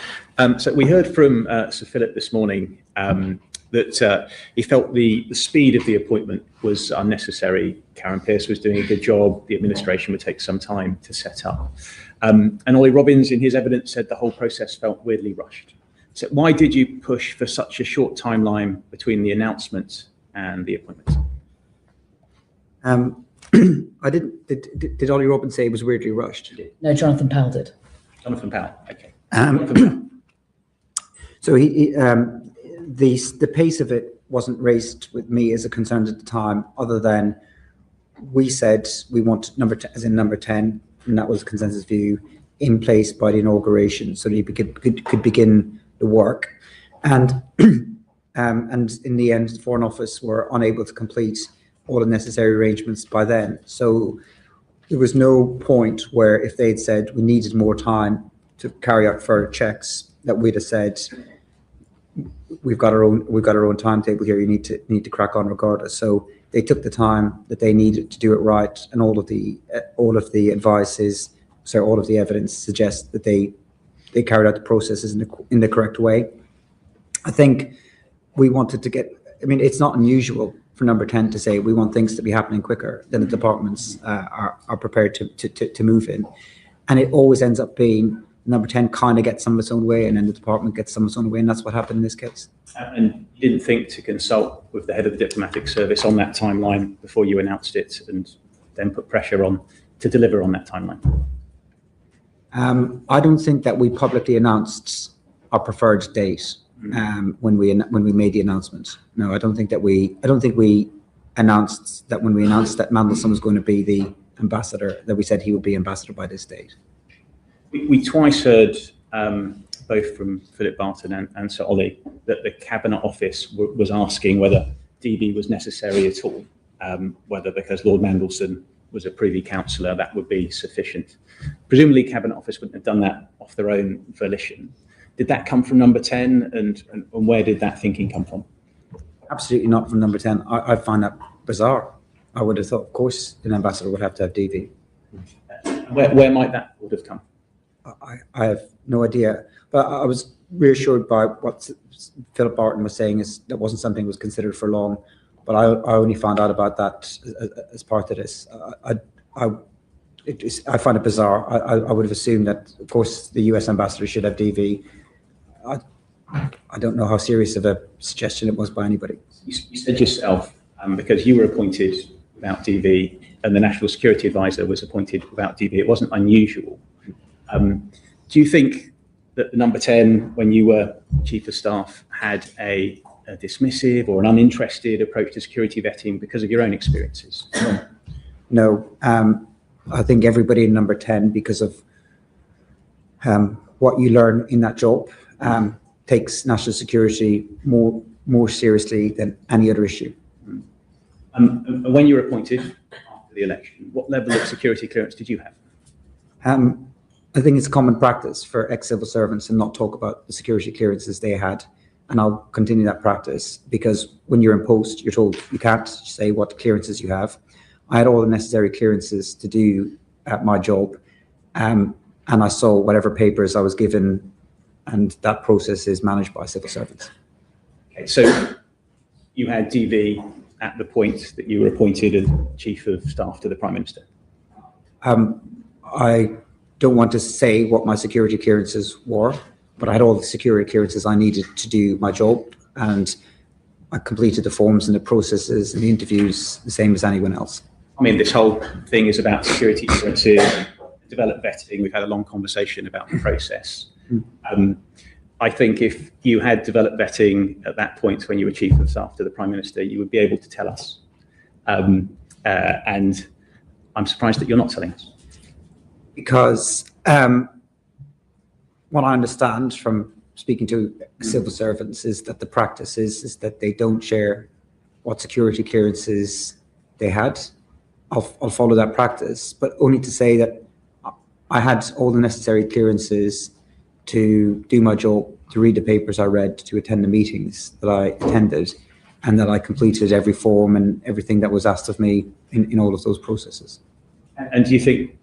So we heard from Sir Philip this morning that he felt the speed of the appointment was unnecessary. Karen Pierce was doing a good job. The administration would take some time to set up. And Ollie Robbins, in his evidence, said the whole process felt weirdly rushed. So why did you push for such a short timeline between the announcement and the appointment? I didn't. Did Ollie Robbins say it was weirdly rushed? No, Jonathan Powell did. Jonathan Powell. Okay. So the pace of it wasn't raised with me as a concern at the time, other than we said we want number 10, and that was a consensus view, in place by the inauguration, so that he could begin the work. And in the end, the Foreign Office were unable to complete all the necessary arrangements by then. So there was no point where, if they'd said we needed more time to carry out further checks, that we'd have said we've got our own timetable here. You need to crack on regardless. So they took the time that they needed to do it right, and all of the evidence suggests that they carried out the processes in the correct way. I think we wanted to get. I mean, it's not unusual for Number 10 to say we want things to be happening quicker than the departments are prepared to move in, and it always ends up being Number 10 kind of gets some of its own way, and then the department gets some of its own way, and that's what happened in this case. And you didn't think to consult with the head of the diplomatic service on that timeline before you announced it, and then put pressure on to deliver on that timeline? I don't think that we publicly announced our preferred date when we made the announcement. No, I don't think we announced that when we announced that Mandelson was going to be the ambassador, that we said he would be ambassador by this date. We twice heard, both from Philip Barton and Sir Ollie, that the Cabinet Office was asking whether DB was necessary at all, whether because Lord Mandelson was a Privy Councillor, that would be sufficient. Presumably Cabinet Office wouldn't have done that off their own volition. Did that come from number 10, and where did that thinking come from? Absolutely not from number 10. I find that bizarre. I would have thought, of course, an ambassador would have to have DV. Where might that would have come? I have no idea. But I was reassured by what Philip Barton was saying, is that wasn't something that was considered for long. But I only found out about that as part of this. I find it bizarre. I would have assumed that, of course, the US ambassador should have DV. I don't know how serious of a suggestion it was by anybody. You said yourself, because you were appointed without DV and the National Security Advisor was appointed without DV, it wasn't unusual. Do you think that the number 10, when you were Chief of Staff, had a dismissive or an uninterested approach to security vetting because of your own experiences? No. I think everybody in number 10, because of what you learn in that job, takes national security more seriously than any other issue. When you were appointed after the election, what level of security clearance did you have? I think it's common practice for ex-civil servants to not talk about the security clearances they had, and I'll continue that practice, because when you're in post, you're told you can't say what clearances you have. I had all the necessary clearances to do my job, and I saw whatever papers I was given, and that process is managed by civil servants. Okay, so you had DV at the point that you were appointed as Chief of Staff to the Prime Minister? I don't want to say what my security clearances were, but I had all the security clearances I needed to do my job, and I completed the forms and the processes and the interviews the same as anyone else. I mean, this whole thing is about security clearances, developed vetting. We've had a long conversation about the process. I think if you had developed vetting at that point when you were Chief of Staff to the Prime Minister, you would be able to tell us. And I'm surprised that you're not telling us. Because what I understand from speaking to civil servants is that the practice is that they don't share what security clearances they had. I'll follow that practice, but only to say that I had all the necessary clearances to do my job, to read the papers I read, to attend the meetings that I attended, and that I completed every form and everything that was asked of me in all of those processes. And do you think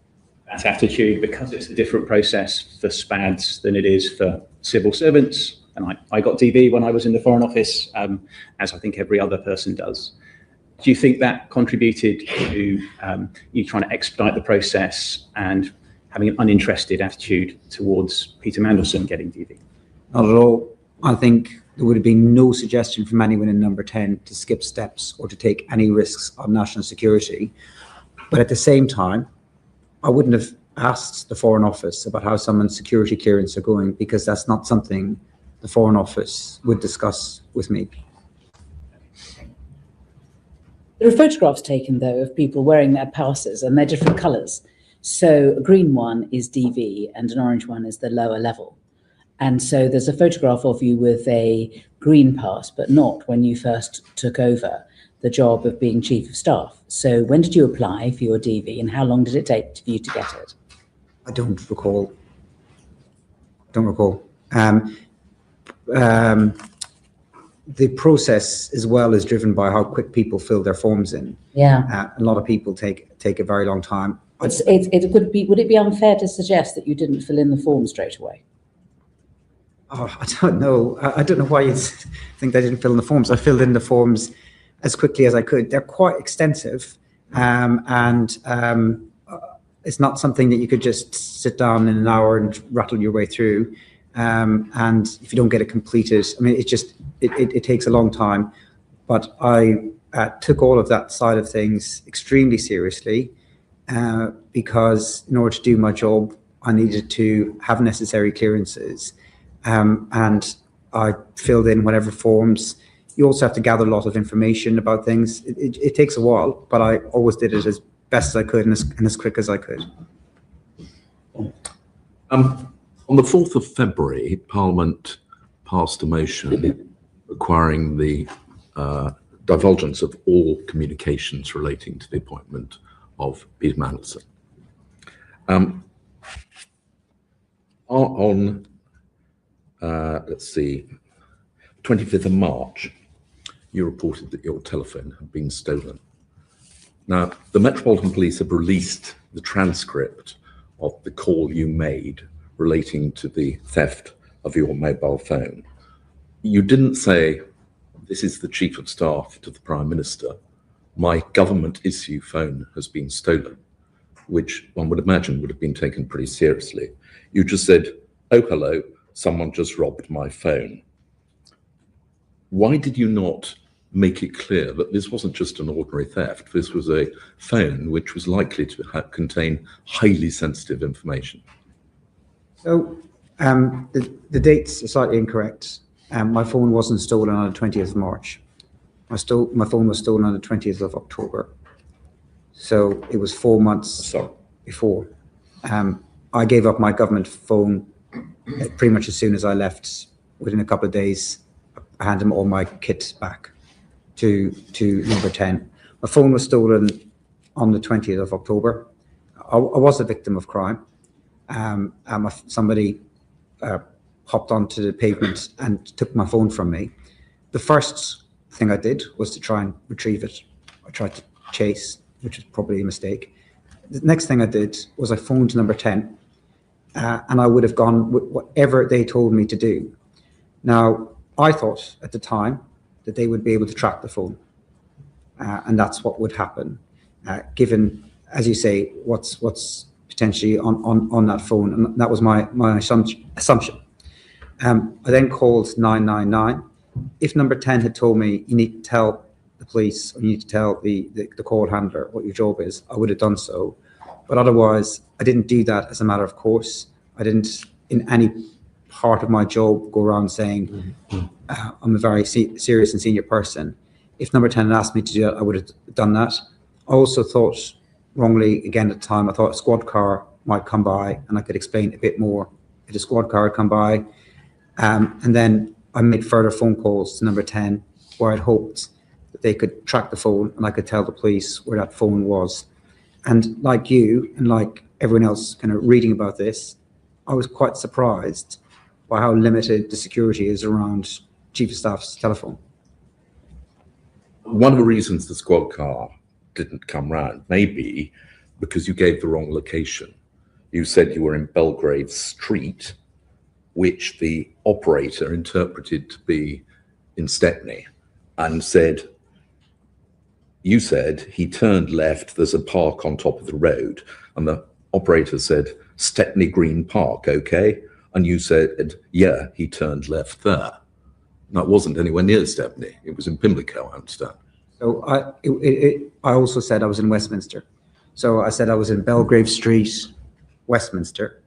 that attitude, because it's a different process for SPADs than it is for civil servants, and I got DV when I was in the Foreign Office, as I think every other person does, do you think that contributed to you trying to expedite the process and having an uninterested attitude towards Peter Mandelson getting DV? Not at all. I think there would have been no suggestion from anyone in number 10 to skip steps or to take any risks on national security. But at the same time, I wouldn't have asked the Foreign Office about how someone's security clearance are going, because that's not something the Foreign Office would discuss with me. There are photographs taken, though, of people wearing their passes, and they're different colours. So a green one is DV and an orange one is the lower level. And so there's a photograph of you with a green pass, but not when you first took over the job of being Chief of Staff. So when did you apply for your DV, and how long did it take for you to get it? I don't recall. The process as well is driven by how quick people fill their forms in. Yeah. A lot of people take a very long time. Would it be unfair to suggest that you didn't fill in the form straight away? Oh, I don't know. I don't know why you think I didn't fill in the forms. I filled in the forms as quickly as I could. They're quite extensive, and it's not something that you could just sit down in an hour and rattle your way through. And if you don't get it completed, I mean, it takes a long time. But I took all of that side of things extremely seriously, because in order to do my job, I needed to have necessary clearances. And I filled in whatever forms. You also have to gather a lot of information about things. It takes a while, but I always did it as best as I could and as quick as I could. On the 4th of February, Parliament passed a motion requiring the divulgence of all communications relating to the appointment of Peter Mandelson. On, let's see, 25th of March, you reported that your telephone had been stolen. Now, the Metropolitan Police have released the transcript of the call you made relating to the theft of your mobile phone. You didn't say, this is the Chief of Staff to the Prime Minister, my government issue phone has been stolen, which one would imagine would have been taken pretty seriously. You just said, oh, hello, someone just robbed my phone. Why did you not make it clear that this wasn't just an ordinary theft? This was a phone which was likely to contain highly sensitive information. So the dates are slightly incorrect. My phone wasn't stolen on the 20th of March. My phone was stolen on the 20th of October. So it was 4 months before. I gave up my government phone pretty much as soon as I left. Within a couple of days, I handed all my kit back to number 10. My phone was stolen on the 20th of October. I was a victim of crime. Somebody hopped onto the pavement and took my phone from me. The first thing I did was to try and retrieve it. I tried to chase, which was probably a mistake. The next thing I did was I phoned number 10, and I would have gone with whatever they told me to do. Now, I thought at the time that they would be able to track the phone, and that's what would happen, given, as you say, what's potentially on that phone, and that was my assumption. I then called 999. If number 10 had told me you need to tell the police or you need to tell the call handler what your job is, I would have done so. But otherwise, I didn't do that as a matter of course. I didn't, in any part of my job, go around saying I'm a very serious and senior person. If number 10 had asked me to do that, I would have done that. I also thought wrongly, again at the time, I thought a squad car might come by and I could explain a bit more. If a squad car had come by, and then I made further phone calls to number 10 where I'd hoped that they could track the phone and I could tell the police where that phone was. And like you and like everyone else kind of reading about this, I was quite surprised by how limited the security is around Chief of Staff's telephone. One of the reasons the squad car didn't come round may be because you gave the wrong location. You said you were in Belgrave Street, which the operator interpreted to be in Stepney, and said, you said he turned left, there's a park on top of the road, and the operator said, Stepney Green Park, okay? And you said, yeah, he turned left there. That wasn't anywhere near Stepney, it was in Pimlico, I understand. So I also said I was in Westminster. So I said I was in Belgrave Street, Westminster,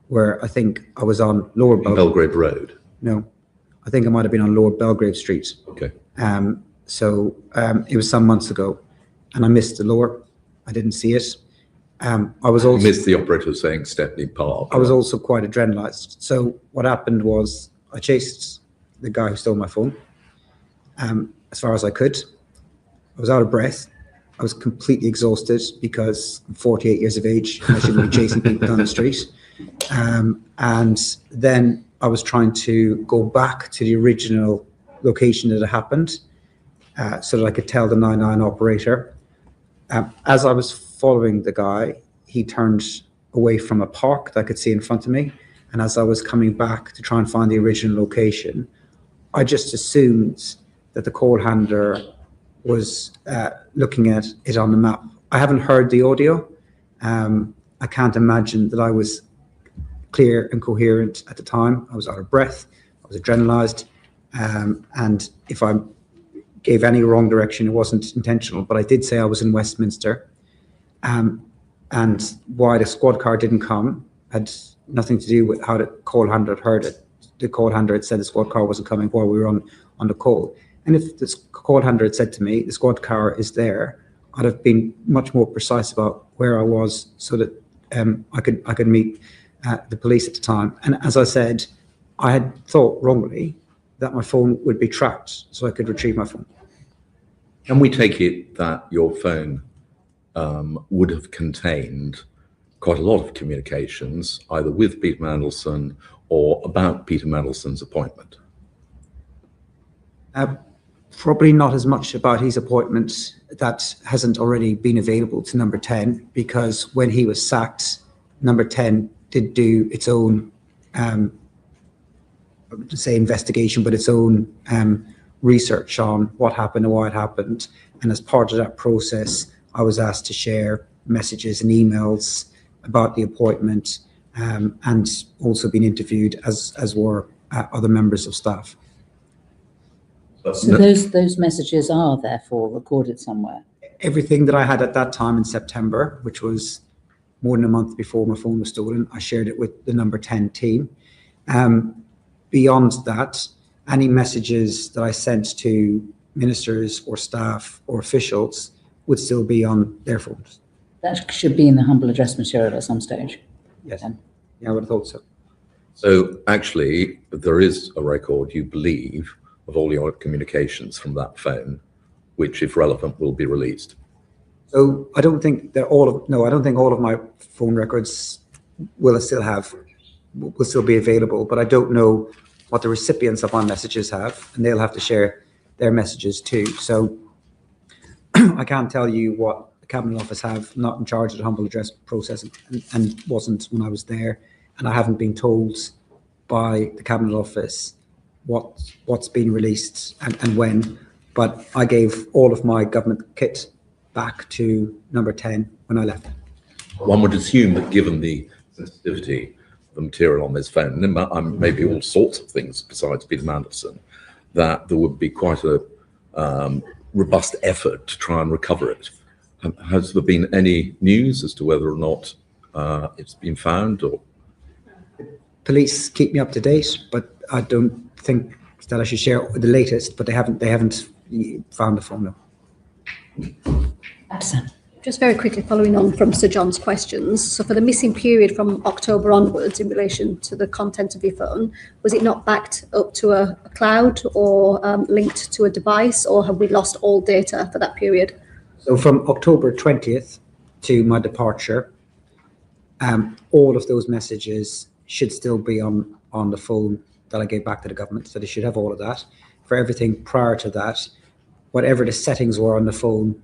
where I think I was on Lower Belgrave Road. No, I think I might have been on Lower Belgrave Street. Okay. So it was some months ago, and I missed the lower. I didn't see it. I was also missed the operator saying Stepney Park. I was also quite adrenalized. So what happened was I chased the guy who stole my phone as far as I could. I was out of breath. I was completely exhausted because I'm 48 years of age and I shouldn't be chasing people down the street. And then I was trying to go back to the original location that it happened so that I could tell the 99 operator. As I was following the guy, he turned away from a park that I could see in front of me. And as I was coming back to try and find the original location, I just assumed that the call handler was looking at it on the map. I haven't heard the audio. I can't imagine that I was clear and coherent at the time. I was out of breath. I was adrenalized. And if I gave any wrong direction, it wasn't intentional. But I did say I was in Westminster. And why the squad car didn't come had nothing to do with how the call handler had heard it. The call handler had said the squad car wasn't coming while we were on the call. And if the call handler had said to me, the squad car is there, I'd have been much more precise about where I was so that I could meet the police at the time. And as I said, I had thought wrongly that my phone would be tracked so I could retrieve my phone. Can we take it that your phone would have contained quite a lot of communications, either with Peter Mandelson or about Peter Mandelson's appointment? Probably not as much about his appointment that hasn't already been available to number 10, because when he was sacked, number 10 did do its own, I wouldn't say investigation, but its own research on what happened and why it happened. And as part of that process, I was asked to share messages and emails about the appointment, and also been interviewed, as were other members of staff. So those messages are therefore recorded somewhere? Everything that I had at that time in September, which was more than a month before my phone was stolen, I shared it with the number 10 team. Beyond that, any messages that I sent to ministers or staff or officials would still be on their phones. That should be in the humble address material at some stage. Yes. Yeah, I would have thought so. So actually, there is a record, you believe, of all your communications from that phone, which, if relevant, will be released. So I don't think they're I don't think all of my phone records will still be available, but I don't know what the recipients of my messages have, and they'll have to share their messages too. So I can't tell you what the Cabinet Office have. I'm not in charge of the humble address process, and wasn't when I was there, and I haven't been told by the Cabinet Office what's been released and when, but I gave all of my government kit back to number 10 when I left. One would assume that given the sensitivity of the material on this phone, and maybe all sorts of things besides Peter Mandelson, that there would be quite a robust effort to try and recover it. Has there been any news as to whether or not it's been found? Or police keep me up to date, but I don't think that I should share the latest. But they haven't found the phone. No. Just very quickly following on from Sir John's questions. So for the missing period from October onwards in relation to the content of your phone, was it not backed up to a cloud or linked to a device, or have we lost all data for that period? So from October 20th to my departure, all of those messages should still be on the phone that I gave back to the government. So they should have all of that. For everything prior to that, whatever the settings were on the phone,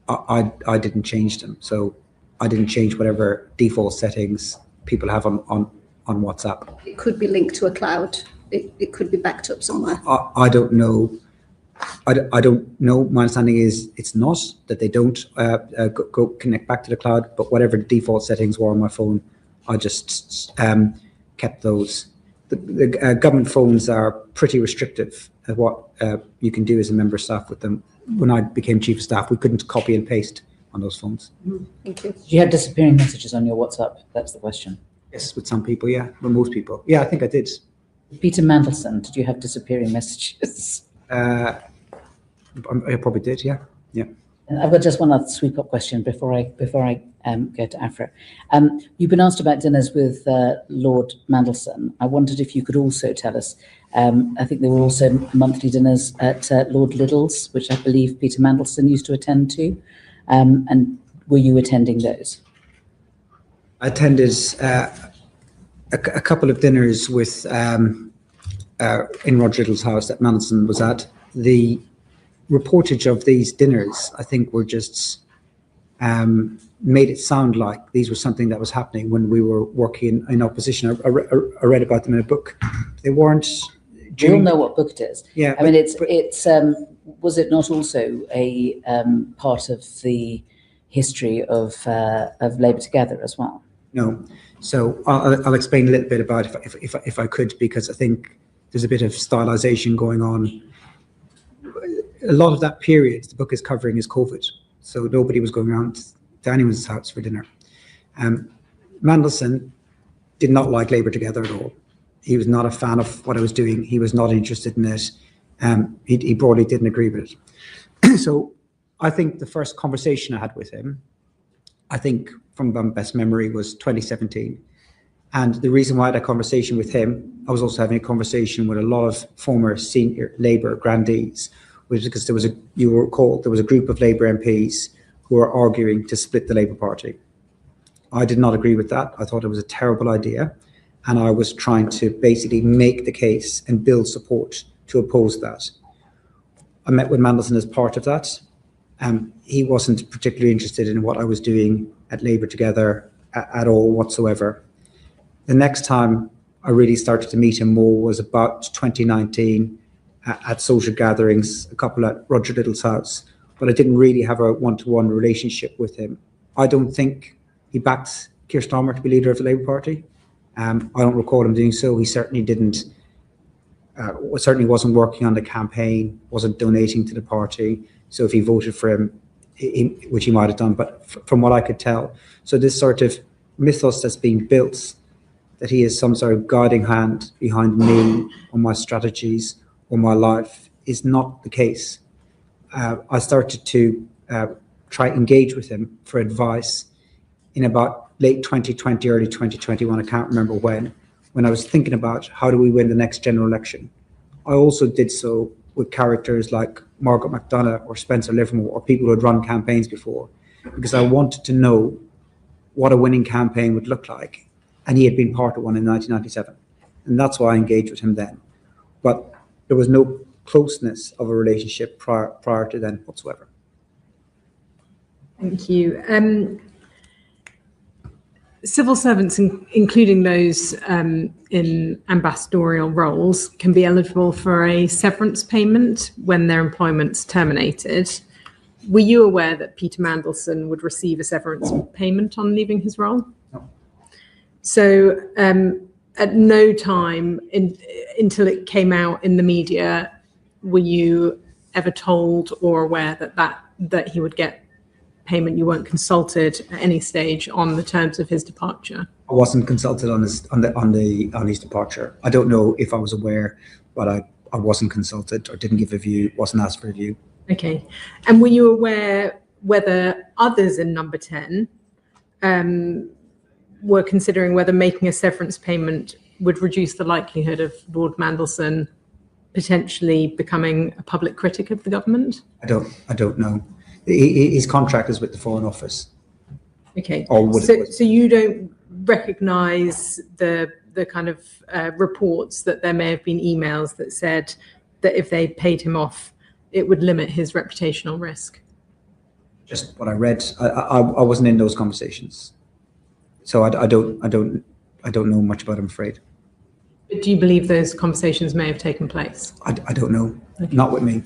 I didn't change them. So I didn't change whatever default settings people have on WhatsApp. It could be linked to a cloud. It could be backed up somewhere. I don't know. I don't know. My understanding is it's not, that they don't go connect back to the cloud, but whatever the default settings were on my phone, I just kept those. The government phones are pretty restrictive at what you can do as a member of staff with them. When I became Chief of Staff, we couldn't copy and paste on those phones. Thank you. Did you have disappearing messages on your WhatsApp? That's the question. Yes, with some people, yeah. With most people. Yeah, I think I did. Peter Mandelson, did you have disappearing messages? I probably did, yeah. Yeah. I've got just one other sweep-up question before I go to Afra. You've been asked about dinners with Lord Mandelson. I wondered if you could also tell us. I think there were also monthly dinners at Lord Liddell's, which I believe Peter Mandelson used to attend to. And were you attending those? I attended a couple of dinners with in Roger Liddell's house that Mandelson was at. The reportage of these dinners, I think, were just made it sound like these were something that was happening when we were working in opposition. I read about them in a book. They weren't. We all know what book it is. Yeah, I mean, it's was it not also a part of the history of Labour Together as well? No. So I'll explain a little bit about it if I could, because I think there's a bit of stylisation going on. A lot of that period the book is covering is COVID, so nobody was going around to anyone's house for dinner. Mandelson did not like Labour Together at all. He was not a fan of what I was doing. He was not interested in it. He broadly didn't agree with it. So I think the first conversation I had with him, I think from my best memory, was 2017. And the reason why I had a conversation with him, I was also having a conversation with a lot of former senior Labour grandees, was because you will recall, there was a group of Labour MPs who were arguing to split the Labour Party. I did not agree with that. I thought it was a terrible idea. And I was trying to basically make the case and build support to oppose that. I met with Mandelson as part of that. He wasn't particularly interested in what I was doing at Labour Together at all whatsoever. The next time I really started to meet him more was about 2019 at social gatherings, a couple at Roger Little's house, but I didn't really have a one-to-one relationship with him. I don't think he backed Keir Starmer to be leader of the Labour Party. I don't recall him doing so. He certainly didn't, certainly wasn't working on the campaign, wasn't donating to the party. So if he voted for him, which he might have done, but from what I could tell. So this sort of mythos that's being built, that he is some sort of guiding hand behind me or my strategies or my life, is not the case. I started to try engage with him for advice in about late 2020, early 2021, I can't remember when I was thinking about how do we win the next general election. I also did so with characters like Margaret McDonagh or Spencer Livermore or people who had run campaigns before, because I wanted to know what a winning campaign would look like. And he had been part of one in 1997. And that's why I engaged with him then. But there was no closeness of a relationship prior to then whatsoever. Thank you. Civil servants, including those in ambassadorial roles, can be eligible for a severance payment when their employment's terminated. Were you aware that Peter Mandelson would receive a severance payment on leaving his role? No. So at no time until it came out in the media, were you ever told or aware that he would get payment? You weren't consulted at any stage on the terms of his departure? I wasn't consulted on his departure. I don't know if I was aware, but I wasn't consulted or didn't give a view, wasn't asked for a view. Okay. And were you aware whether others in number 10 were considering whether making a severance payment would reduce the likelihood of Lord Mandelson potentially becoming a public critic of the government? I don't know. His contract is with the Foreign Office. Okay. So you don't recognise the kind of reports that there may have been emails that said that if they paid him off, it would limit his reputational risk? Just what I read. I wasn't in those conversations, so I don't know much about it, I'm afraid. But do you believe those conversations may have taken place? I don't know. Okay. Not with me.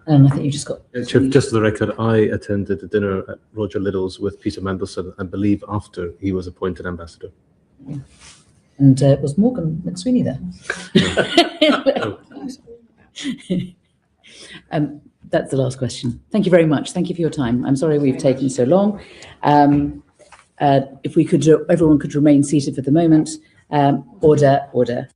I think you just got... Just for the record, I attended a dinner at Roger Little's with Peter Mandelson, I believe after he was appointed ambassador. Yeah. And was Morgan McSweeney there? That's the last question. Thank you very much. Thank you for your time. I'm sorry we've taken so long. If we could, everyone could remain seated for the moment. Order.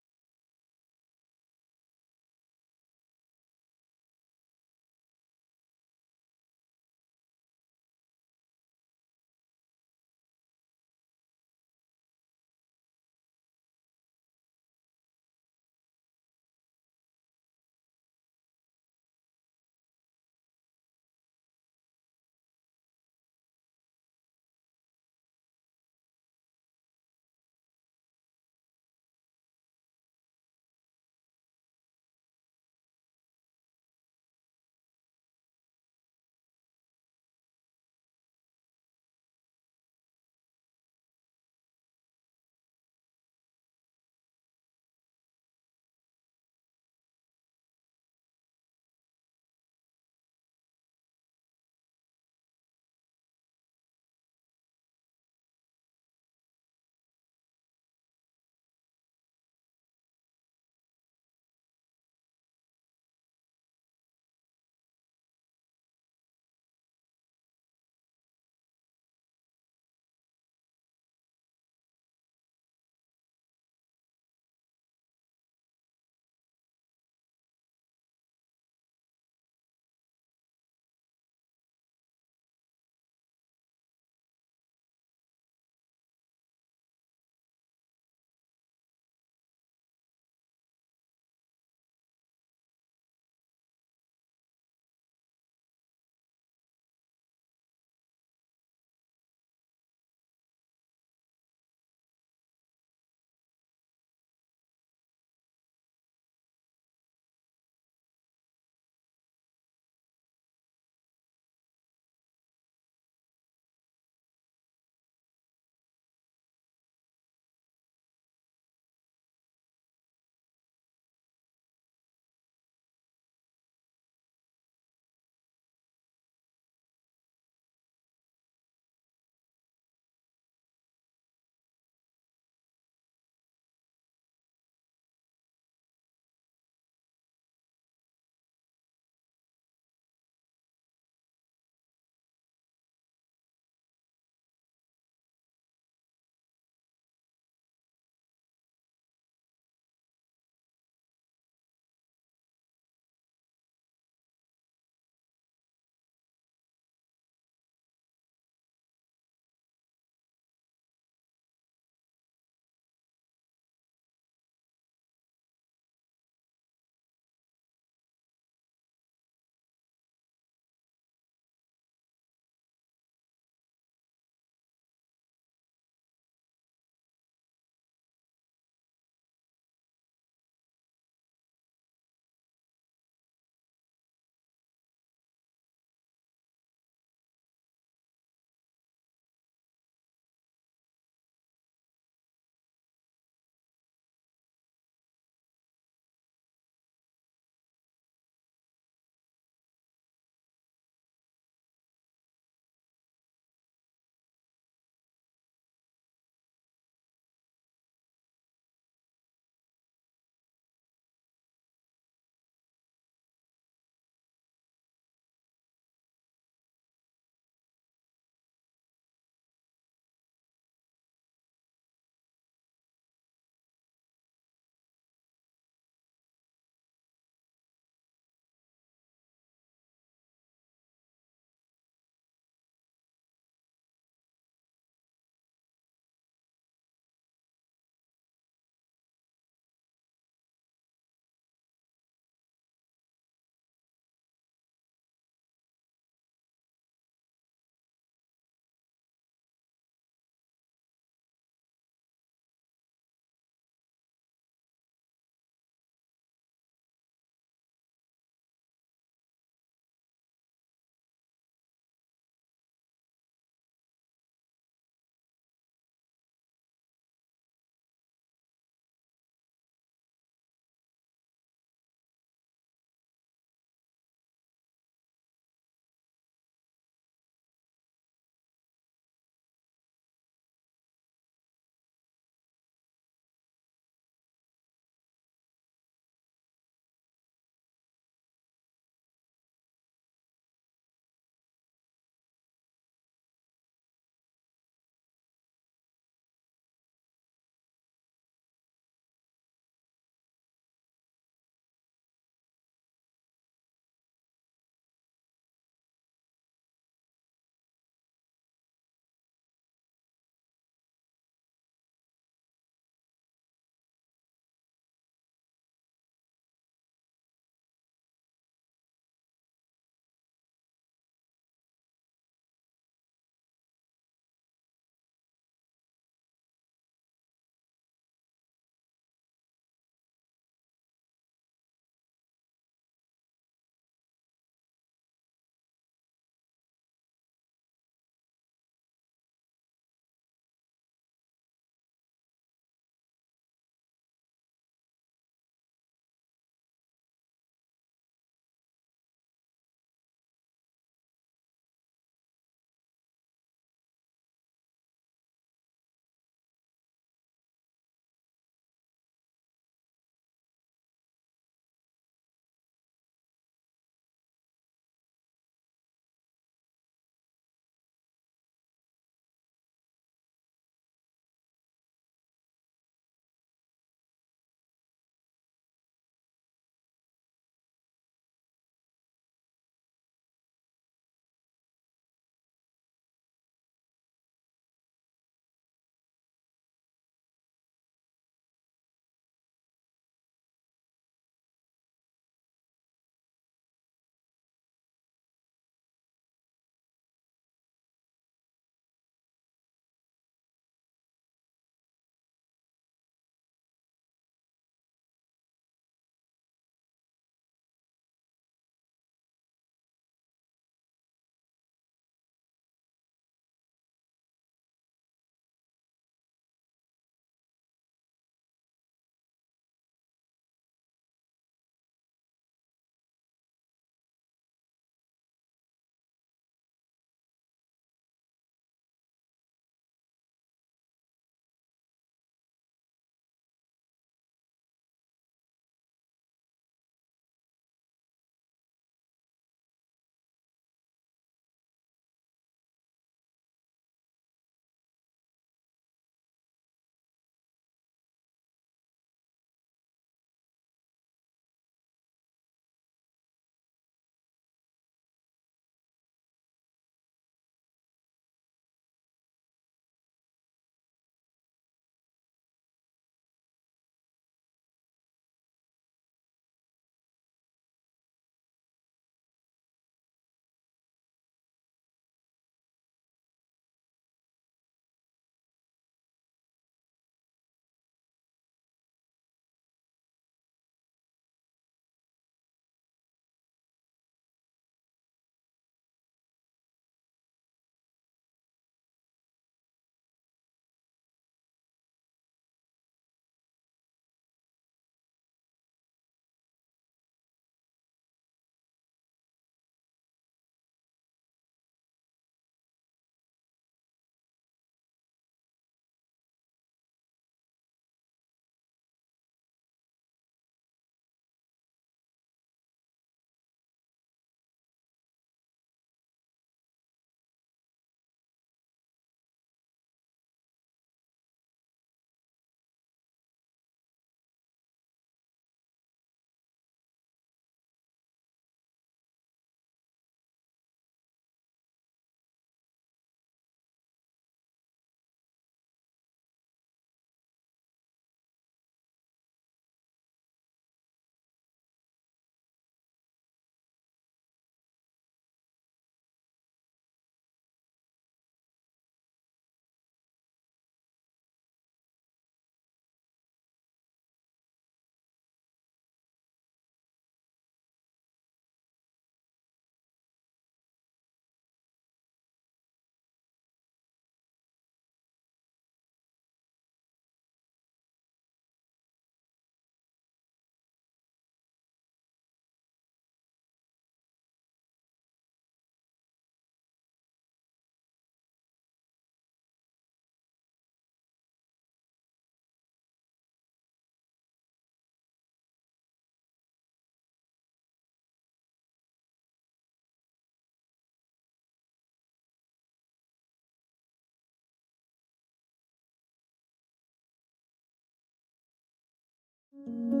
you.